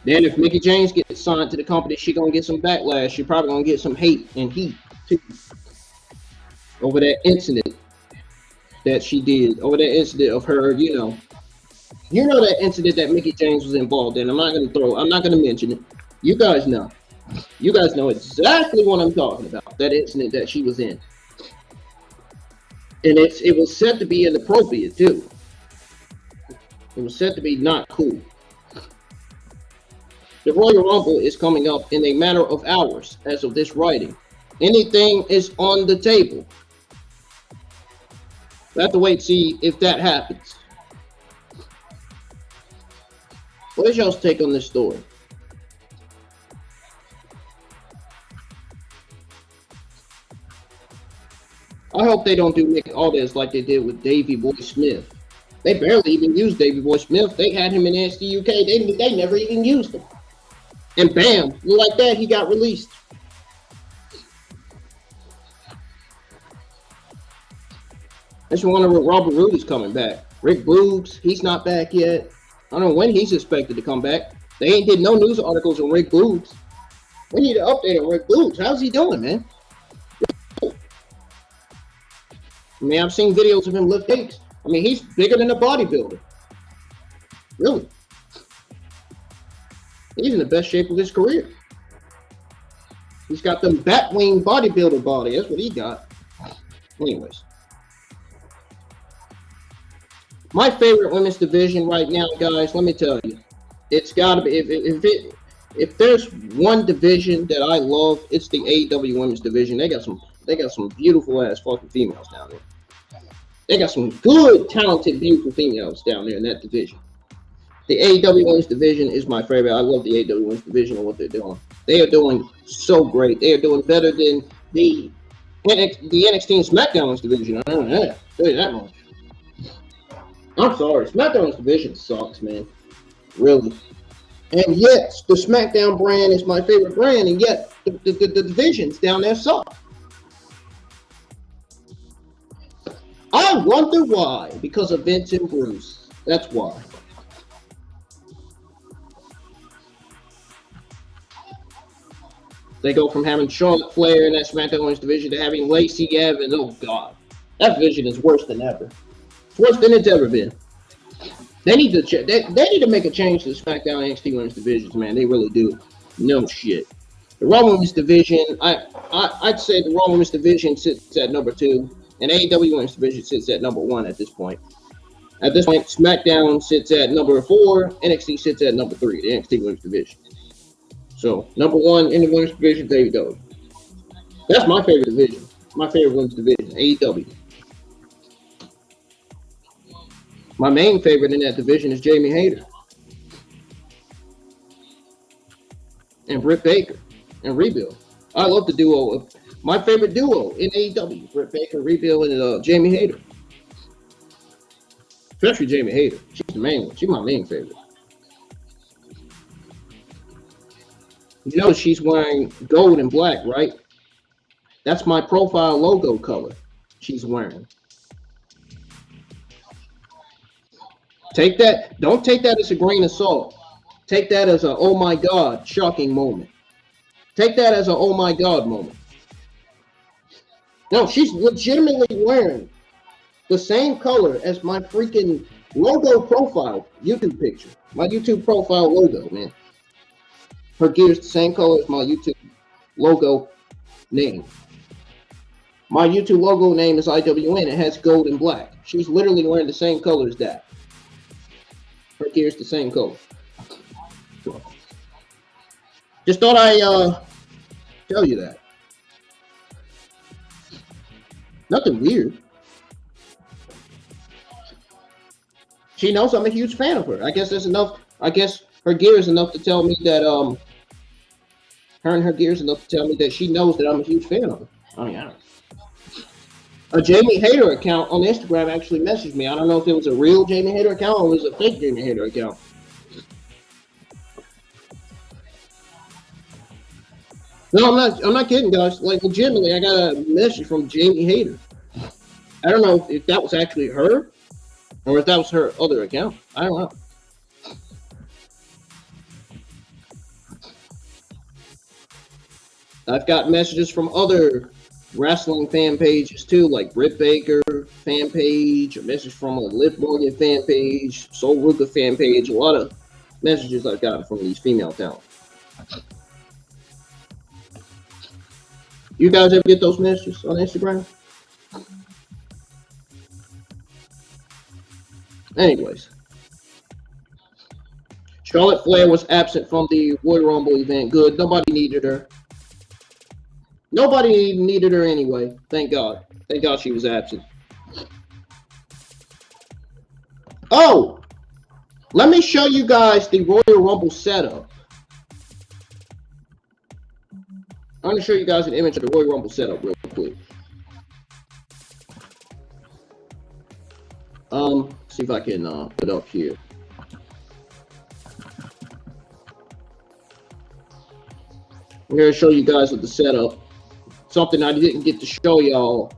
Then if Mickie James gets signed to the company, she's going to get some backlash. She's probably going to get some hate and heat, too. Over that incident that she did. Over that incident of her, you know that incident that Mickie James was involved in. I'm not going to mention it. You guys know. You guys know exactly what I'm talking about. That incident that she was in. And it was said to be inappropriate, too. It was said to be not cool. The Royal Rumble is coming up in a matter of hours as of this writing. Anything is on the table. We have to wait and see if that happens. What is y'all's take on this story? I hope they don't do Nick Aldis like they did with Davey Boy Smith. They barely even used Davey Boy Smith. They had him in NXT UK. They never even used him. And bam, like that, he got released. I just wonder when Robert Roode is coming back. Rick Boogs, he's not back yet. I don't know when he's expected to come back. They ain't did no news articles on Rick Boogs. We need to update him. Rick Boots, how's he doing, man? I mean, I've seen videos of him lift weights. I mean, he's bigger than a bodybuilder. Really. He's in the best shape of his career. He's got them Batwing bodybuilder body. That's what he got. Anyways. My favorite women's division right now, guys, let me tell you. It's got to be, if there's one division that I love, it's the AEW women's division. They got some beautiful ass fucking females down there. They got some good, talented, beautiful females down there in that division. The AEW women's division is my favorite. I love the AEW women's division and what they're doing. They are doing so great. They are doing better than the NXT and SmackDown women's division. I don't know. Tell you that much. I'm sorry. SmackDown women's division sucks, man. Really. And yes, the SmackDown brand is my favorite brand, and yet the divisions down there suck. I wonder why. Because of Vince and Bruce. That's why. They go from having Charlotte Flair in that SmackDown Women's division to having Lacey Evans. Oh, God. That division is worse than ever. It's worse than it's ever been. They need to they need to make a change to the SmackDown and NXT Women's divisions, man. They really do. No shit. The Raw Women's division, I'd say the Raw Women's division sits at number 2, and AEW Women's division sits at number 1 at this point. At this point, SmackDown sits at number 4, NXT sits at number 3, the NXT Women's division. So, number 1 in the women's division, AEW. That's my favorite division. My favorite women's division, AEW. My main favorite in that division is Jamie Hayter. And Britt Baker. And Rebuild. I love the duo. My favorite duo in AEW. Britt Baker, Rebuild, and Jamie Hayter. Especially Jamie Hayter. She's the main one. She's my main favorite. You know she's wearing gold and black, right? That's my profile logo color she's wearing. Take that. Don't take that as a grain of salt. Take that as a oh my God shocking moment. Take that as a oh my God moment. No, she's legitimately wearing the same color as my freaking logo profile YouTube picture. My YouTube profile logo, man. Her gear is the same color as my YouTube logo name. My YouTube logo name is IWN. It has gold and black. She's literally wearing the same color as that. Her gear is the same color. So, just thought I tell you that. Nothing weird. She knows I'm a huge fan of her. I guess that's enough. I guess her gear is enough to tell me that her and her gear is enough to tell me that she knows that I'm a huge fan of her. I mean, I don't know. A Jamie Hayter account on Instagram actually messaged me. I don't know if it was a real Jamie Hayter account or it was a fake Jamie Hayter account. No, I'm not kidding, guys. Like, legitimately, I got a message from Jamie Hayter. I don't know if that was actually her or if that was her other account. I don't know. I've got messages from other wrestling fan pages too, like Britt Baker fan page, a message from a Liv Morgan fan page, Soul Ruka fan page, a lot of messages I've gotten from these female talents. You guys ever get those messages on Instagram? Anyways. Charlotte Flair was absent from the Royal Rumble event. Good. Nobody needed her. Nobody needed her anyway. Thank God. Thank God she was absent. Oh! Let me show you guys the Royal Rumble setup. I'm going to show you guys an image of the Royal Rumble setup real quick. See if I can put it up here. I'm going to show you guys with the setup. Something I didn't get to show y'all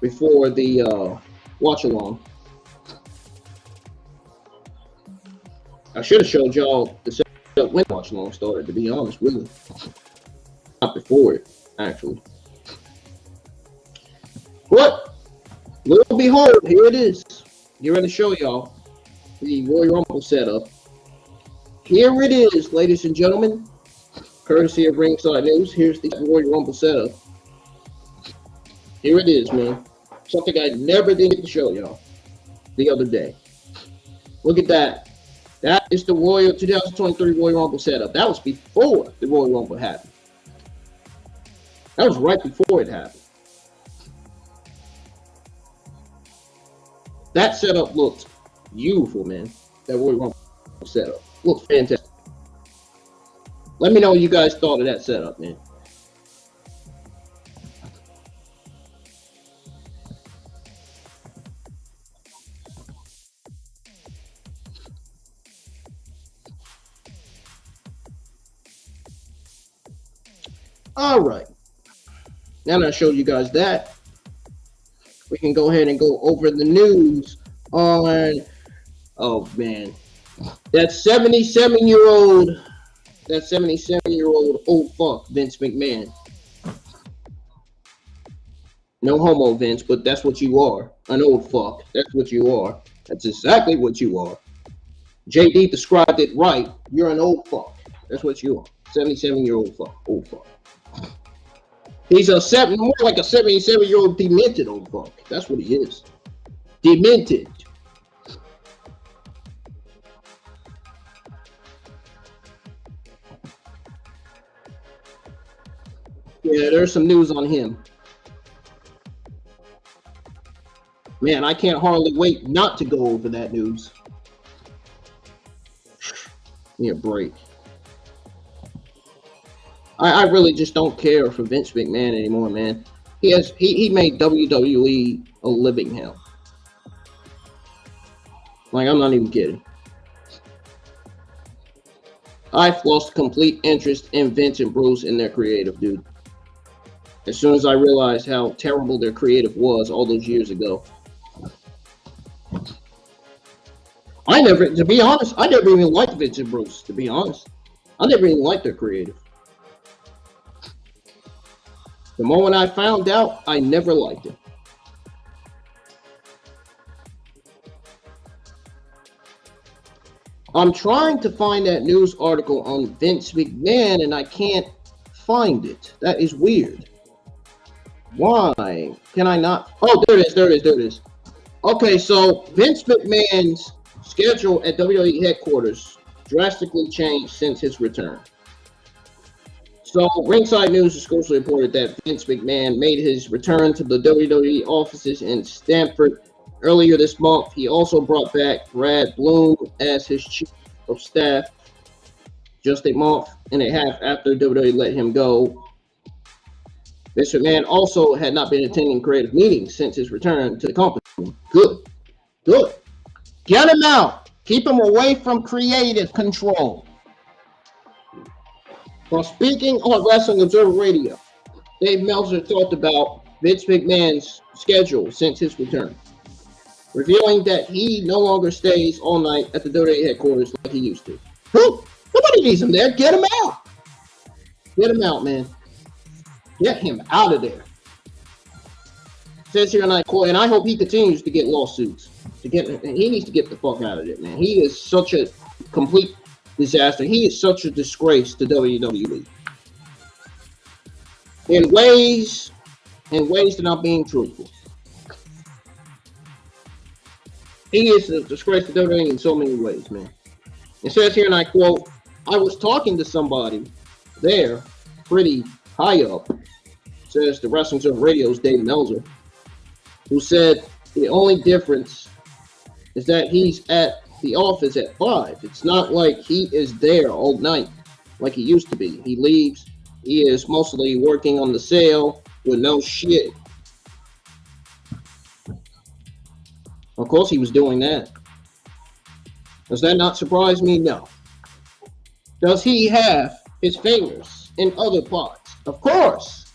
before the watch along. I should have showed y'all the setup when Watch Long started, to be honest, really. Not before it, actually. But, lo and behold, here it is. Get ready to show y'all the Royal Rumble setup. Here it is, ladies and gentlemen. Courtesy of Ringside News, here's the Royal Rumble setup. Here it is, man. Something I never did get to show y'all the other day. Look at that. That is the Royal 2023 Royal Rumble setup. That was before the Royal Rumble happened. That was right before it happened. That setup looked beautiful, man. That Royal Rumble setup looked fantastic. Let me know what you guys thought of that setup, man. All right. Now that I showed you guys that, we can go ahead and go over the news on, oh man, that 77-year-old old fuck, Vince McMahon. No homo, Vince, but that's what you are. An old fuck. That's what you are. That's exactly what you are. JD described it right. You're an old fuck. That's what you are. 77-year-old fuck. Old fuck. He's more like a 77-year-old demented old fuck. That's what he is. Demented. Yeah, there's some news on him. Man, I can't hardly wait not to go over that news. Give me a break. I really just don't care for Vince McMahon anymore, man. He made WWE a living hell. Like, I'm not even kidding. I've lost complete interest in Vince and Bruce and their creative, dude. As soon as I realized how terrible their creative was all those years ago. To be honest, I never even liked Vince and Bruce, to be honest. I never even liked their creative. The moment I found out, I never liked it. I'm trying to find that news article on Vince McMahon and I can't find it. That is weird. Why can I not? Oh, there it is. Okay, so Vince McMahon's schedule at WWE headquarters drastically changed since his return. So, Ringside News exclusively reported that Vince McMahon made his return to the WWE offices in Stamford earlier this month. He also brought back Brad Bloom as his chief of staff just a month and a half after WWE let him go. Vince McMahon also had not been attending creative meetings since his return to the company. Good. Get him out. Keep him away from creative control. While speaking on Wrestling Observer Radio, Dave Meltzer talked about Vince McMahon's schedule since his return, revealing that he no longer stays all night at the WWE headquarters like he used to. Nobody needs him there. Get him out. Get him out, man. Get him out of there. Says here, and I quote, and I hope he continues to get lawsuits. He needs to get the fuck out of it, man. He is such a complete disaster. He is such a disgrace to WWE. In ways that are being truthful. He is a disgrace to WWE in so many ways, man. It says here, and I quote, I was talking to somebody there, pretty high up, says the Wrestling Observer Radio's Dave Meltzer, who said the only difference is that he's at the office at 5. It's not like he is there all night like he used to be. He leaves. He is mostly working on the sale with no shit. Of course he was doing that. Does that not surprise me? No. Does he have his fingers in other pots? Of course.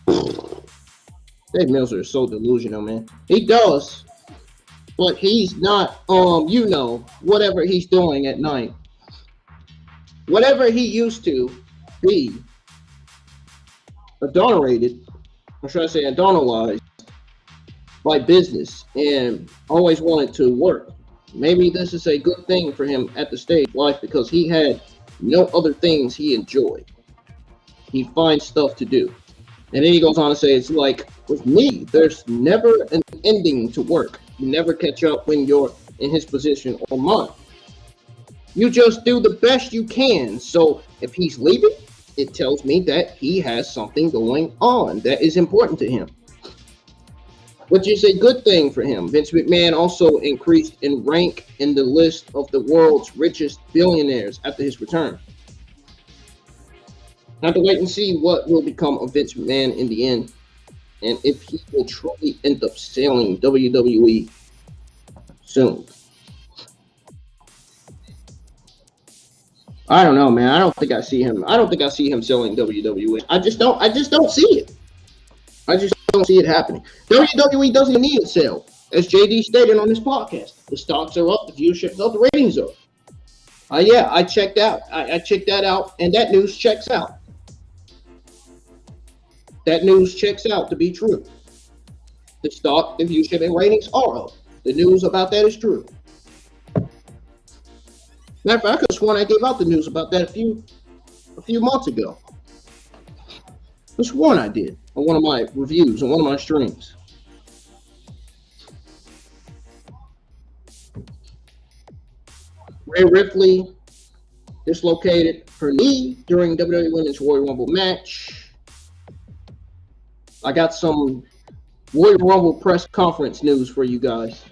Dave Meltzer is so delusional, man. He does. But he's not, whatever he's doing at night. whatever he used to be adonerated, or should I say adonalized, by business and always wanted to work. Maybe this is a good thing for him at the stage of life because he had no other things he enjoyed. He finds stuff to do. And then he goes on to say, it's like, with me, there's never an ending to work. You never catch up when you're in his position or mine. You just do the best you can. So if he's leaving, it tells me that he has something going on that is important to him, which is a good thing for him. Vince McMahon also increased in rank in the list of the world's richest billionaires after his return. I have to wait and see what will become of Vince McMahon in the end, and if he will truly end up selling WWE soon. I don't know, man. I don't think I see him. I don't think I see him selling WWE. I just don't see it. I just don't see it happening. WWE doesn't need a sale, as JD stated on this podcast. The stocks are up, the viewership is up, the ratings are up. Yeah, I checked out. I checked that out, and that news checks out. That news checks out to be true. The stock, the viewership, and ratings are up. The news about that is true. Matter of fact, I could have sworn I gave out the news about that a few months ago. I sworn I did on one of my reviews, on one of my streams. Rhea Ripley dislocated her knee during WWE Women's Royal Rumble match. I got some Royal Rumble press conference news for you guys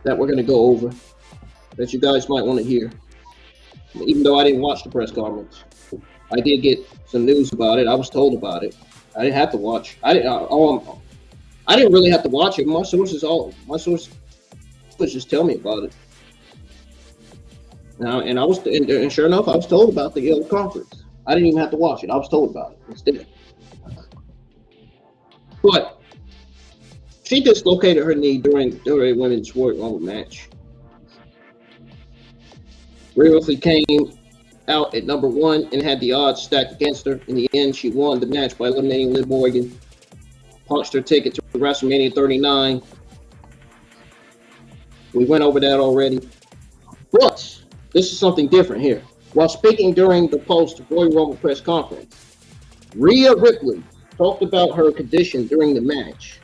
that we're going to go over, that you guys might want to hear. Even though I didn't watch the press conference, I did get some news about it. I was told about it. I didn't have to watch. I didn't really have to watch it. My sources just tell me about it. Now, and sure enough, I was told about the conference. I didn't even have to watch it. I was told about it instead. But she dislocated her knee during a women's Royal Rumble match. Rhea Ripley came out at number 1 and had the odds stacked against her. In the end, she won the match by eliminating Liv Morgan, punched her ticket to WrestleMania 39. We went over that already. But this is something different here. While speaking during the post-Royal Rumble press conference, Rhea Ripley talked about her condition during the match.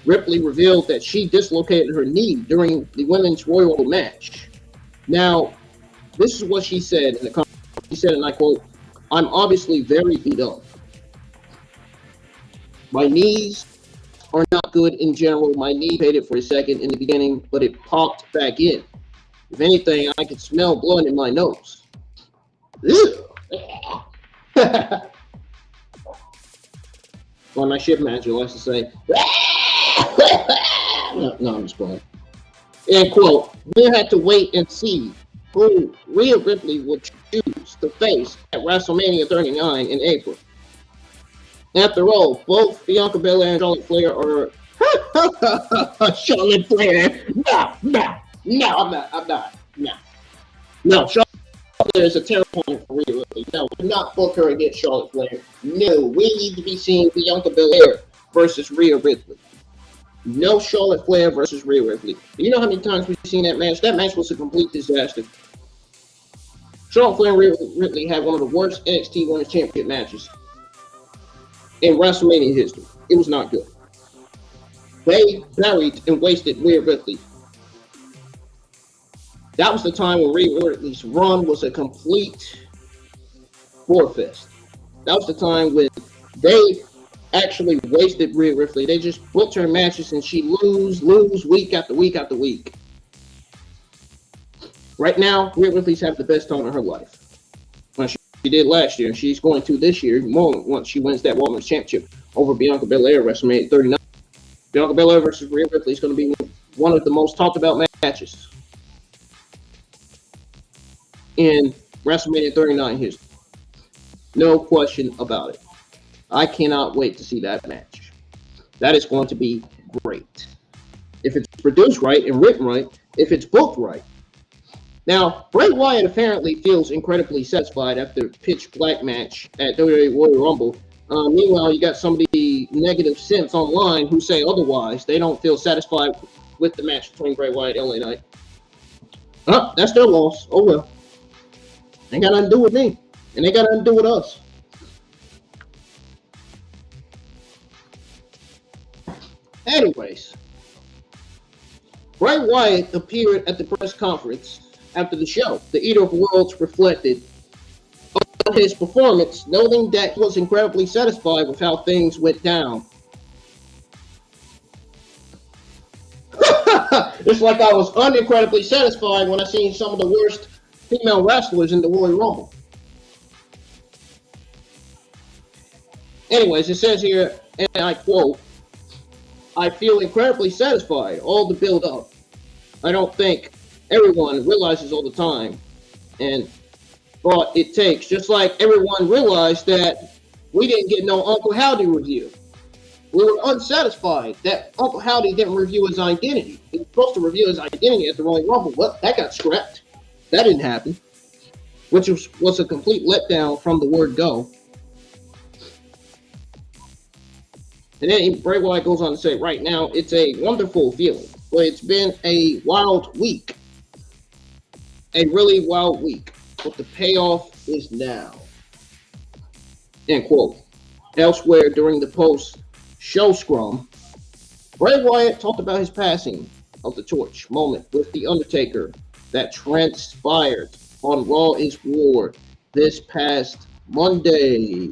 Ripley revealed that she dislocated her knee during the women's Royal Rumble match. Now, this is what she said in the conference. She said, and I quote, "I'm obviously very beat up. My knees are not good in general. My knee faded for a second in the beginning, but it popped back in. If anything, I could smell blood in my nose." Well, my shift manager likes to say, no, I'm just playing. End quote. We had to wait and see who Rhea Ripley would choose to face at WrestleMania 39 in April. After all, both Bianca Belair and Charlotte Flair are Charlotte Flair. No, I'm not. No, Charlotte Flair is a terrible opponent for Rhea Ripley. No, do not book her against Charlotte Flair. No, we need to be seeing Bianca Belair versus Rhea Ripley. No Charlotte Flair versus Rhea Ripley. You know how many times we've seen that match? That match was a complete disaster. Charlotte Flair and Rhea Ripley had one of the worst NXT Women's Championship matches in WrestleMania history. It was not good. They buried and wasted Rhea Ripley. That was the time when Rhea Ripley's run was a complete forefest. That was the time when they actually wasted Rhea Ripley. They just booked her matches and she lose week after week after week. Right now, Rhea Ripley's having the best time of her life. Well, she did last year, and she's going to this year more once she wins that Women's Championship over Bianca Belair at WrestleMania 39. Bianca Belair versus Rhea Ripley is going to be one of the most talked about matches in WrestleMania 39 history. No question about it. I cannot wait to see that match. That is going to be great. If it's produced right and written right, if it's booked right, Now, Bray Wyatt apparently feels incredibly satisfied after the pitch black match at WWE Royal Rumble. Meanwhile, you got some of the negative simps online who say otherwise. They don't feel satisfied with the match between Bray Wyatt and LA Knight. That's their loss. Oh well. Ain't got nothing to do with me. And they got nothing to do with us. Anyways, Bray Wyatt appeared at the press conference after the show. The Eater of Worlds reflected on his performance, noting that he was incredibly satisfied with how things went down. It's like I was unincredibly satisfied when I seen some of the worst female wrestlers in the Royal Rumble. Anyways, it says here, and I quote, "I feel incredibly satisfied, all the build up. I don't think everyone realizes all the time and what it takes. Just like everyone realized that we didn't get no Uncle Howdy review. We were unsatisfied that Uncle Howdy didn't review his identity. He was supposed to review his identity at the Royal Rumble. Well, that got scrapped. That didn't happen, which was a complete letdown from the word go." And then Bray Wyatt goes on to say, "Right now, it's a wonderful feeling, but it's been a wild week. A really wild week. But the payoff is now." End quote. Elsewhere during the post-show scrum, Bray Wyatt talked about his passing of the torch moment with The Undertaker that transpired on Raw is War this past Monday.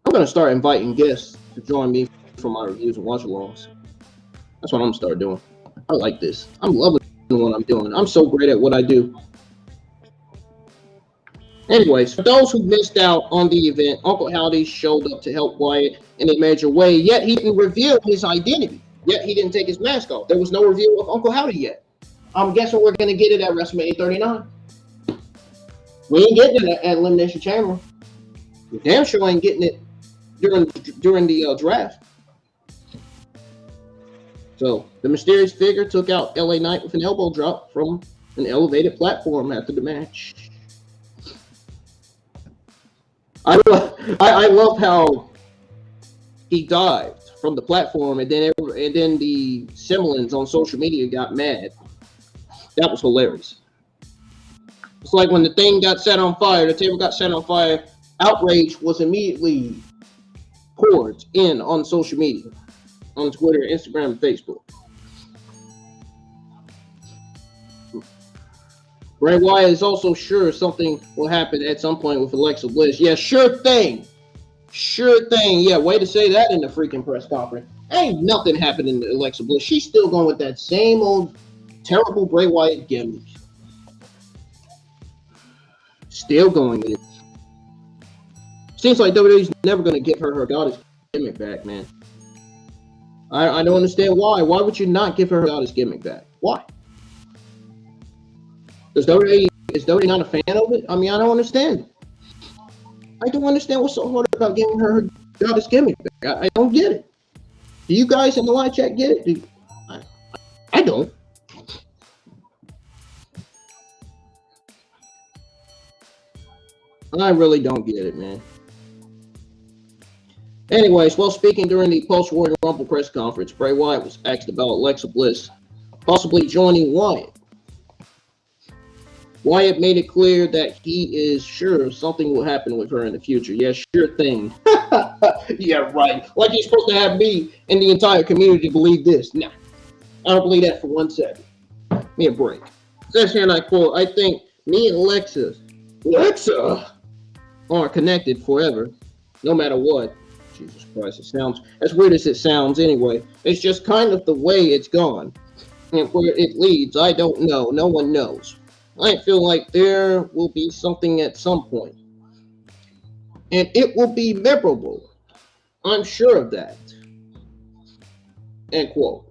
I'm going to start inviting guests to join me for my reviews and watch-alongs. That's what I'm going to start doing. I like this. I'm loving what I'm doing. I'm so great at what I do. Anyways, for those who missed out on the event, Uncle Howdy showed up to help Wyatt in a major way, yet he didn't reveal his identity. Yet he didn't take his mask off. There was no reveal of Uncle Howdy yet. I'm guessing we're going to get it at WrestleMania 39. We ain't getting it at Elimination Chamber. We damn sure ain't getting it during the draft. So the mysterious figure took out LA Knight with an elbow drop from an elevated platform after the match. I love how he dived from the platform and then the Similans on social media got mad. That was hilarious. It's like when the thing got set on fire, the table got set on fire, outrage was immediately poured in on social media, on Twitter, Instagram, and Facebook. Bray Wyatt is also sure something will happen at some point with Alexa Bliss. Yeah, sure thing. Sure thing. Yeah, way to say that in the freaking press conference. Ain't nothing happening to Alexa Bliss. She's still going with that same old terrible Bray Wyatt gimmick. Still going with it. Seems like WWE's never going to give her goddess gimmick back, man. I don't understand why. Why would you not give her goddess gimmick back? Why? Is WWE not a fan of it? I mean, I don't understand it. I don't understand what's so hard about giving her goddess gimmick back. I don't get it. Do you guys in the live chat get it? I don't. I really don't get it, man. Anyways, while speaking during the post-Royal Rumble press conference, Bray Wyatt was asked about Alexa Bliss possibly joining Wyatt. Wyatt made it clear that he is sure something will happen with her in the future. Yeah, sure thing. Yeah, right. Like you're supposed to have me and the entire community believe this. Nah, I don't believe that for 1 second. Give me a break. It says here, and I quote, "I think me and Alexa are connected forever, no matter what." Jesus Christ, it sounds as weird as it sounds anyway. It's just kind of the way it's gone. And where it leads, I don't know. No one knows. I feel like there will be something at some point. And it will be memorable. I'm sure of that. End quote.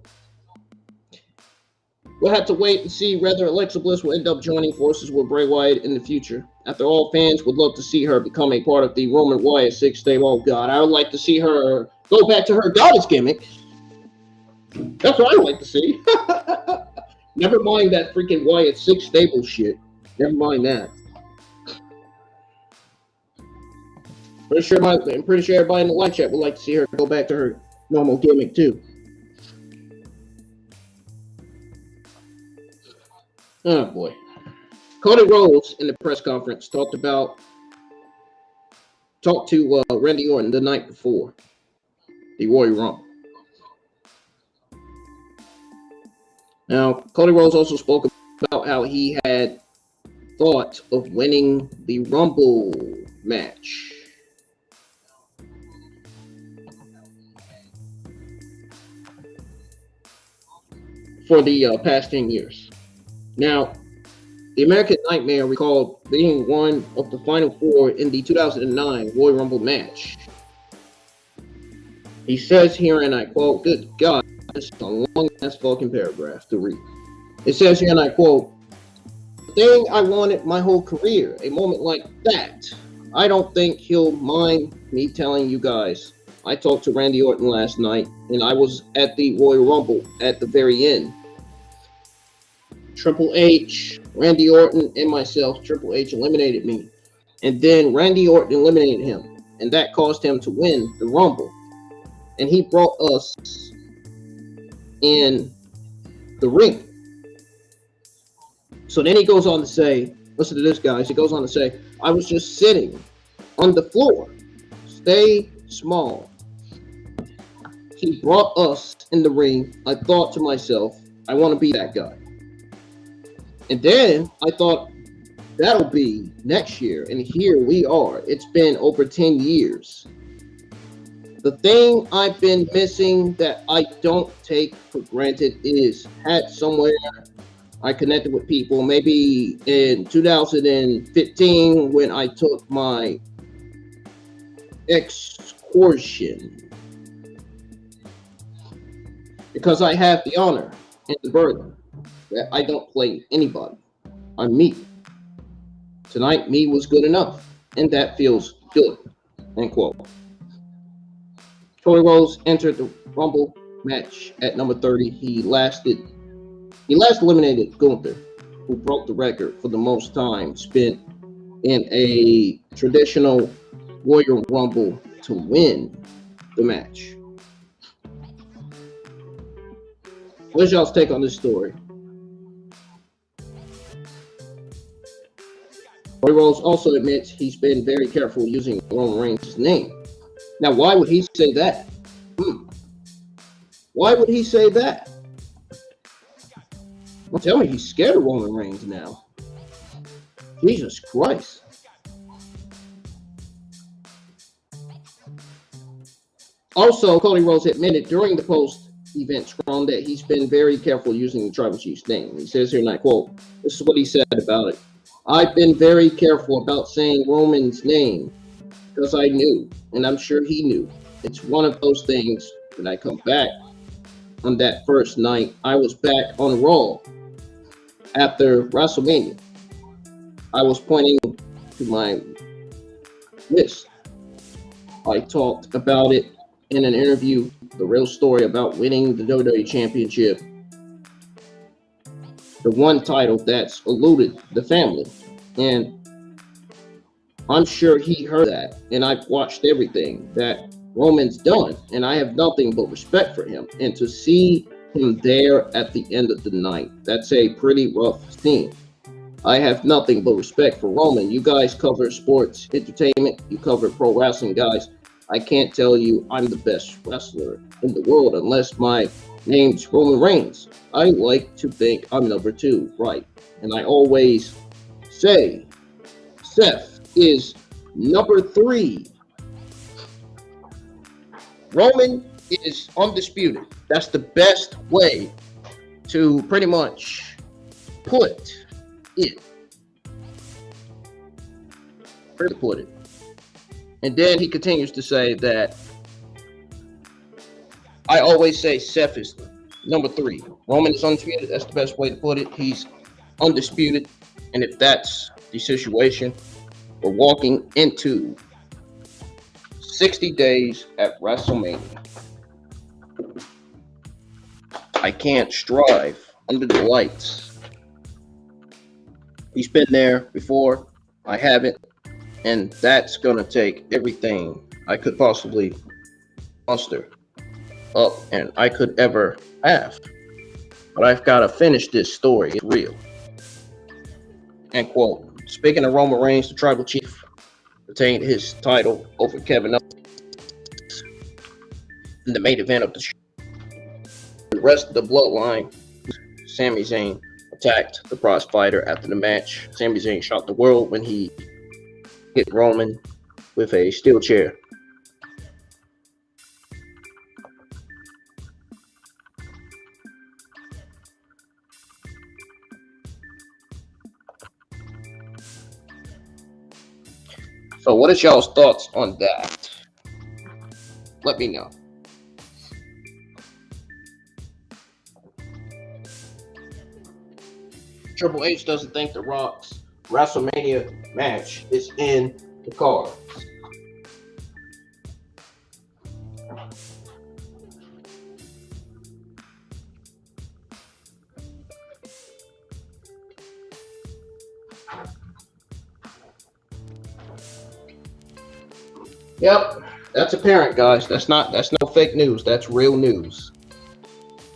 We'll have to wait and see whether Alexa Bliss will end up joining forces with Bray Wyatt in the future. After all, fans would love to see her become a part of the Roman Wyatt six-day. Oh God, I would like to see her Go back to her goddess gimmick. That's what I like to see. Never mind that freaking Wyatt 6 stable shit. Never mind that. I'm pretty sure everybody in the live chat would like to see her go back to her normal gimmick too. Oh boy. Cody Rhodes in the press conference talked to Randy Orton the night before the Royal Rumble. Now, Cody Rhodes also spoke about how he had thought of winning the Rumble match. For the past 10 years. Now, the American Nightmare recalled being one of the final four in the 2009 Royal Rumble match. He says here, and I quote, good God, this is a long-ass fucking paragraph to read. It says here, and I quote, the thing I wanted my whole career, a moment like that. I don't think he'll mind me telling you guys. I talked to Randy Orton last night, and I was at the Royal Rumble at the very end. Triple H, Randy Orton, and myself, Triple H eliminated me. And then Randy Orton eliminated him, and that caused him to win the Rumble. And he brought us in the ring. So then he goes on to say, listen to this, guys. He goes on to say, I was just sitting on the floor. Stay small. He brought us in the ring. I thought to myself, I want to be that guy. And then I thought, that'll be next year. And here we are. It's been over 10 years. The thing I've been missing that I don't take for granted is had somewhere I connected with people. Maybe in 2015 when I took my excursion. Because I have the honor and the burden that I don't play anybody. I'm me. Tonight, me was good enough, and that feels good. End quote. Cody Rhodes entered the Rumble match at number 30. He last eliminated Gunther, who broke the record for the most time spent in a traditional Royal Rumble to win the match. What's y'all's take on this story? Cody Rhodes also admits he's been very careful using Roman Reigns' name. Now, why would he say that? Why would he say that? Well, tell me he's scared of Roman Reigns now. Jesus Christ. Also, Cody Rhodes admitted during the post-event scrum that he's been very careful using the Tribal Chief's name. He says here, and I quote, this is what he said about it. I've been very careful about saying Roman's name because I knew, and I'm sure he knew. It's one of those things when I come back on that first night. I was back on Raw after WrestleMania. I was pointing to my list. I talked about it in an interview, the real story about winning the WWE Championship. The one title that's eluded the family. And I'm sure he heard that. And I've watched everything that Roman's done. And I have nothing but respect for him. And to see him there at the end of the night, that's a pretty rough scene. I have nothing but respect for Roman. You guys cover sports, entertainment. You cover pro wrestling, guys. I can't tell you I'm the best wrestler in the world unless my name's Roman Reigns. I like to think I'm number 2, right? And I always say Seth is number 3. Roman is undisputed. That's the best way to pretty much put it. Where to put it. And then he continues to say that I always say Seth is number 3. Roman is undisputed. That's the best way to put it. He's undisputed. And if that's the situation, we're walking into 60 days at WrestleMania. I can't strive under the lights. He's been there before. I haven't. And that's going to take everything I could possibly muster up and I could ever have. But I've got to finish this story. It's real. End quote. Speaking of Roman Reigns, the tribal chief retained his title over Kevin Owens in the main event of the show. The rest of the Bloodline, Sami Zayn attacked the prize fighter after the match. Sami Zayn shocked the world when he hit Roman with a steel chair. So what is y'all's thoughts on that? Let me know. Triple H doesn't think The Rock's WrestleMania match is in the card. Yep, that's apparent, guys. That's no fake news. That's real news.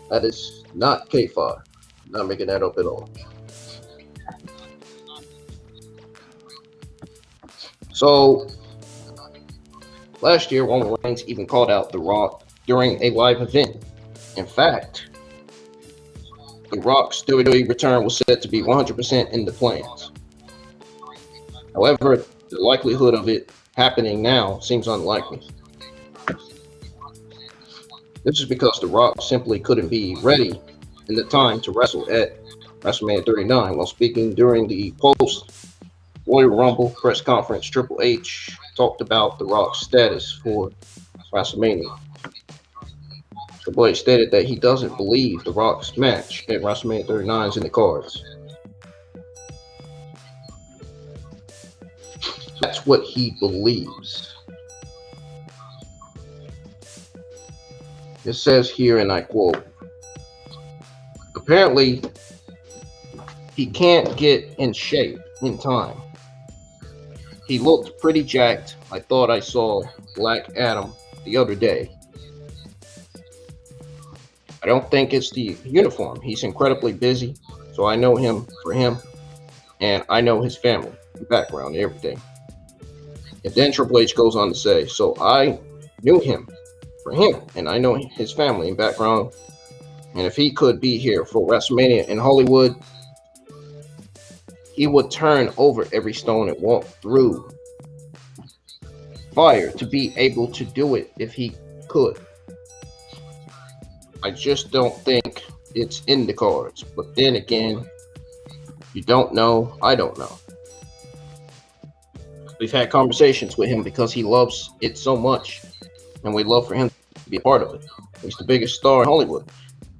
That is not K-Far. Not making that up at all. So, last year, Roman Reigns even called out The Rock during a live event. In fact, The Rock's WWE return was said to be 100% in the plans. However, the likelihood of it happening now seems unlikely. This is because The Rock simply couldn't be ready in the time to wrestle at WrestleMania 39. While speaking during the post-Royal Rumble press conference, Triple H talked about The Rock's status for WrestleMania. Triple H stated that he doesn't believe The Rock's match at WrestleMania 39 is in the cards. That's what he believes. It says here, and I quote, apparently he can't get in shape in time. He looked pretty jacked. I thought I saw Black Adam the other day. I don't think it's the uniform. He's incredibly busy, so I know him for him, and I know his family, background, and everything. And then Triple H goes on to say, so I knew him for him, and I know his family and background, and if he could be here for WrestleMania in Hollywood, he would turn over every stone and walk through fire to be able to do it if he could. I just don't think it's in the cards. But then again, you don't know, I don't know. We've had conversations with him because he loves it so much, and we love for him to be a part of it. He's the biggest star in Hollywood.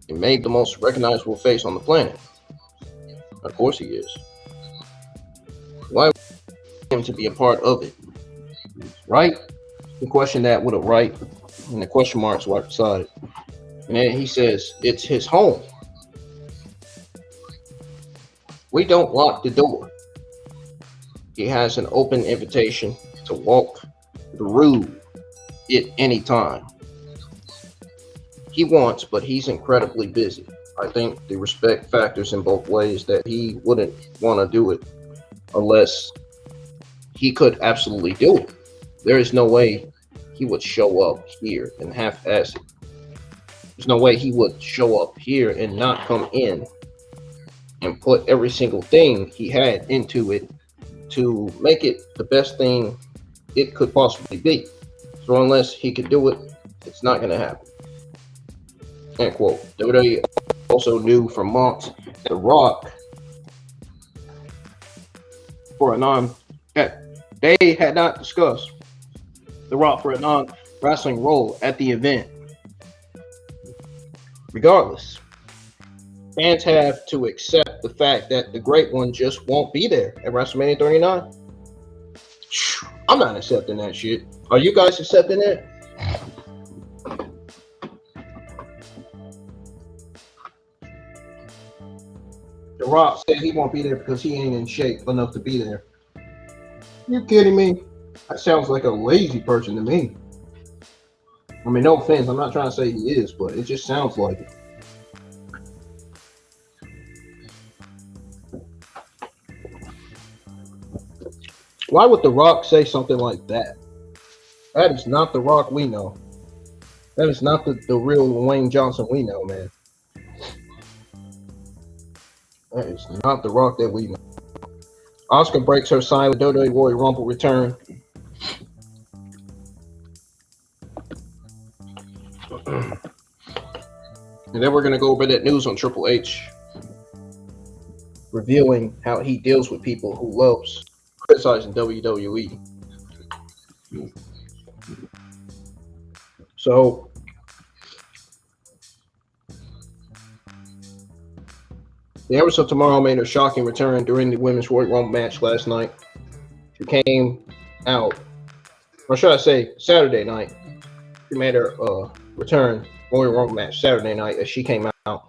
He made the most recognizable face on the planet. Of course he is. Why would him to be a part of it? Right? You question that with a right, and the question marks right beside it. And then he says, it's his home. We don't lock the door. He has an open invitation to walk through it anytime he wants, but he's incredibly busy. I think the respect factors in both ways that he wouldn't want to do it unless he could absolutely do it. There is no way he would show up here and half-ass it. There's no way he would show up here and not come in and put every single thing he had into it to make it the best thing it could possibly be. So unless he could do it, it's not going to happen. End quote. WWE also knew for months that The Rock, they had not discussed The Rock for a non-wrestling role at the event. Regardless, fans have to accept the fact that the Great One just won't be there at WrestleMania 39. I'm not accepting that shit. Are you guys accepting it? The Rock said he won't be there because he ain't in shape enough to be there. You kidding me? That sounds like a lazy person to me. I mean, no offense, I'm not trying to say he is, but it just sounds like it. Why would The Rock say something like that? That is not The Rock we know. That is not the real Dwayne Johnson we know, man. That is not The Rock that we know. Asuka breaks her silence. WWE Royal Rumble return. And then we're going to go over that news on Triple H, revealing how he deals with people who loves criticizing WWE. So, the Empress of Tomorrow made her shocking return during the Women's Royal Rumble match last night. She came out, or should I say, Saturday night. She made her return Royal Rumble match Saturday night as she came out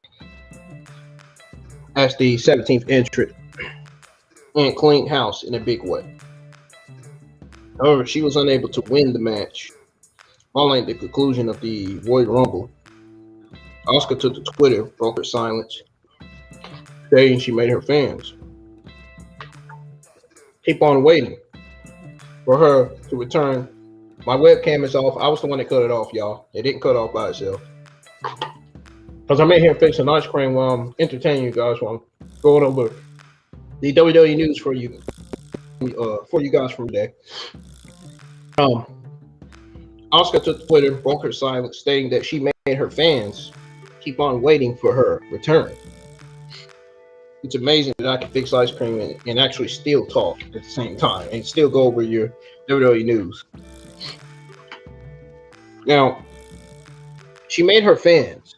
as the 17th entrant and cleaned house in a big way. However, she was unable to win the match. Following the conclusion of the Royal Rumble, Asuka took to Twitter, broke her silence, saying she made her fans keep on waiting for her to return. My webcam is off. I was the one that cut it off, y'all. It didn't cut off by itself. Because I'm in here fixing ice cream while I'm entertaining you guys while I'm going over the WWE news for you guys from today. Asuka took to Twitter, broke her silence, stating that she made her fans keep on waiting for her return. It's amazing that I can fix ice cream and actually still talk at the same time and still go over your WWE news. Now, she made her fans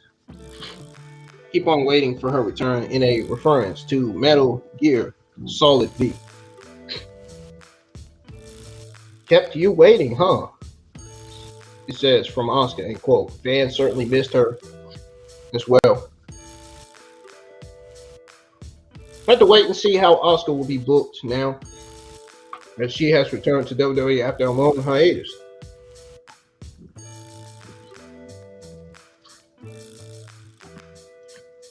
keep on waiting for her return in a reference to Metal Gear Solid V. Kept you waiting, huh? It says from Asuka, and quote, fans certainly missed her as well. I have to wait and see how Asuka will be booked now as she has returned to WWE after a long hiatus.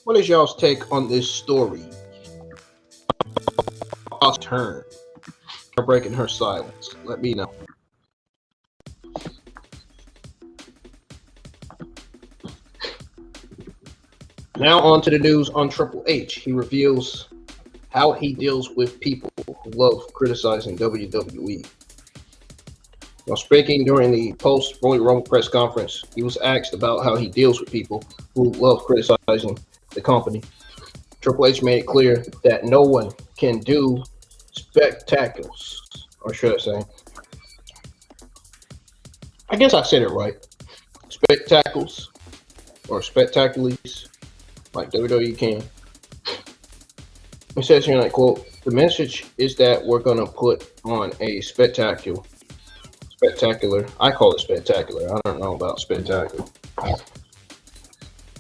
What is y'all's take on this story? Asuka's turn. Her breaking her silence. Let me know. Now on to the news on Triple H. He reveals how he deals with people who love criticizing WWE. While speaking during the post-Royal Rumble press conference, he was asked about how he deals with people who love criticizing the company. Triple H made it clear that no one can do spectacles, or should I say, I guess I said it right, spectacles or spectacules like WWE can. It says here, and I quote, the message is that we're going to put on a spectacular. I call it spectacular. I don't know about spectacular.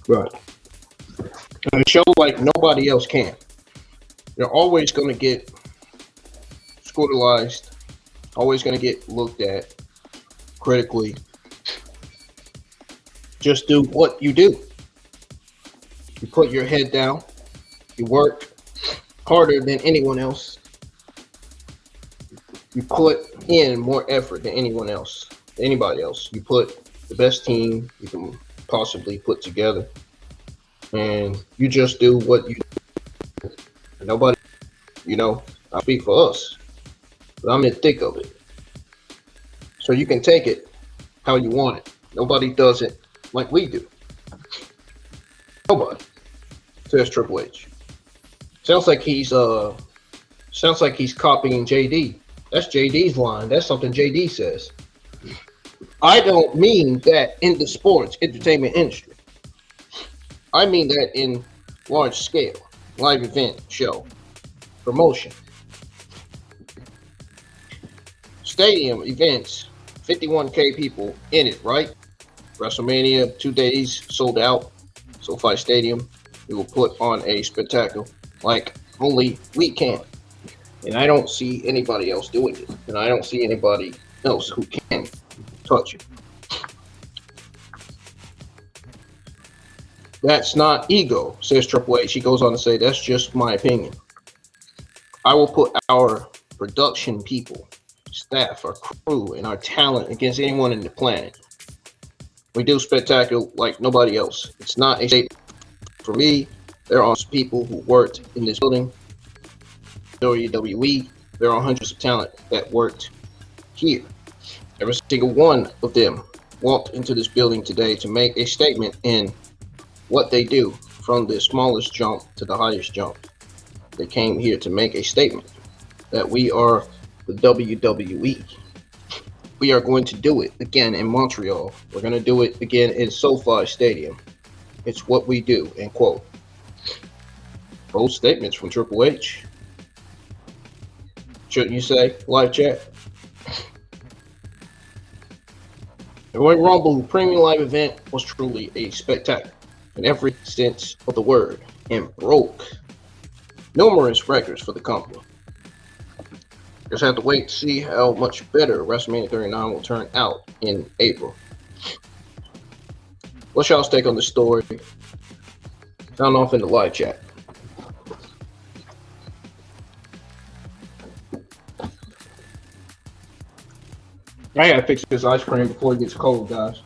But a show like nobody else can. They're always going to get scrutinized, always going to get looked at critically. Just do what you do. You put your head down. You work harder than anyone else. You put in more effort than anyone else, anybody else. You put the best team you can possibly put together. And you just do what you do. Nobody, I speak for us. But I'm in the thick of it. So you can take it how you want it. Nobody does it like we do. Nobody. Says Triple H. Sounds like he's copying JD. That's JD's line. That's something JD says. I don't mean that in the sports entertainment industry. I mean that in large scale, live event, show, promotion, stadium events, 51K people in it, right? WrestleMania, 2 days, sold out, SoFi Stadium. We will put on a spectacle like only we can. And I don't see anybody else doing it. And I don't see anybody else who can touch it. That's not ego, says Triple H. He goes on to say, that's just my opinion. I will put our production people, staff, our crew, and our talent against anyone in the planet. We do spectacle like nobody else. It's not a statement for me. There are people who worked in this building, WWE. There are hundreds of talent that worked here. Every single one of them walked into this building today to make a statement in what they do, from the smallest jump to the highest jump. They came here to make a statement that we are the WWE. We are going to do it again in Montreal. We're going to do it again in SoFi Stadium. It's what we do, end quote. Bold statements from Triple H. Shouldn't you say, live chat? The Royal Rumble Premium Live event was truly a spectacle in every sense of the word and broke numerous records for the company. Just have to wait to see how much better WrestleMania 39 will turn out in April. What's y'all's take on the story? Sound off in the live chat. I gotta fix this ice cream before it gets cold, guys.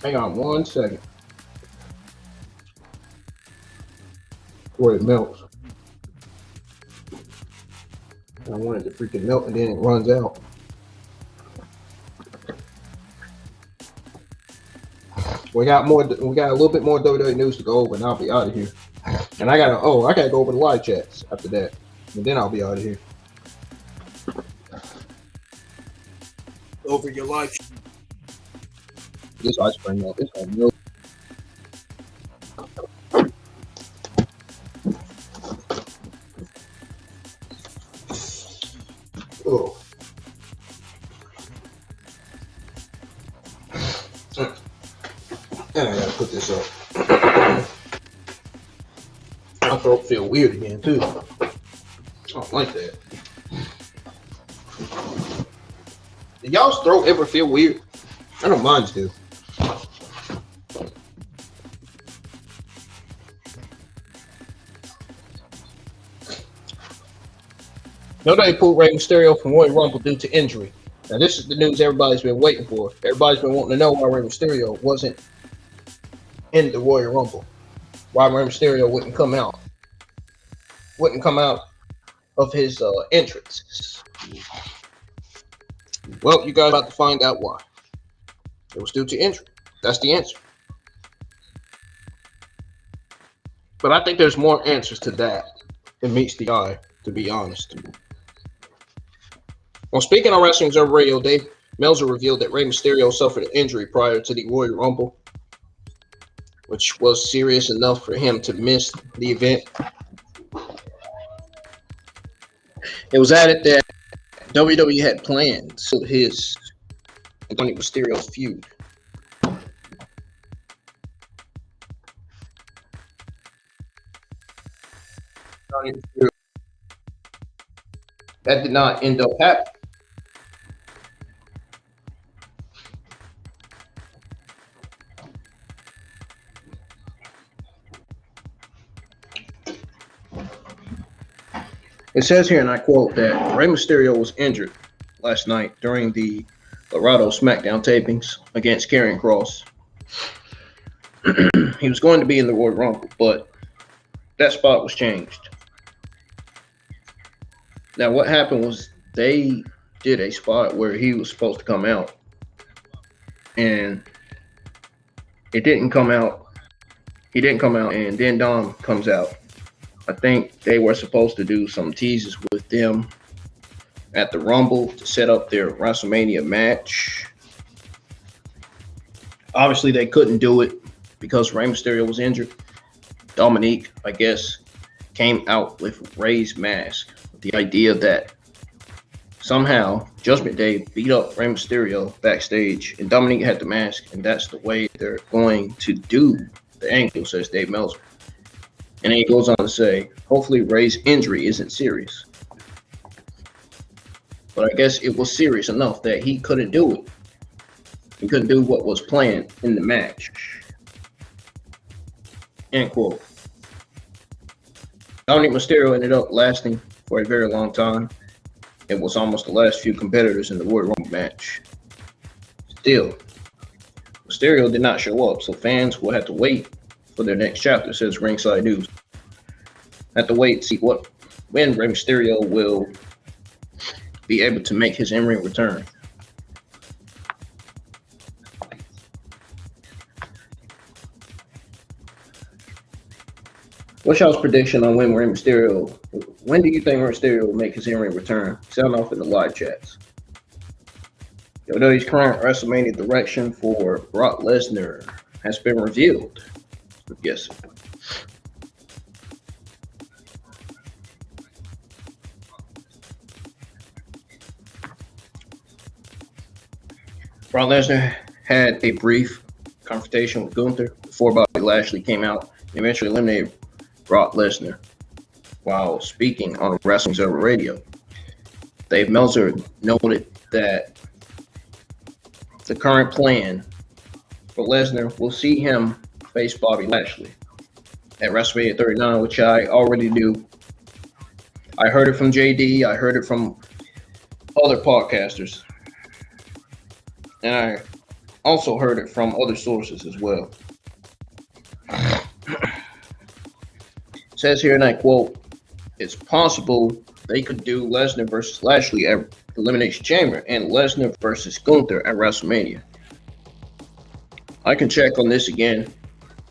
Hang on 1 second. Before it melts. I want it to freaking melt and then it runs out. We got a little bit more WWE news to go over and I'll be out of here. And I gotta go over the live chats after that. And then I'll be out of here. Over your live chat. This ice cream melt, this one milk. Oh. And I gotta put this up. My throat feel weird again too. I don't like that. Did y'all's throat ever feel weird? I don't mind do. Nobody pulled Rey Mysterio from Royal Rumble due to injury. Now this is the news everybody's been waiting for. Everybody's been wanting to know why Rey Mysterio wasn't in the Royal Rumble. Why Rey Mysterio wouldn't come out of his entrance. Well, you guys are about to find out why. It was due to injury. That's the answer. But I think there's more answers to that than meets the eye, to be honest. Well, speaking on Wrestling Observer Radio, Dave Meltzer revealed that Rey Mysterio suffered an injury prior to the Royal Rumble, which was serious enough for him to miss the event. It was added that WWE had plans for his and Tony Mysterio's feud. That did not end up happening. It says here, and I quote, that Rey Mysterio was injured last night during the Laredo SmackDown tapings against Karrion Kross. He was going to be in the Royal Rumble, but that spot was changed. Now, what happened was they did a spot where he was supposed to come out, and it didn't come out. He didn't come out, and then Dom comes out. I think they were supposed to do some teases with them at the Rumble to set up their WrestleMania match. Obviously, they couldn't do it because Rey Mysterio was injured. Dominique, I guess, came out with Rey's mask. The idea that Somehow, Judgment Day beat up Rey Mysterio backstage, and Dominique had the mask, and that's the way they're going to do the angle, says Dave Meltzer. And then he goes on to say, hopefully Rey's injury isn't serious. But I guess it was serious enough that he couldn't do it. He couldn't do what was planned in the match. End quote. Dominic Mysterio ended up lasting for a very long time. It was almost the last few competitors in the Royal Rumble match. Still, Mysterio did not show up, so fans will have to wait for their next chapter, says Ringside News. Have to wait to see when Rey Mysterio will be able to make his in-ring return. What's y'all's prediction on when do you think Rey Mysterio will make his in-ring return? Sound off in the live chats. WWE's current WrestleMania direction for Brock Lesnar has been revealed. Yes. Brock Lesnar had a brief confrontation with Gunther before Bobby Lashley came out and eventually eliminated Brock Lesnar while speaking on Wrestling Observer Radio. Dave Meltzer noted that the current plan for Lesnar will see him face Bobby Lashley at WrestleMania 39, which I already knew. I heard it from JD. I heard it from other podcasters. And I also heard it from other sources as well. It says here, and I quote, it's possible they could do Lesnar versus Lashley at Elimination Chamber and Lesnar versus Gunther at WrestleMania. I can check on this again,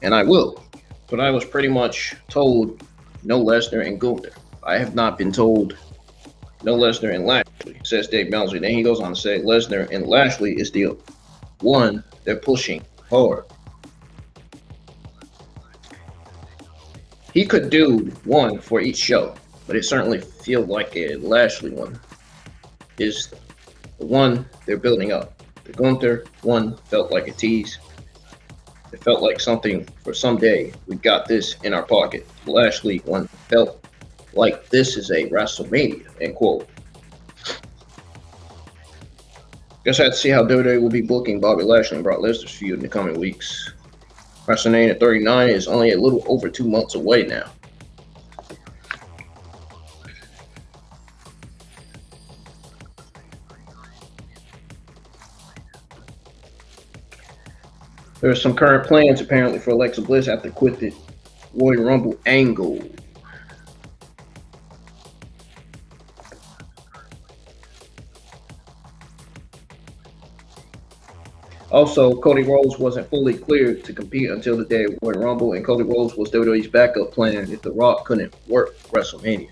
and I will. But I was pretty much told no Lesnar and Gunther. I have not been told no Lesnar and Lashley, says Dave Meltzer. Then he goes on to say Lesnar and Lashley is the one they're pushing hard. He could do one for each show, but it certainly feels like a Lashley one is the one they're building up. The Gunther one felt like a tease. It felt like something for someday. We got this in our pocket. The Lashley one felt like this is a WrestleMania, end quote. Guess I have to see how WWE will be booking Bobby Lashley and Brock Lesnar's feud in the coming weeks. WrestleMania 39 is only a little over 2 months away now. There are some current plans apparently for Alexa Bliss after quit the Royal Rumble angle. Also, Cody Rhodes wasn't fully cleared to compete until the day of Royal Rumble, and Cody Rhodes was WWE's backup plan if The Rock couldn't work WrestleMania.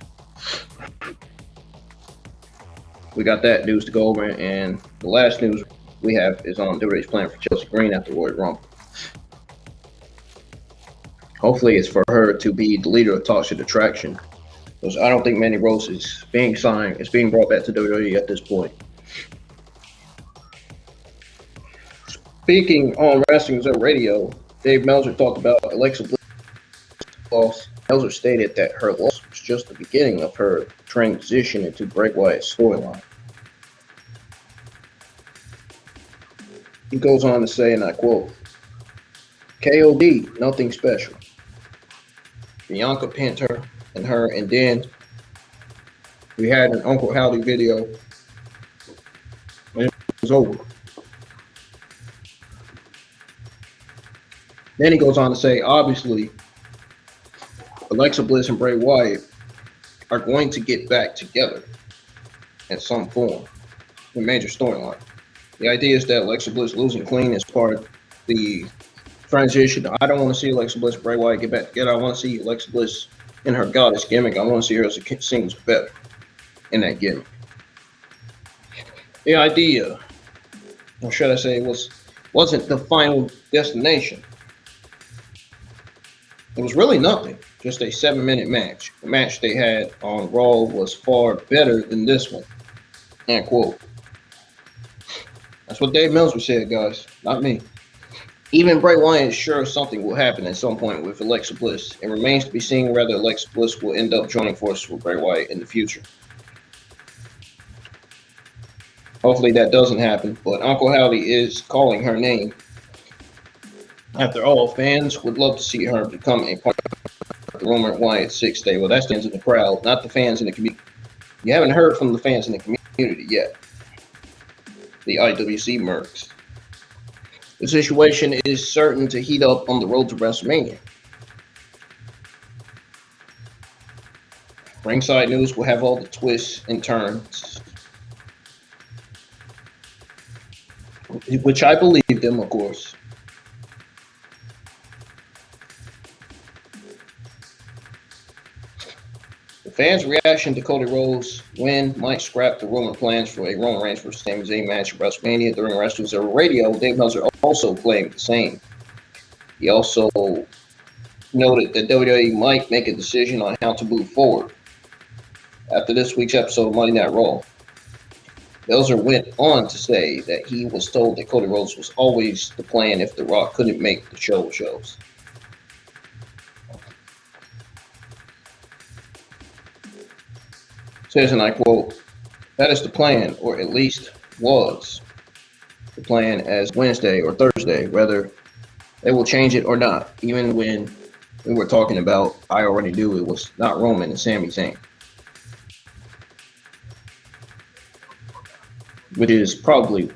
We got that news to go over, and the last news we have is on WWE's plan for Chelsea Green after Royal Rumble. Hopefully it's for her to be the leader of Toxic Attraction, because I don't think Mandy Rose is being signed. It's being brought back to WWE at this point. Speaking on Wrestling Observer Radio, Dave Meltzer talked about Alexa Bliss' loss. Meltzer stated that her loss was just the beginning of her transition into Bray Wyatt's storyline. He goes on to say, and I quote, KOD, nothing special. Bianca pinned her, and then we had an Uncle Howdy video, and it was over. Then he goes on to say, obviously, Alexa Bliss and Bray Wyatt are going to get back together in some form, a major storyline. The idea is that Alexa Bliss losing clean is part of the transition. I don't want to see Alexa Bliss and Bray Wyatt get back together. I want to see Alexa Bliss in her goddess gimmick. I want to see her as a singles better in that gimmick. The idea, or should I say, wasn't the final destination. It was really nothing, just a 7-minute match. The match they had on Raw was far better than this one. End quote. That's what Dave Meltzer said, guys, not me. Even Bray Wyatt is sure something will happen at some point with Alexa Bliss. It remains to be seen whether Alexa Bliss will end up joining forces with Bray Wyatt in the future. Hopefully that doesn't happen, but Uncle Howdy is calling her name. After all, fans would love to see her become a part of the Roman Wyatt 6 Day. Well, that's the fans in the crowd, not the fans in the community. You haven't heard from the fans in the community yet. The IWC Mercs. The situation is certain to heat up on the road to WrestleMania. Ringside News will have all the twists and turns, which I believe them, of course. The fans' reaction to Cody Rhodes' win might scrap the Roman plans for a Roman Reigns vs. Sami Zayn match at WrestleMania. During Wrestlers Era Radio, Dave Meltzer also claimed the same. He also noted that WWE might make a decision on how to move forward after this week's episode of Monday Night Raw. Meltzer went on to say that he was told that Cody Rhodes was always the plan if The Rock couldn't make the shows. Says, and I quote, "That is the plan, or at least was the plan as Wednesday or Thursday, whether they will change it or not. Even when we were talking about, I already knew it was not Roman and Sami Zayn." Which is probably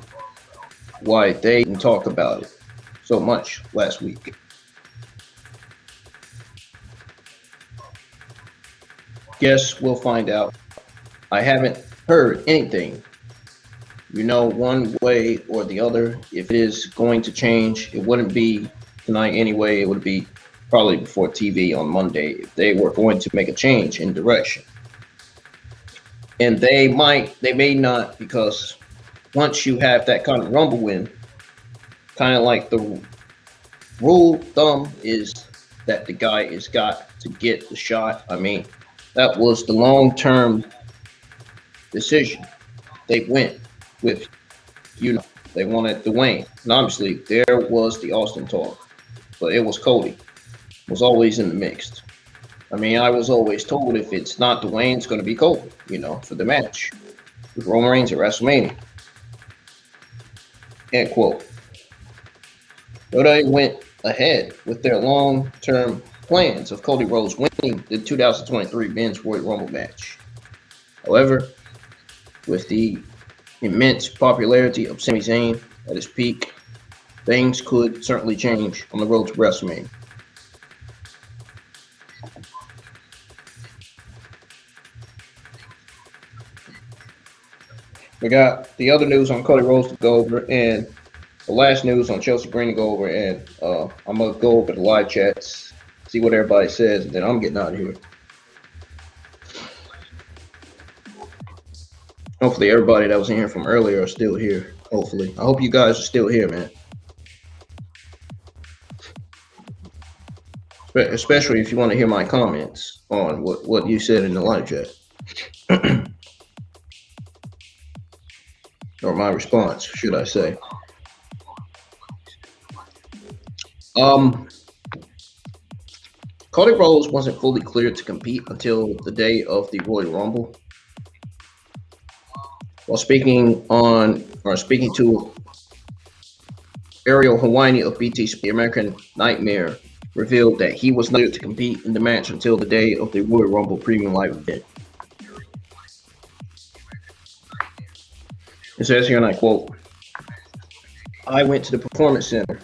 why they didn't talk about it so much last week. Guess we'll find out. I haven't heard anything, one way or the other. If it is going to change, it wouldn't be tonight anyway. It would be probably before TV on Monday if they were going to make a change in direction. And they may not, because once you have that kind of Rumble win, kind of like the rule of thumb is that the guy has got to get the shot. I mean, that was the long-term decision. They went with, they wanted Dwayne. And obviously, there was the Austin talk, but it was Cody. Was always in the mix. I mean, I was always told if it's not Dwayne, it's going to be Cody, for the match with Roman Reigns at WrestleMania. End quote. But they went ahead with their long-term plans of Cody Rhodes winning the 2023 Men's Royal Rumble match. However, with the immense popularity of Sami Zayn at his peak, things could certainly change on the road to WrestleMania. We got the other news on Cody Rhodes to go over, and the last news on Chelsea Green to go over, and I'm going to go over the live chats, see what everybody says, and then I'm getting out of here. Hopefully everybody that was in here from earlier are still here. Hopefully. I hope you guys are still here, man. Especially if you want to hear my comments on what you said in the live chat. Or my response, should I say. Cody Rhodes wasn't fully cleared to compete until the day of the Royal Rumble. While speaking to Ariel Helwani of BT's The American Nightmare, revealed that he was not able to compete in the match until the day of the Royal Rumble Premium Live event. It says here, and I quote, "I went to the Performance Center.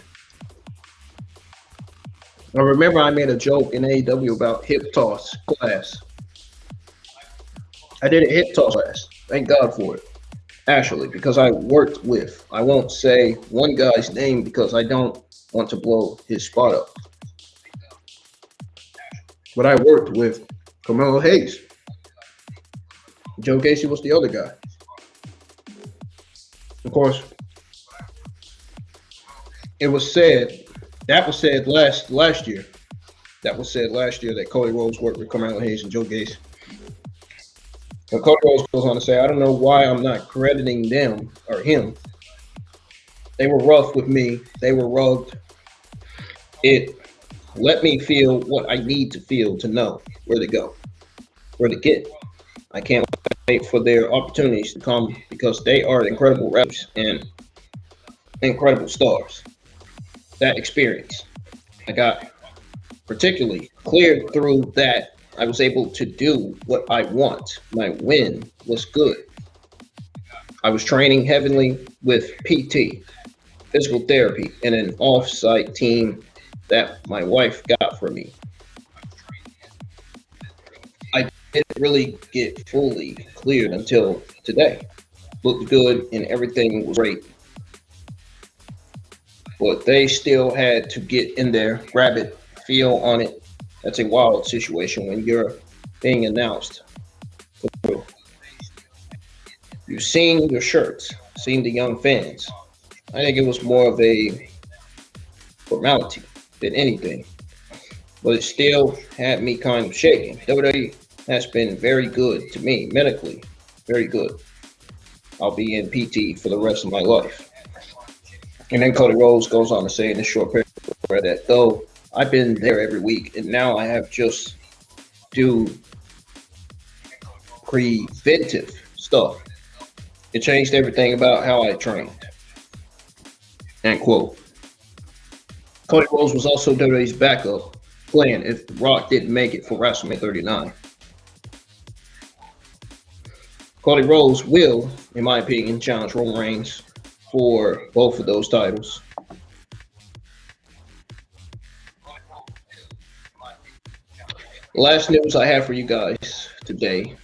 I remember I made a joke in AEW about hip toss class. I did a hip toss class. Thank God for it. Actually, because I worked with, I won't say one guy's name because I don't want to blow his spot up. But I worked with Carmelo Hayes. Joe Gacy was the other guy. Of course, that was said last year. That was said last year that Cody Rhodes worked with Carmelo Hayes and Joe Gacy. And Cody Rhodes goes on to say, I don't know why I'm not crediting them or him. They were rough with me. They were rugged. It let me feel what I need to feel to know where to go, where to get. I can't wait for their opportunities to come because they are incredible wrestlers and incredible stars. That experience I got particularly cleared through that. I was able to do what I want. My win was good. I was training heavily with PT, physical therapy, and an off-site team that my wife got for me. I didn't really get fully cleared until today. Looked good and everything was great. But they still had to get in there, grab it, feel on it. That's a wild situation when you're being announced. You've seen your shirts, seen the young fans. I think it was more of a formality than anything. But it still had me kind of shaking. WWE has been very good to me, medically, very good. I'll be in PT for the rest of my life. And then Cody Rhodes goes on to say in this short paragraph that though I've been there every week and now I have just do preventive stuff. It changed everything about how I trained. End quote. Cody Rhodes was also WWE's backup plan if The Rock didn't make it for WrestleMania 39. Cody Rhodes will, in my opinion, challenge Roman Reigns for both of those titles. Last news I have for you guys today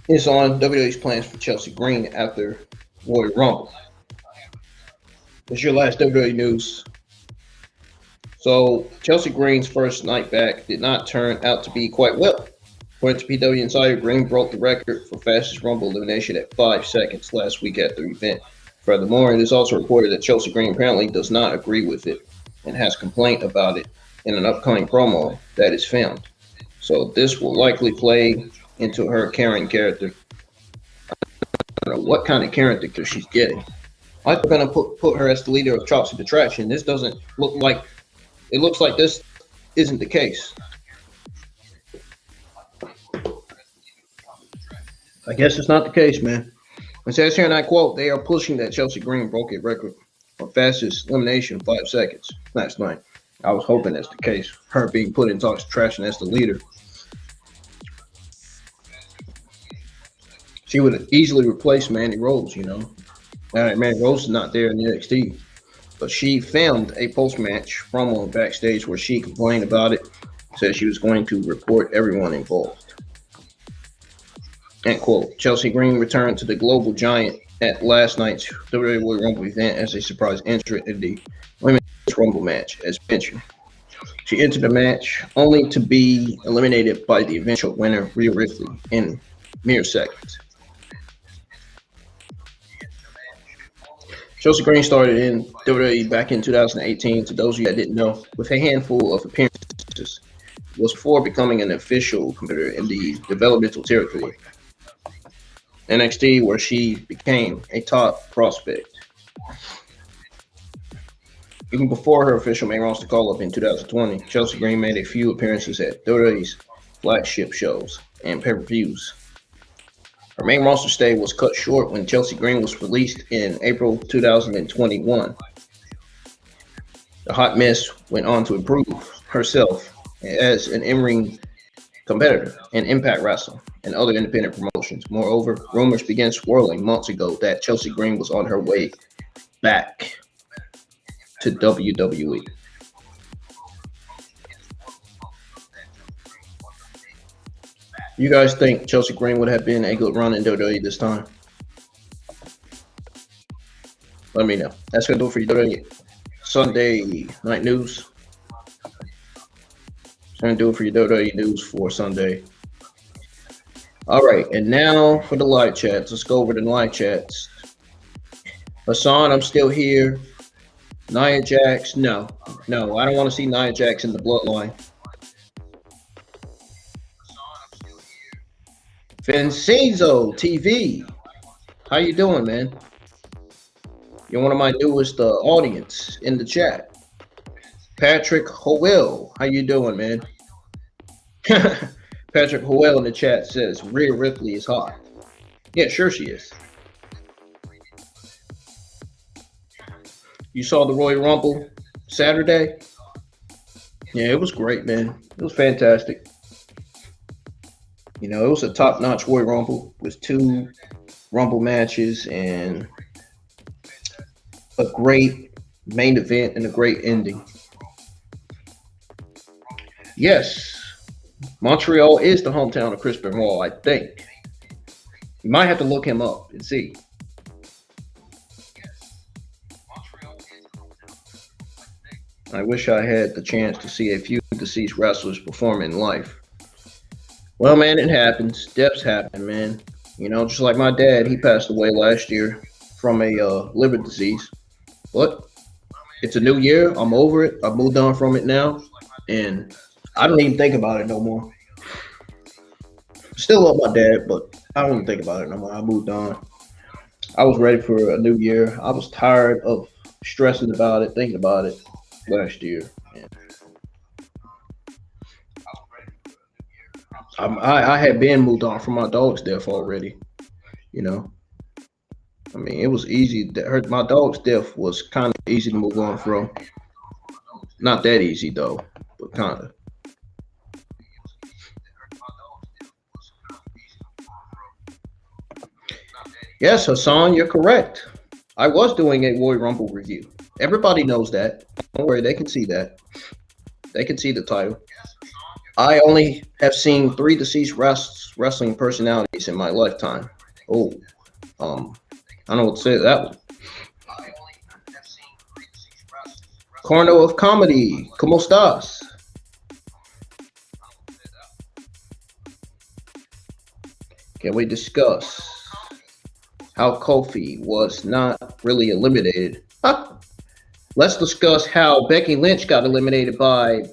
is on WWE's plans for Chelsea Green after Royal Rumble. It's your last WWE news. So Chelsea Green's first night back did not turn out to be quite well. According to PW Insider, Green broke the record for fastest Rumble elimination at 5 seconds last week at the event. Furthermore, it is also reported that Chelsea Green apparently does not agree with it and has complained about it in an upcoming promo that is filmed. So this will likely play into her Karen character. I don't know what kind of character she's getting. I'm going to put her as the leader of Chops and Detraction. This doesn't look like, it looks like this isn't the case. I guess it's not the case, man. It says here, and I quote, they are pushing that Chelsea Green broke a record for fastest elimination in 5 seconds last night. I was hoping that's the case. Her being put in Talks of Trash and as the leader. She would easily replace Mandy Rose, you know. Mandy Rose is not there in NXT. But she filmed a post-match promo backstage where she complained about it, said she was going to report everyone involved. End quote. Chelsea Green returned to the Global Giant at last night's WWE Royal Rumble event as a surprise entrant in the Women's Rumble match, as mentioned. She entered the match only to be eliminated by the eventual winner, Rhea Ripley, in mere seconds. Chelsea Green started in WWE back in 2018, to those of you that didn't know, with a handful of appearances. It was before becoming an official competitor in the developmental territory, NXT, where she became a top prospect. Even before her official main roster call-up in 2020, Chelsea Green made a few appearances at WWE's flagship shows and pay-per-views. Her main roster stay was cut short when Chelsea Green was released in April 2021. The Hot Mess went on to improve herself as an in-ring competitor in Impact Wrestling and other independent promotions. Moreover, rumors began swirling months ago that Chelsea Green was on her way back to WWE. You guys think Chelsea Green would have been a good run in WWE this time? Let me know. That's going to do it for you WWE Sunday night news. That's going to do it for your WWE news for Sunday. All right, and now for the live chats. Let's go over the live chats. Hassan, I'm still here. Nia Jax, no, I don't want to see Nia Jax in the Bloodline. Vincenzo TV. How you doing, man? You're one of my newest audience in the chat. Patrick Howell. How you doing, man? Patrick Howell in the chat says Rhea Ripley is hot. Yeah, sure she is. You saw the Royal Rumble Saturday? Yeah, it was great, man. It was fantastic. You know, it was a top-notch Royal Rumble with 2 Rumble matches and a great main event and a great ending. Yes, Montreal is the hometown of Chris Benoit, I think. You might have to look him up and see. I wish I had the chance to see a few deceased wrestlers perform in life. Well, man, it happens. Deaths happen, man. You know, just like my dad, he passed away last year from a liver disease. But it's a new year. I'm over it. I've moved on from it now. And I don't even think about it no more. Still love my dad, but I don't even think about it no more. I moved on. I was ready for a new year. I was tired of stressing about it, thinking about it last year. I had been moved on from my dog's death already, you know. I mean, it was easy. My dog's death was kind of easy to move on from. Not that easy, though, but kind of. Yes, Hassan, you're correct. I was doing a Royal Rumble review. Everybody knows that. Don't worry, they can see that. They can see the title. I only have seen 3 deceased wrestling personalities in my lifetime. Oh, I don't know what to say to that one. Corno of Comedy, ¿cómo estás? Can we discuss how Kofi was not really eliminated? Let's discuss how Becky Lynch got eliminated by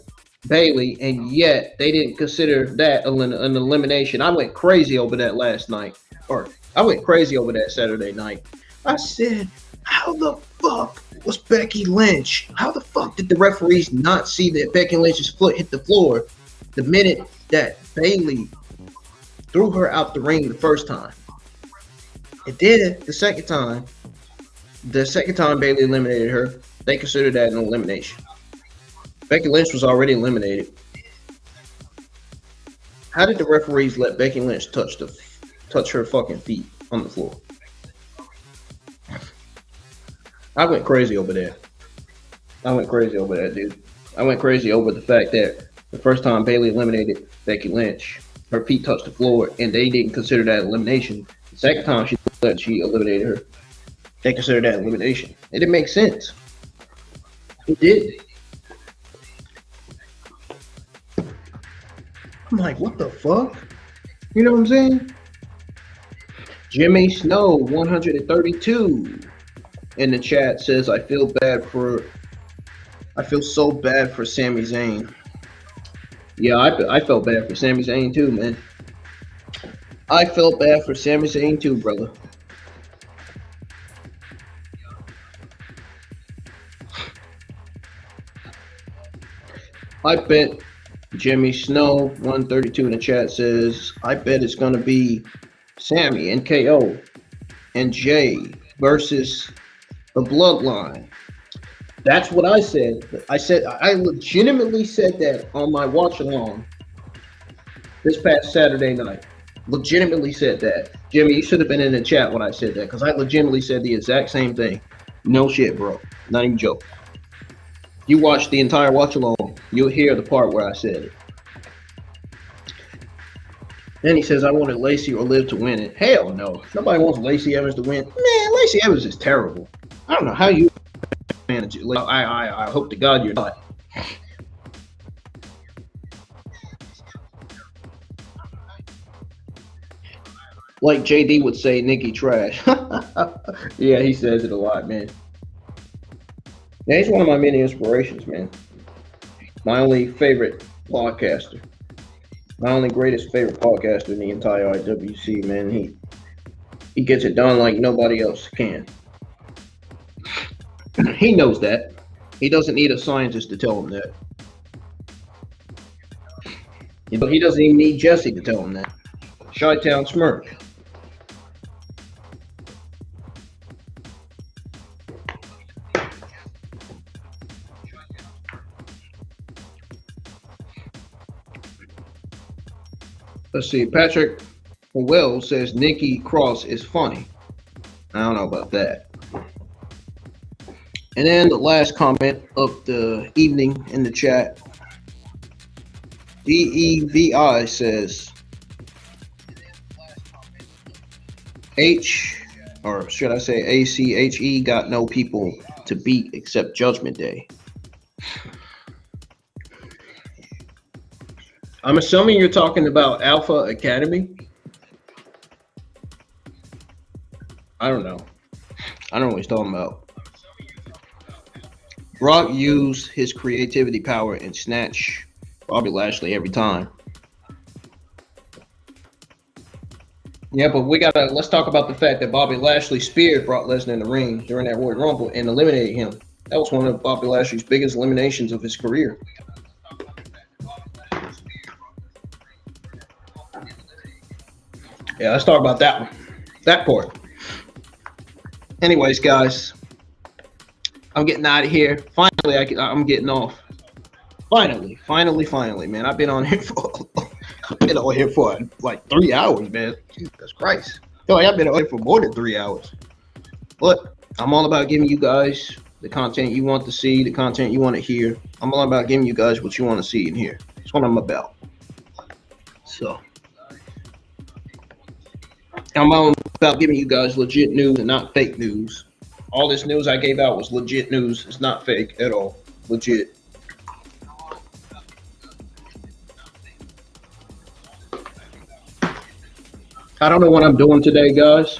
Bayley, and yet they didn't consider that an elimination. I went crazy over that last night, or I went crazy over that Saturday night. I said, how the fuck was Becky Lynch? How the fuck did the referees not see that Becky Lynch's foot hit the floor the minute that Bayley threw her out the ring the first time? It did the second time. The second time Bayley eliminated her, they considered that an elimination. Becky Lynch was already eliminated. How did the referees let Becky Lynch touch her fucking feet on the floor? I went crazy over that. I went crazy over that, dude. I went crazy over the fact that the first time Bayley eliminated Becky Lynch, her feet touched the floor, and they didn't consider that elimination. The second time she eliminated her, they considered that elimination. It didn't make sense. It did. I'm like, what the fuck? You know what I'm saying? Jimmy Snow 132 in the chat says, I feel so bad for Sami Zayn. Yeah, I felt bad for Sami Zayn too, man. I felt bad for Sami Zayn too, brother. I bet Jimmy Snow 132 in the chat says, I bet it's going to be Sammy and KO and Jay versus the Bloodline. That's what I said. I legitimately said that on my watch along this past Saturday night. Legitimately said that. Jimmy, you should have been in the chat when I said that, because I legitimately said the exact same thing. No shit, bro. Not even joke. You watch the entire watch along, you'll hear the part where I said it. Then he says, I wanted Lacey or Liv to win it. Hell no. Nobody wants Lacey Evans to win. Man, Lacey Evans is terrible. I don't know how you manage it. I hope to God you're not. Like JD would say, Nikki trash. Yeah, he says it a lot, man. Yeah, he's one of my many inspirations, man. My only favorite podcaster. My only greatest favorite podcaster in the entire IWC, man. He gets it done like nobody else can. He knows that. He doesn't need a scientist to tell him that. But he doesn't even need Jesse to tell him that. Chi-Town Smirk. Let's see. Patrick Wells says Nikki Cross is funny. I don't know about that. And then the last comment of the evening in the chat. DEVI says H, or should I say ACHE, got no people to beat except Judgment Day. I'm assuming you're talking about Alpha Academy. I don't know. I don't know what he's talking about. Brock used his creativity power and snatch Bobby Lashley every time. Yeah, but let's talk about the fact that Bobby Lashley speared Brock Lesnar in the ring during that Royal Rumble and eliminated him. That was one of Bobby Lashley's biggest eliminations of his career. Yeah, let's talk about that one. That part. Anyways, guys, I'm getting out of here. Finally, I'm getting off. Finally, man. I've been on here for like 3 hours, man. Jesus Christ. I feel like I've been on here for more than 3 hours. But I'm all about giving you guys the content you want to see, the content you want to hear. I'm all about giving you guys what you want to see and hear. That's what I'm about. So I'm all about giving you guys legit news and not fake news. All this news I gave out was legit news. It's not fake at all. Legit. I don't know what I'm doing today, guys.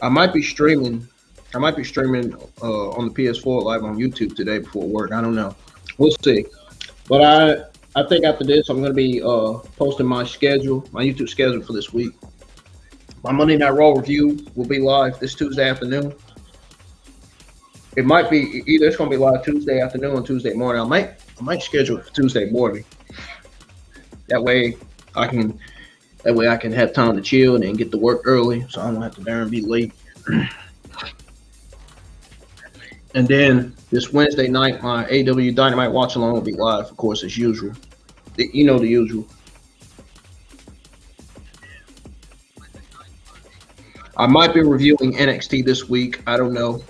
I might be streaming. On the PS4 live on YouTube today before work. I don't know. We'll see. But I think after this, I'm going to be posting my YouTube schedule for this week. My Monday Night Raw review will be live this Tuesday afternoon. It might be either it's going to be live Tuesday afternoon or Tuesday morning. I might schedule it for Tuesday morning. That way I can have time to chill and get to work early, so I don't have to darn be late. And then this Wednesday night, my AW Dynamite watch along will be live, of course, as usual. You know the usual. I might be reviewing NXT this week. I don't know.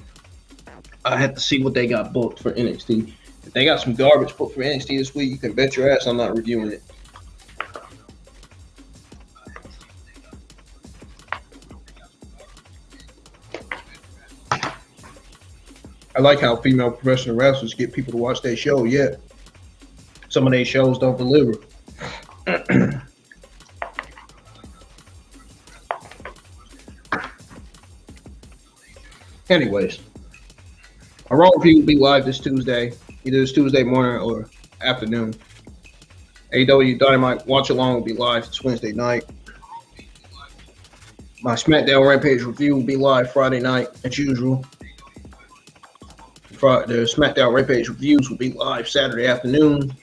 I have to see what they got booked for NXT. If they got some garbage booked for NXT this week, you can bet your ass I'm not reviewing it. I like how female professional wrestlers get people to watch their show, yet some of their shows don't deliver. Anyways, a Raw review will be live this Tuesday, either this Tuesday morning or afternoon. AW Dynamite watch along will be live this Wednesday night. My SmackDown Rampage review will be live Friday night as usual. The SmackDown Rampage reviews will be live Saturday afternoon.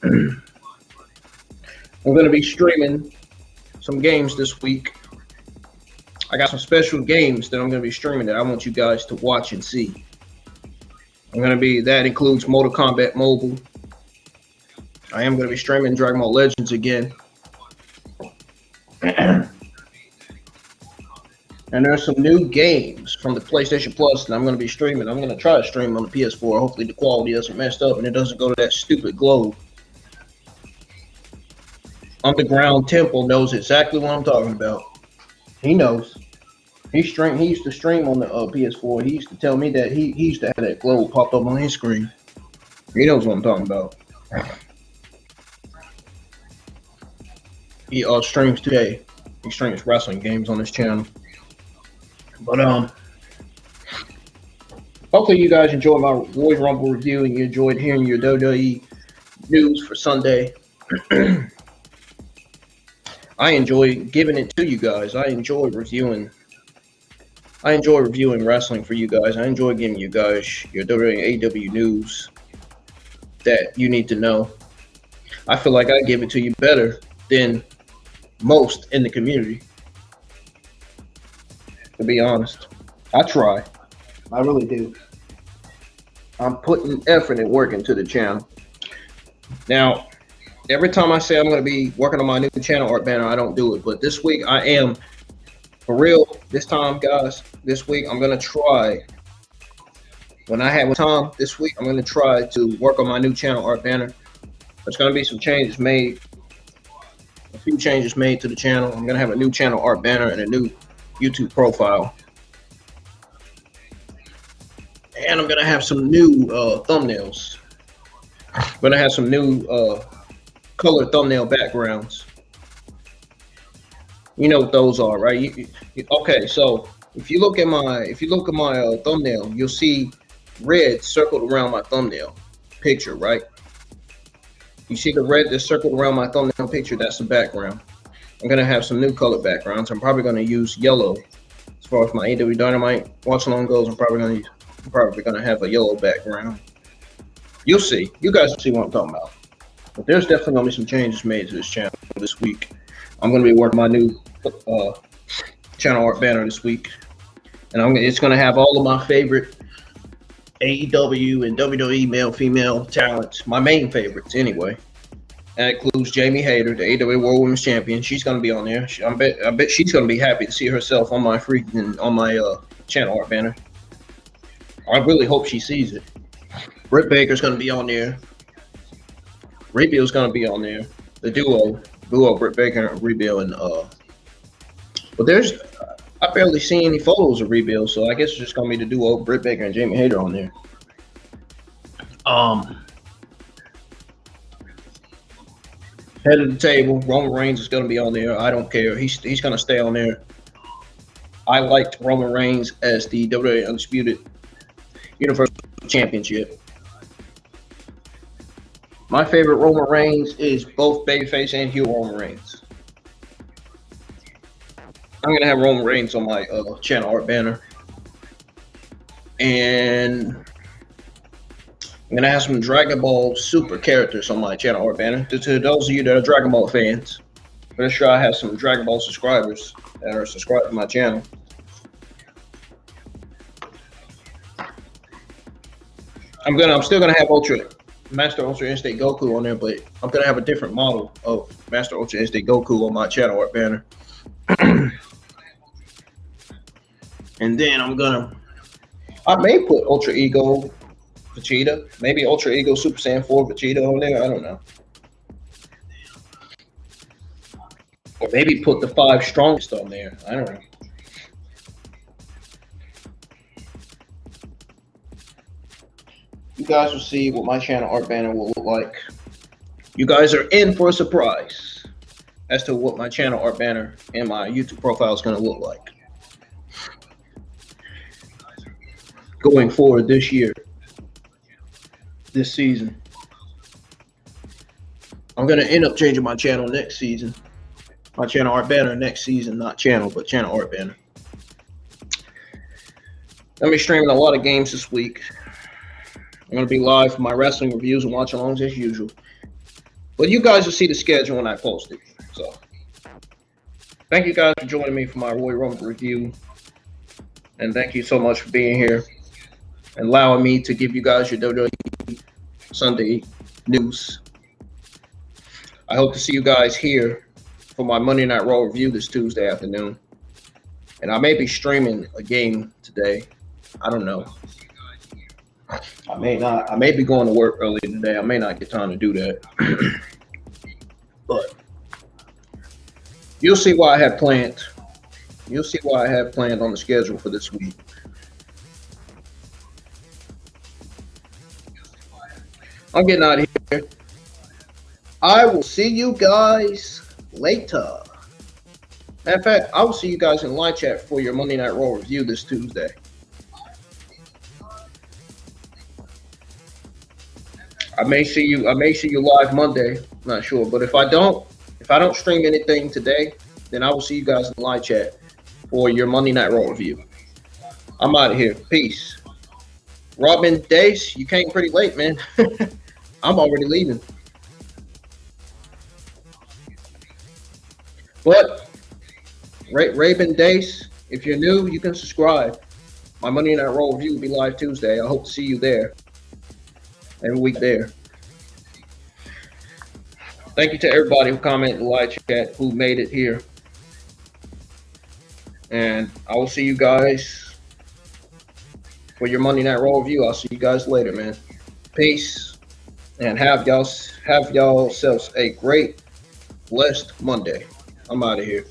I'm going to be streaming some games this week. I got some special games that I'm going to be streaming that I want you guys to watch and see. That includes Mortal Kombat Mobile. I am going to be streaming Dragon Ball Legends again. And there's some new games from the PlayStation Plus that I'm going to be streaming. I'm going to try to stream on the PS4. Hopefully the quality doesn't mess up and it doesn't go to that stupid globe. Underground Temple knows exactly what I'm talking about. He knows. He used to stream on the PS4. He used to tell me that he used to have that globe pop up on his screen. He knows what I'm talking about. He streams today. He streams wrestling games on his channel. But hopefully you guys enjoyed my Royal Rumble review and you enjoyed hearing your WWE news for Sunday. I enjoy giving it to you guys. I enjoy reviewing wrestling for you guys. I enjoy giving you guys your AEW news that you need to know. I feel like I give it to you better than most in the community. To be honest, I try. I really do. I'm putting effort and work into the channel. Now, every time I say I'm going to be working on my new channel art banner, I don't do it. But this week I am. For real, this time, guys, this week I'm going to try. When I have time this week, I'm going to try to work on my new channel art banner. There's going to be some changes made. A few changes made to the channel. I'm going to have a new channel art banner and a new YouTube profile. And I'm going to have some new thumbnails. I'm going to have some new colored thumbnail backgrounds. You know what those are, right? Okay, so if you look at my thumbnail, you'll see red circled around my thumbnail picture, right? You see the red that's circled around my thumbnail picture? That's the background. I'm gonna have some new colored backgrounds. I'm probably gonna use yellow as far as my AEW Dynamite watch along goes. I'm probably gonna have a yellow background. You'll see. You guys will see what I'm talking about. But there's definitely gonna be some changes made to this channel this week. I'm going to be working my new channel art banner this week, and it's going to have all of my favorite AEW and WWE male, female talents, my main favorites anyway. That includes Jamie Hayter, the AEW World Women's Champion. She's going to be on there. I bet she's going to be happy to see herself on my channel art banner. I really hope she sees it. Britt Baker's going to be on there. Reveal's going to be on there. The duo Britt Baker and Reveal, and but I barely see any photos of Reveal, so I guess it's just gonna be the duo Britt Baker and Jamie Hayter on there. Head of the table, Roman Reigns is gonna be on there. I don't care. He's gonna stay on there. I liked Roman Reigns as the WWE Undisputed Universal Championship. My favorite Roman Reigns is both babyface and heel Roman Reigns. I'm going to have Roman Reigns on my channel art banner. And I'm going to have some Dragon Ball Super characters on my channel art banner. To those of you that are Dragon Ball fans, I'm pretty sure I have some Dragon Ball subscribers that are subscribed to my channel. I'm still going to have Master Ultra Instinct Goku on there, but I'm gonna have a different model of Master Ultra Instinct Goku on my channel art banner. And then I may put Ultra Ego Vegeta, maybe Ultra Ego Super Saiyan 4 Vegeta on there. I don't know. Or maybe put the 5 strongest on there. I don't know. You guys will see what my channel art banner will look like. You guys are in for a surprise as to what my channel art banner and my YouTube profile is going to look like going forward this year, this season. I'm going to end up changing my channel next season. My channel art banner next season, not channel, but channel art banner. I'm be streaming a lot of games this week. I'm going to be live for my wrestling reviews and watch-alongs as usual. But you guys will see the schedule when I post it. So, thank you guys for joining me for my Royal Rumble review. And thank you so much for being here and allowing me to give you guys your WWE Sunday news. I hope to see you guys here for my Monday Night Raw review this Tuesday afternoon. And I may be streaming a game today. I don't know. I may not. I may be going to work early today. I may not get time to do that. But you'll see what I have planned. You'll see what I have planned on the schedule for this week. I'm getting out of here. I will see you guys later. Matter of fact, I will see you guys in live chat for your Monday Night Raw review this Tuesday. I may see you live Monday. Not sure, but if I don't If I don't stream anything today, then I will see you guys in the live chat for your Monday Night Raw review. I'm out of here. Peace. Robin Dace, you came pretty late, man. I'm already leaving. But Raven Dace, if you're new, you can subscribe. My Monday Night Raw review will be live Tuesday. I hope to see you there. Every week there. Thank you to everybody who commented in the live chat, who made it here. And I will see you guys for your Monday Night Raw review. I'll see you guys later, man. Peace. And have y'all selves a great, blessed Monday. I'm out of here.